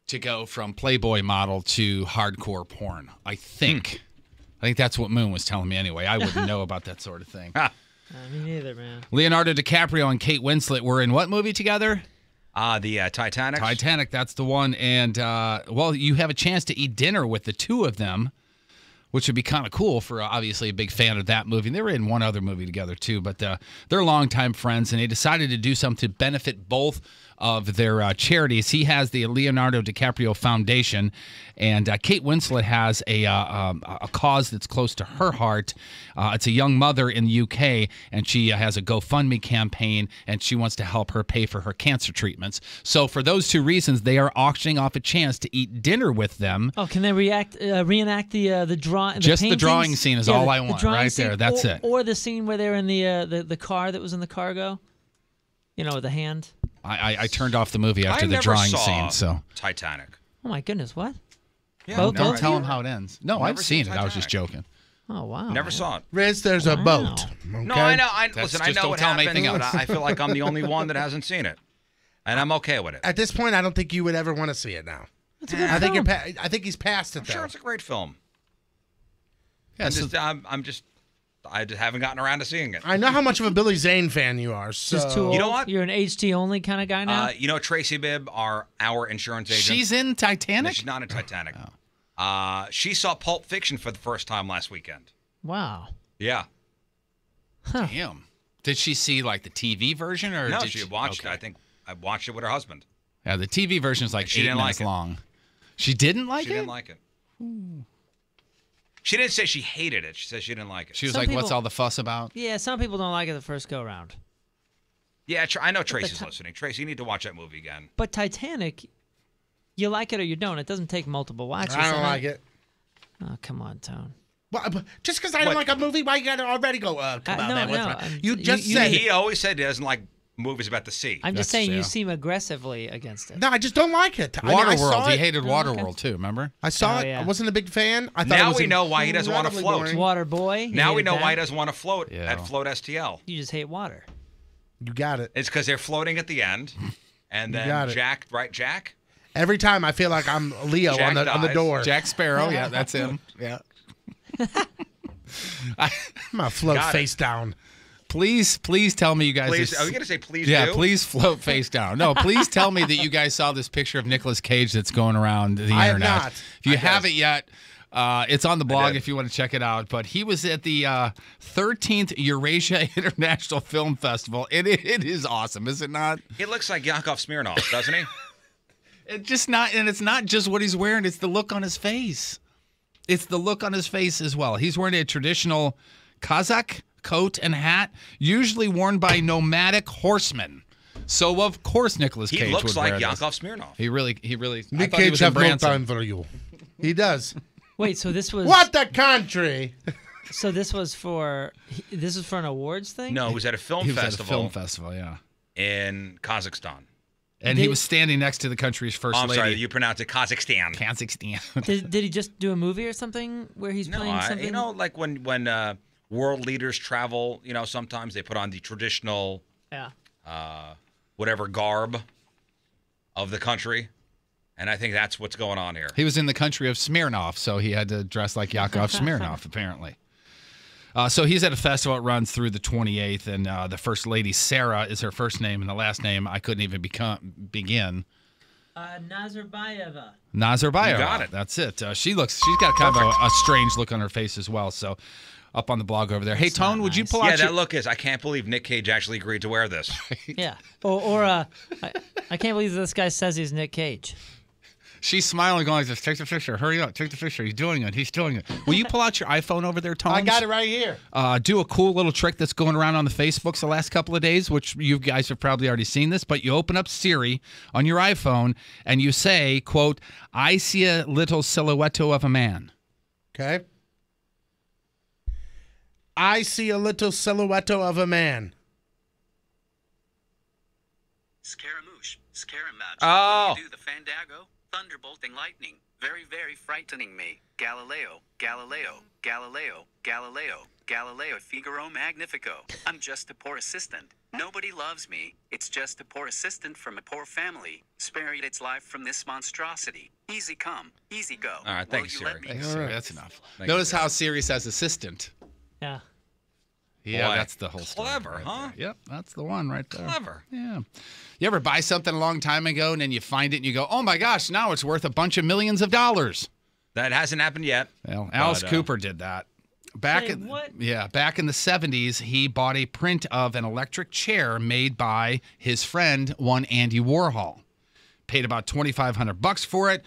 to go from Playboy model to hardcore porn. I think. I think that's what Moon was telling me anyway. I wouldn't know about that sort of thing. Me neither, man. Leonardo DiCaprio and Kate Winslet were in what movie together? The Titanic. Titanic, that's the one. And, well, you have a chance to eat dinner with the two of them, which would be kind of cool for obviously a big fan of that movie. And they were in one other movie together, too. But they're longtime friends, and they decided to do something to benefit both of their charities. He has the Leonardo DiCaprio Foundation, and Kate Winslet has a cause that's close to her heart. It's a young mother in the UK, and she has a GoFundMe campaign, and she wants to help her pay for her cancer treatments. So for those 2 reasons, they are auctioning off a chance to eat dinner with them. Oh, can they reenact the drawing? Just the drawing scene is all I want right there. That's it. Or the scene where they're in the car that was in the cargo. With the hand. I turned off the movie after the drawing scene. So Titanic. Oh my goodness, what? Yeah, don't tell him how it ends. No, I've seen it. I was just joking. Oh wow. Never saw it. Riz, there's a boat. Okay? No, I know. Listen, I know what happened, but I feel like I'm the only one that hasn't seen it, and I'm okay with it. At this point, I don't think you would ever want to see it now. It's a good film. I think he's past it. I'm sure it's a great film. Yeah, I just haven't gotten around to seeing it. I know how much of a Billy Zane fan you are. So Just too old? You know what? You're an HT only kind of guy now. Tracy Bibb, our insurance agent. She's in Titanic? No, she's not in Titanic. She saw Pulp Fiction for the first time last weekend. Wow. Yeah. Damn. Did she see like the TV version, or no? did She watched it. I think I watched it with her husband. Yeah, the TV version is like 8 minutes long. She didn't like it. She didn't like it. She didn't say she hated it. She said she didn't like it. She was like, "What's all the fuss about?" Yeah, some people don't like it the first go round. Yeah, I know Tracy's listening. Tracy, you need to watch that movie again. But Titanic, you like it or you don't. It doesn't take multiple watches. I don't like it. Oh, come on, Tone. Well, just because I don't like a movie, why you got to already go, come on, man. No. You just said he always said he doesn't like movies about the sea. I'm just saying you seem aggressively against it. No, I just don't like it. Waterworld. He hated Waterworld too, remember? I saw it. I wasn't a big fan. I thought now we know why he doesn't want to float. Water boy. Now we know why he doesn't want to float at Float STL. You just hate water. You got it. It's because they're floating at the end, and then Jack, right, Jack? Every time I feel like I'm Leo on the door. Jack Sparrow, yeah, that's him. Yeah. I'm going to float face down. Please tell me you guys. Please, are we going to say please Yeah, do? please float face down. No, please tell me that you guys saw this picture of Nicolas Cage that's going around the internet. I have not. If you haven't yet, it's on the blog if you want to check it out. But he was at the 13th Eurasia International Film Festival. It is awesome, is it not? He looks like Yakov Smirnoff, doesn't he? It's not just what he's wearing, it's the look on his face. It's the look on his face as well. He's wearing a traditional Kazakh coat and hat, usually worn by nomadic horsemen. So of course Nicolas Cage He looks would like wear Yakov this. Smirnoff. He really. Nick I thought he Cage was in have no Branson. time for you. He does. Wait, so this was What the country? So this was for an awards thing? No, it was at a film He was festival. at a film festival, yeah. In Kazakhstan. And he was standing next to the country's first I'm lady. sorry, you pronounce it Kazakhstan. Kazakhstan. Did he just do a movie or something where he's playing something? You know, like when world leaders travel, you know, sometimes they put on the traditional, whatever garb of the country, and I think that's what's going on here. He was in the country of Smirnoff, so he had to dress like Yakov Smirnoff, apparently. So he's at a festival that runs through the 28th, and the first lady, Sarah, is her first name, and the last name I couldn't even begin. Nazarbayeva. Nazarbayeva. You got it. That's it. She's got kind of a strange look on her face as well, so up on the blog over there. Hey, Tone, would you pull out that look is, I can't believe Nick Cage actually agreed to wear this. Yeah. Or I can't believe this guy says he's Nick Cage. She's smiling, going like this. Take the picture. Hurry up. Take the picture. He's doing it. He's doing it. Will you pull out your iPhone over there, Tom? I got it right here. Do a cool little trick that's going around on the Facebooks the last couple of days, which you guys have probably already seen this, but you open up Siri on your iPhone and you say, quote, I see a little silhouette of a man. Okay. I see a little silhouette of a man. Scaramouche, Scaramouche. Oh. You do the Fandango, thunderbolting lightning, very, very frightening me. Galileo, Galileo, Galileo, Galileo, Galileo, Figaro Magnifico. I'm just a poor assistant. Nobody loves me. It's just a poor assistant from a poor family, sparing its life from this monstrosity. Easy come, easy go. All right, thank you, Siri. Thanks, Siri. That's enough. Thank Notice you, how Siri says assistant. Yeah. Yeah, Boy, that's the whole story. clever, right huh? there. Yep, that's the one right there. Clever. Yeah. You ever buy something a long time ago and then you find it and you go, oh my gosh, now it's worth a bunch of millions of dollars? That hasn't happened yet. Well, Alice Cooper did that. Back Wait, in what? back in the 70s, he bought a print of an electric chair made by his friend, one Andy Warhol. Paid about $2,500 for it.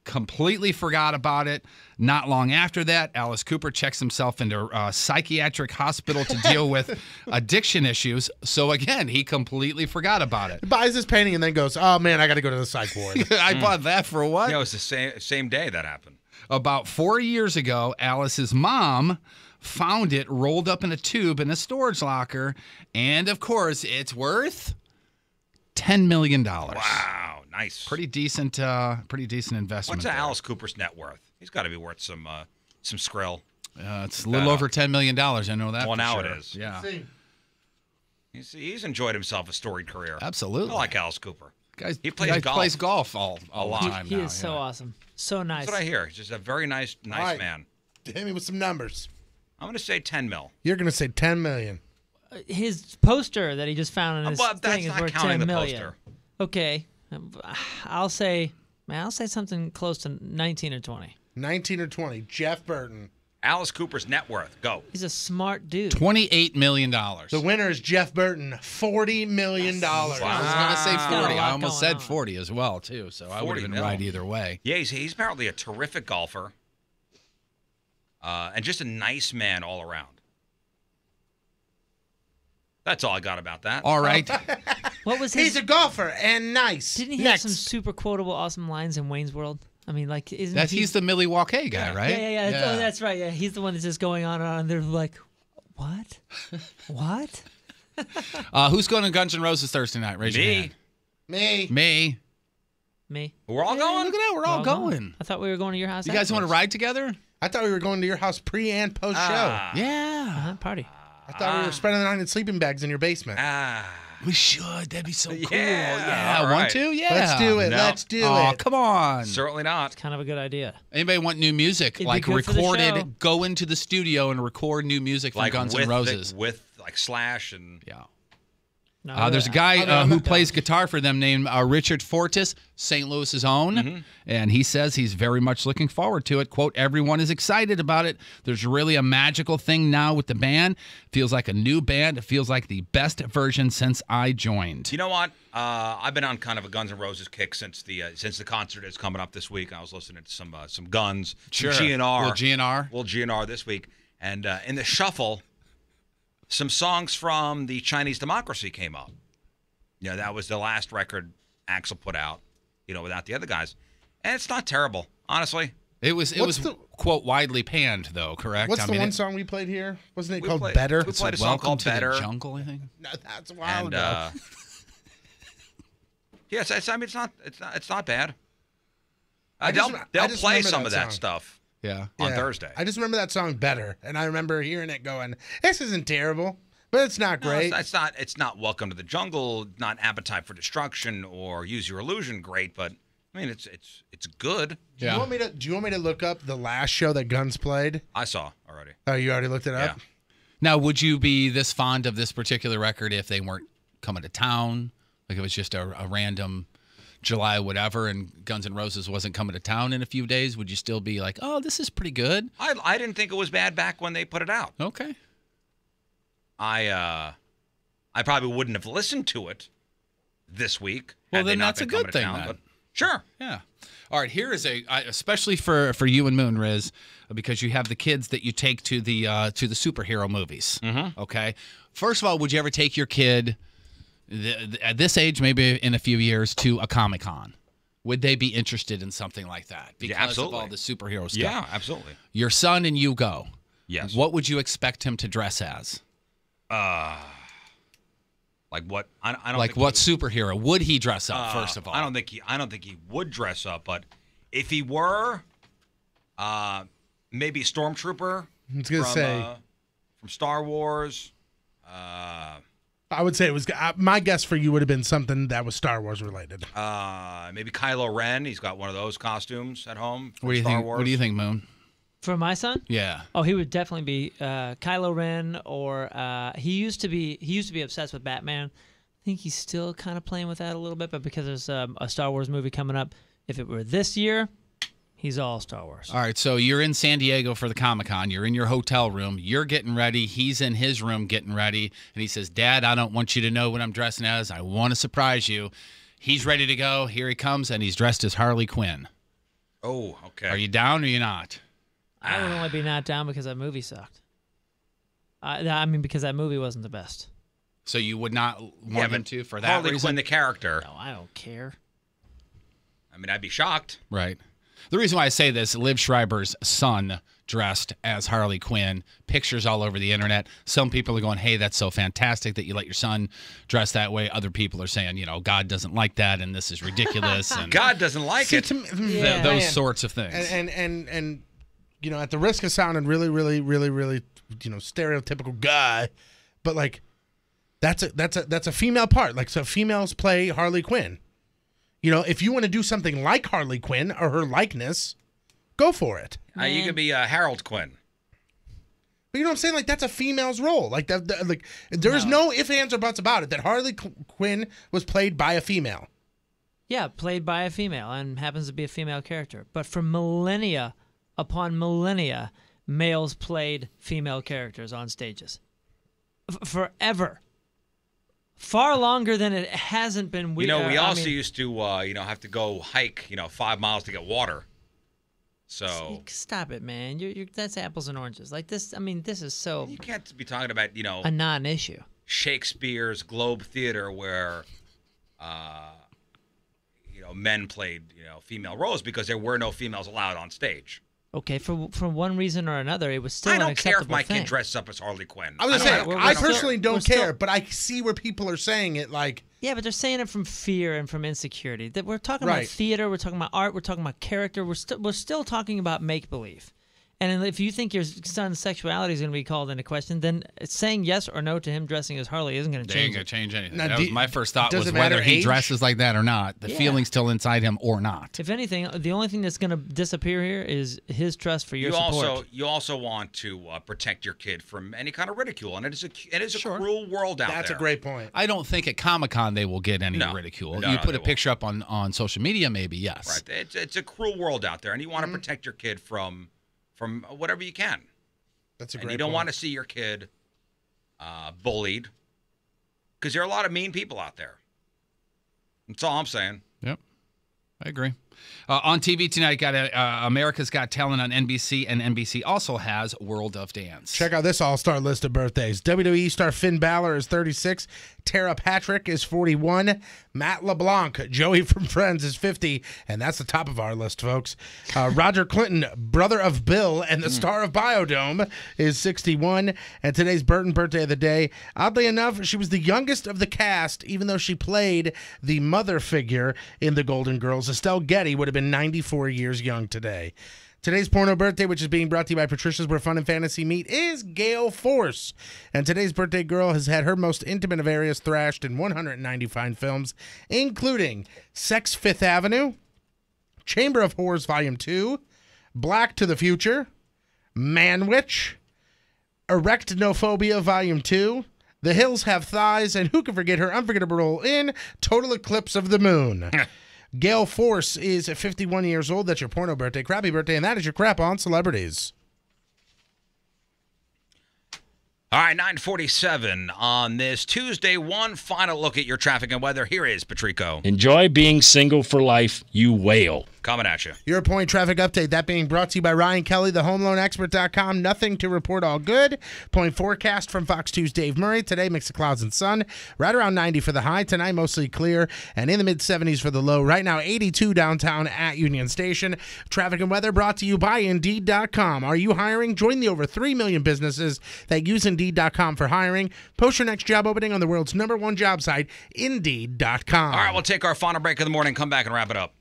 Completely forgot about it. Not long after that, Alice Cooper checks himself into a psychiatric hospital to deal with addiction issues. So again, he completely forgot about it. He buys this painting and then goes, oh man, I got to go to the psych ward. I bought that for what? Yeah, it was the same day that happened. About 4 years ago, Alice's mom found it rolled up in a tube in a storage locker. And of course, it's worth $10 million. Wow, nice. Pretty decent investment. What's there. Alice Cooper's net worth? He's got to be worth some skrill. It's a little over $10 million. I know that. Well, for now sure. it is. Yeah. He's enjoyed himself a storied career. Absolutely. I like Alice Cooper. He plays golf all a lot. the time. He now, is so awesome. So nice. That's what I hear. He's just a very nice All right. man. Hit me with some numbers. I'm going to say 10 mil. You're going to say 10 million. His poster that he just found in his But that's thing is not worth counting 10 the million. poster. Okay. I'll say something close to 19 or 20. 19 or 20. Jeff Burton. Alice Cooper's net worth. Go. He's a smart dude. $28 million. The winner is Jeff Burton. $40 million. I was going to say 40. lot I almost going said on. 40 as well, too. So I would have 40 been right either way. Yeah, he's apparently a terrific golfer. And just a nice man all around. That's all I got about that. All right. What was He's a golfer and nice. Didn't he have some super quotable, awesome lines in Wayne's World? I mean, like, He's the Milwaukee guy, right? Yeah. Oh, that's right. Yeah, he's the one that's just going on and on. They're like, what? What? Who's going to Guns N' Roses Thursday night? Raise your hand. Me. Me. We're all going? Look at that. We're all going. I thought we were going to your house. You guys want to ride together? I thought we were going to your house pre and post show. Yeah. Party. I thought we were spending the night in sleeping bags in your basement. We should. That'd be so cool. Yeah. Yeah. All Want right. to? Yeah. Let's do it. No. Let's do Oh, it. come on. Certainly not. It's kind of a good idea. Anybody want new music? It'd be Like good for the show. recorded, go into the studio and record new music from Like Guns with N' Roses. with like Slash and Yeah. No, There's a guy who plays guitar for them named Richard Fortis, St. Louis's own, and he says he's very much looking forward to it. Quote, everyone is excited about it. There's really a magical thing now with the band. Feels like a new band. It feels like the best version since I joined. You know what? I've been on kind of a Guns N' Roses kick since the concert is coming up this week. I was listening to some Guns, Sure. some GNR, Little GNR. Little GNR this week, and in the shuffle, some songs from the Chinese Democracy came up. You know, that was the last record Axl put out, you know, without the other guys. And it's not terrible, honestly. It was quote, widely panned, though, correct? What's the one song we played here? Wasn't it called played, Better? We played a song called Better. The Jungle, I think. No, that's a while ago. Yes, I mean, it's not bad. I They'll just play remember some that of that song. stuff. Yeah. On Thursday. I just remember that song Better, and I remember hearing it going, "This isn't terrible, but it's not great." No, it's not Welcome to the Jungle, not Appetite for Destruction or Use Your Illusion great, but I mean it's good. Do you want me to look up the last show that Guns played? I saw already. Oh, you already looked it up? Yeah. Now, would you be this fond of this particular record if they weren't coming to town? Like it was just a random July whatever, and Guns N' Roses wasn't coming to town in a few days? Would you still be like, oh, this is pretty good? I didn't think it was bad back when they put it out. Okay. I probably wouldn't have listened to it this week. Well, had they then not that's a been coming good to thing, town, then. but sure. Yeah. All right, here is especially for you and Moon, Riz, because you have the kids that you take to the superhero movies. Mm-hmm. Okay. First of all, would you ever take your kid at this age, maybe in a few years, to a Comic-Con? Would they be interested in something like that because of all the superhero stuff? Yeah, absolutely. Your son and you go. Yes. What would you expect him to dress as? Like what? I don't like think what superhero would he dress up? First of all, I don't think he would dress up, but if he were, maybe Stormtrooper. I was gonna say from Star Wars. I would say it was. My guess for you would have been something that was Star Wars related. Maybe Kylo Ren. He's got one of those costumes at home. What do you Star think? Wars. What do you think, Moon? For my son? Yeah. Oh, he would definitely be Kylo Ren, or he used to be obsessed with Batman. I think he's still kind of playing with that a little bit, but because there's a Star Wars movie coming up, if it were this year, he's all Star Wars. All right, so you're in San Diego for the Comic-Con. You're in your hotel room. You're getting ready. He's in his room getting ready, and he says, "Dad, I don't want you to know what I'm dressing as. I want to surprise you." He's ready to go. Here he comes, and he's dressed as Harley Quinn. Oh, okay. Are you down or are you not? I would only be not down because that movie sucked. I mean, because that movie wasn't the best. So you would not want him to for that Harley reason? Quinn, the character. No, I don't care. I mean, I'd be shocked. Right. The reason why I say this, Liv Schreiber's son dressed as Harley Quinn, pictures all over the internet. Some people are going, hey, that's so fantastic that you let your son dress that way. Other people are saying, God doesn't like that and this is ridiculous. And God doesn't like it. Those sorts of things. And at the risk of sounding really, really, really, really, stereotypical guy, but like that's a female part. Like, so females play Harley Quinn. If you want to do something like Harley Quinn or her likeness, go for it. You could be Harold Quinn. But you know what I'm saying? Like, that's a female's role. Like, there's no ifs, ands, or buts about it that Harley Quinn was played by a female. Yeah, played by a female and happens to be a female character. But for millennia upon millennia, males played female characters on stages. Forever. Far longer than it hasn't been. We also used to, have to go hike, 5 miles to get water. So stop it, man. That's apples and oranges. Like this. I mean, this is so. You can't be talking about, a non-issue. Shakespeare's Globe Theater, where, men played, female roles because there were no females allowed on stage. Okay, for one reason or another, it was still I an don't care if acceptable my thing. kid dresses up as Harley Quinn. I was saying, I personally don't care, but I see where people are saying it like. Yeah, but they're saying it from fear and from insecurity. That we're talking about theater, we're talking about art, we're talking about character. We're still talking about make believe. And if you think your son's sexuality is going to be called into question, then saying yes or no to him dressing as Harley isn't going to change. They ain't going to change anything. Now, That was my first thought was it whether matter he age? dresses like that or not. The feeling's still inside him or not. If anything, the only thing that's going to disappear here is his trust for your support. You also want to protect your kid from any kind of ridicule, and it is a cruel world out there. That's a great point. I don't think at Comic-Con they will get any ridicule. You put a picture up on social media, maybe, yes. Right. It's a cruel world out there, and you want to protect your kid from whatever you can. That's a great And you don't point. want to see your kid bullied, because there are a lot of mean people out there. That's all I'm saying. Yep, I agree. On TV tonight, got America's Got Talent on NBC, and NBC also has World of Dance. Check out this all-star list of birthdays. WWE star Finn Balor is 36. Tara Patrick is 41. Matt LeBlanc, Joey from Friends, is 50. And that's the top of our list, folks. Roger Clinton, brother of Bill and the star of Biodome, is 61. And today's Burton birthday of the day. Oddly enough, she was the youngest of the cast, even though she played the mother figure in The Golden Girls. Estelle Getty would have been 94 years young today. Today's porno birthday, which is being brought to you by Patricia's Where Fun and Fantasy Meet, is Gale Force. And today's birthday girl has had her most intimate of areas thrashed in 190 fine films, including Sex Fifth Avenue, Chamber of Horrors Volume 2, Black to the Future, Manwich, Erectinophobia Volume 2, The Hills Have Thighs, and who can forget her unforgettable role in Total Eclipse of the Moon. Gale Force is 51 years old. That's your porno birthday, crappy birthday, and that is your crap on celebrities. All right, 9:47 on this Tuesday. One final look at your traffic and weather. Here is Patrico. Enjoy being single for life, you whale. Coming at you. Your point traffic update, that being brought to you by Ryan Kelly, thehomeloanexpert.com. Nothing to report, all good. Point forecast from Fox 2's Dave Murray. Today, mix of clouds and sun. Right around 90 for the high. Tonight, mostly clear. And in the mid-70s for the low. Right now, 82 downtown at Union Station. Traffic and weather brought to you by Indeed.com. Are you hiring? Join the over 3 million businesses that use Indeed.com for hiring. Post your next job opening on the world's #1 job site, Indeed.com. All right, we'll take our final break of the morning, come back and wrap it up.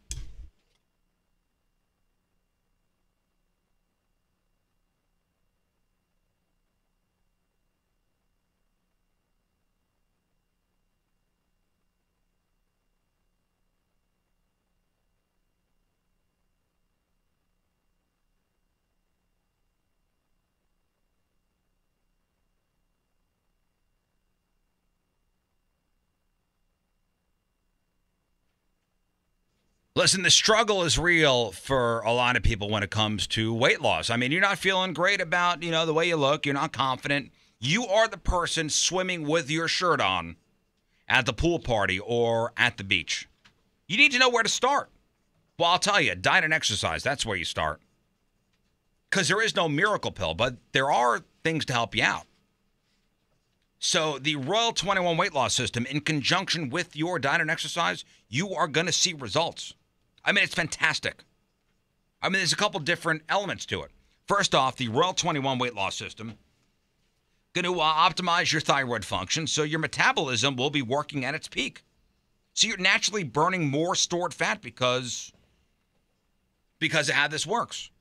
Listen, the struggle is real for a lot of people when it comes to weight loss. I mean, you're not feeling great about, the way you look. You're not confident. You are the person swimming with your shirt on at the pool party or at the beach. You need to know where to start. Well, I'll tell you, diet and exercise, that's where you start. Because there is no miracle pill, but there are things to help you out. So the Royal 21 weight loss system, in conjunction with your diet and exercise, you are going to see results. I mean, it's fantastic. I mean, there's a couple different elements to it. First off, the Royal 21 weight loss system going to optimize your thyroid function so your metabolism will be working at its peak. So you're naturally burning more stored fat because of how this works.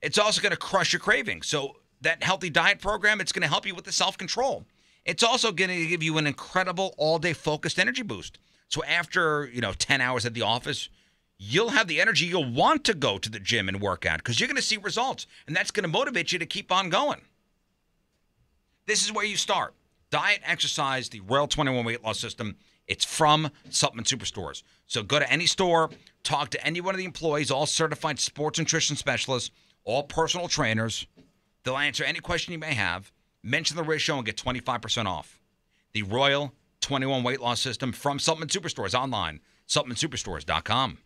It's also going to crush your cravings. So that healthy diet program, it's going to help you with the self-control. It's also going to give you an incredible all-day focused energy boost. So after, 10 hours at the office, you'll have the energy you'll want to go to the gym and work out because you're going to see results, and that's going to motivate you to keep on going. This is where you start. Diet, exercise, the Royal 21 weight loss system. It's from Supplement Superstores. So go to any store, talk to any one of the employees, all certified sports nutrition specialists, all personal trainers. They'll answer any question you may have. Mention the Riz Show and get 25% off. The Royal 21 weight loss system from Supplement Superstores online, supplementsuperstores.com.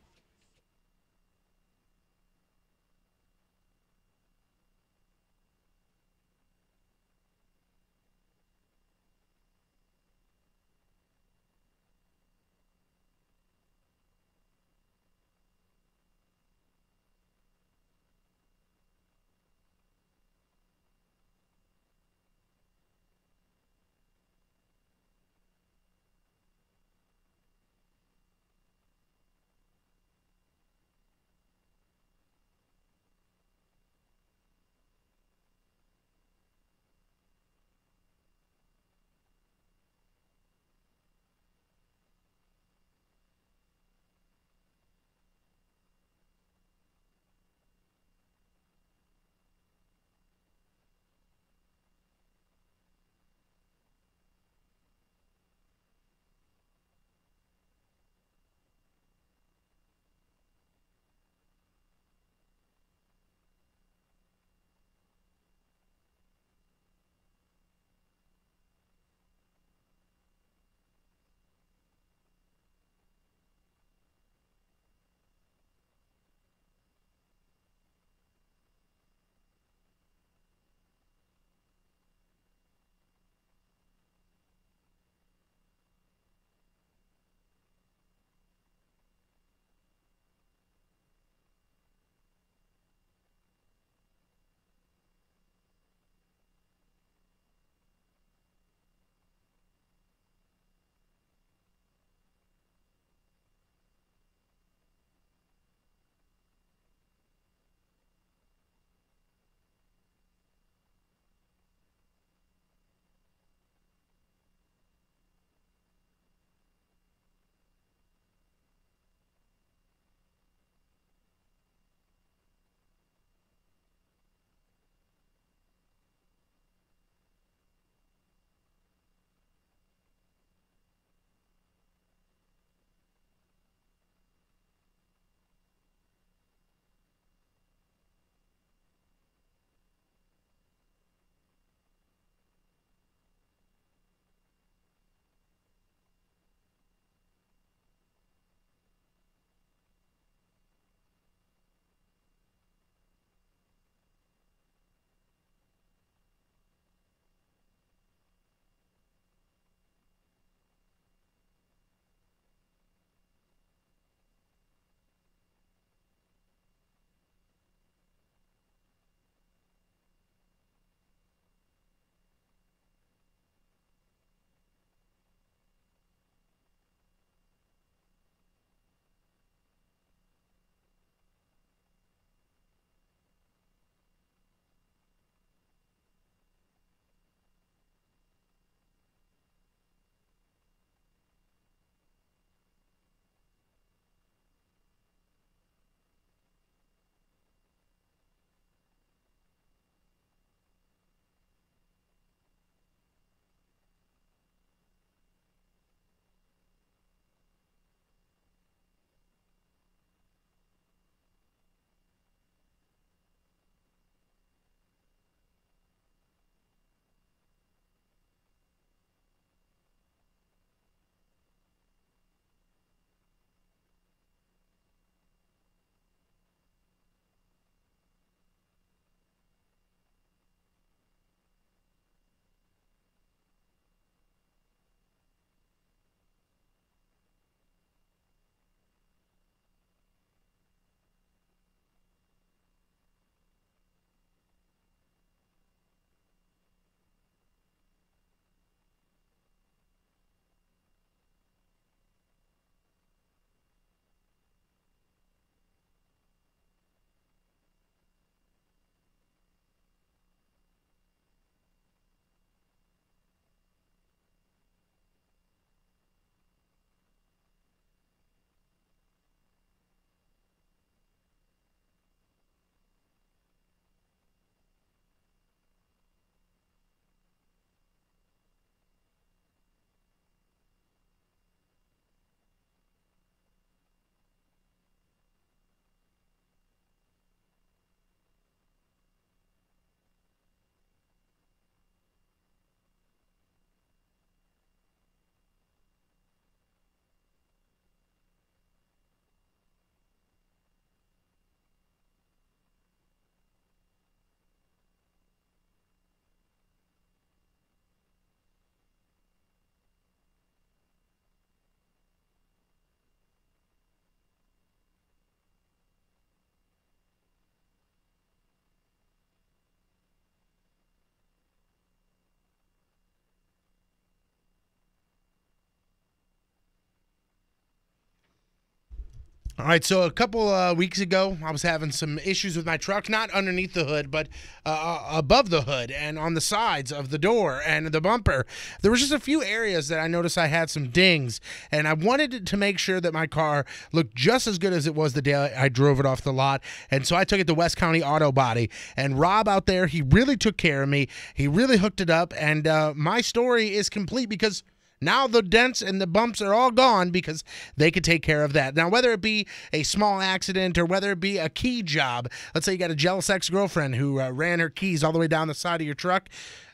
All right, so a couple weeks ago, I was having some issues with my truck, not underneath the hood, but above the hood and on the sides of the door and the bumper. There was just a few areas that I noticed I had some dings, and I wanted to make sure that my car looked just as good as it was the day I drove it off the lot, and so I took it to West County Auto Body, and Rob out there, he really took care of me. He really hooked it up, and my story is complete because now the dents and the bumps are all gone because they could take care of that. Now, whether it be a small accident or whether it be a key job, let's say you got a jealous ex-girlfriend who ran her keys all the way down the side of your truck,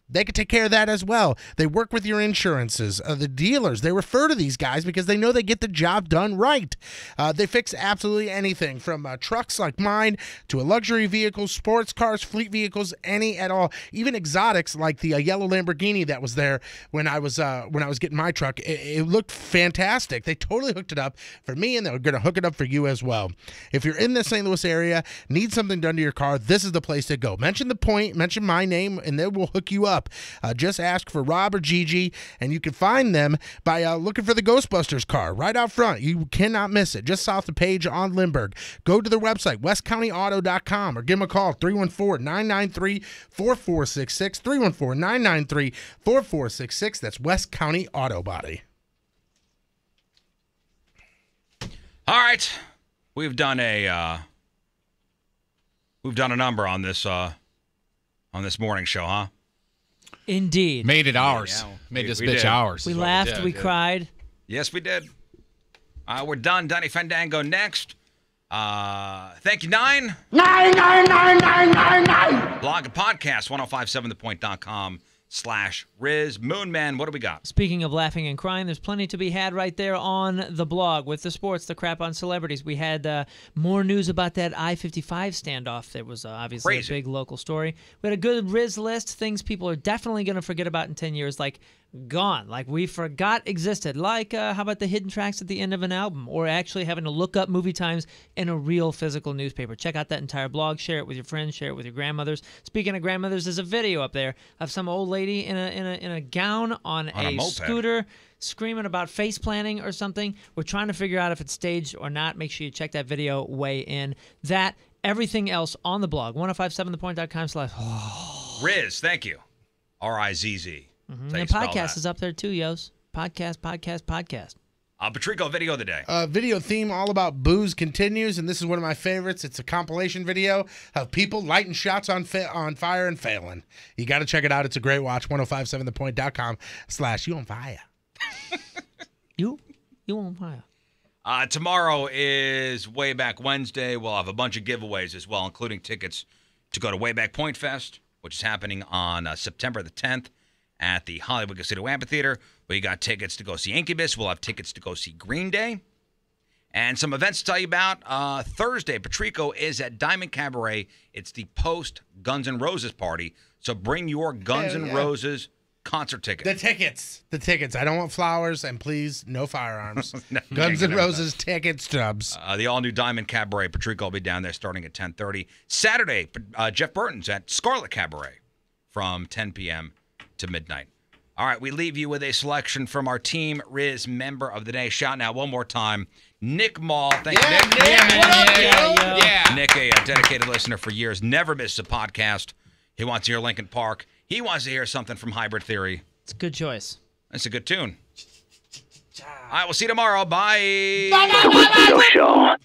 they could take care of that as well. They work with your insurances. The dealers, they refer to these guys because they know they get the job done right. They fix absolutely anything from trucks like mine to a luxury vehicle, sports cars, fleet vehicles, any at all. Even exotics like the yellow Lamborghini that was there when I was getting my truck. It looked fantastic. They totally hooked it up for me, and they're going to hook it up for you as well. If you're in the St. Louis area, need something done to your car, this is the place to go. Mention the point, mention my name, and they will hook you up. Just ask for Rob or Gigi, and you can find them by looking for the Ghostbusters car right out front. You cannot miss it. Just south of Page on Lindbergh. Go to their website, westcountyauto.com, or give them a call, 314-993-4466, 314-993-4466. That's West County Auto Body. All right. We've done a number on this morning show, huh? Indeed. Made it ours. Made this bitch ours. We laughed. We cried. Yes, we did. We're done. Donnie Fandango next. Thank you, 9. 9. Blog and podcast, 1057thepoint.com/Riz. Moonman, what do we got? Speaking of laughing and crying, there's plenty to be had right there on the blog with the sports, the crap on celebrities. We had more news about that I-55 standoff. That was obviously Crazy. a big local story. We had a good Riz list, things people are definitely going to forget about in 10 years, like gone, like we forgot existed. Like, how about the hidden tracks at the end of an album, or actually having to look up movie times in a real physical newspaper. Check out that entire blog. Share it with your friends. Share it with your grandmothers. Speaking of grandmothers, there's a video up there of some old lady in a gown on a moped. scooter screaming about face planting or something. We're trying to figure out if it's staged or not. Make sure you check that video, weigh in. That, everything else on the blog, 1057thepoint.com/. Riz, thank you. R-I-Z-Z. And the podcast is up there too, Yos. Podcast. Patrico, video of the day. Video theme all about booze continues, and this is one of my favorites. It's a compilation video of people lighting shots on fire and failing. You got to check it out. It's a great watch. 1057thepoint.com/you on fire. You on fire. Tomorrow is Wayback Wednesday. We'll have a bunch of giveaways as well, including tickets to go to Wayback Point Fest, which is happening on September the 10th at the Hollywood Casino Amphitheater. We got tickets to go see Incubus. We'll have tickets to go see Green Day. And some events to tell you about. Thursday, Patrico is at Diamond Cabaret. It's the post-Guns N' Roses party. So bring your Guns N' Roses concert ticket. The tickets. I don't want flowers, and please, no firearms. Guns N' Roses ticket stubs. The all-new Diamond Cabaret. Patrico will be down there starting at 10:30. Saturday, Jeff Burton's at Scarlet Cabaret from 10 p.m. to midnight. All right, we leave you with a selection from our Team Riz member of the day. Shout out one more time, Nick Mall. Thank you, Nick. Nick, a dedicated listener for years, never missed a podcast. He wants to hear Linkin Park. He wants to hear something from Hybrid Theory. It's a good choice. That's a good tune. All right, we'll see you tomorrow. Bye. Rizzuto Show.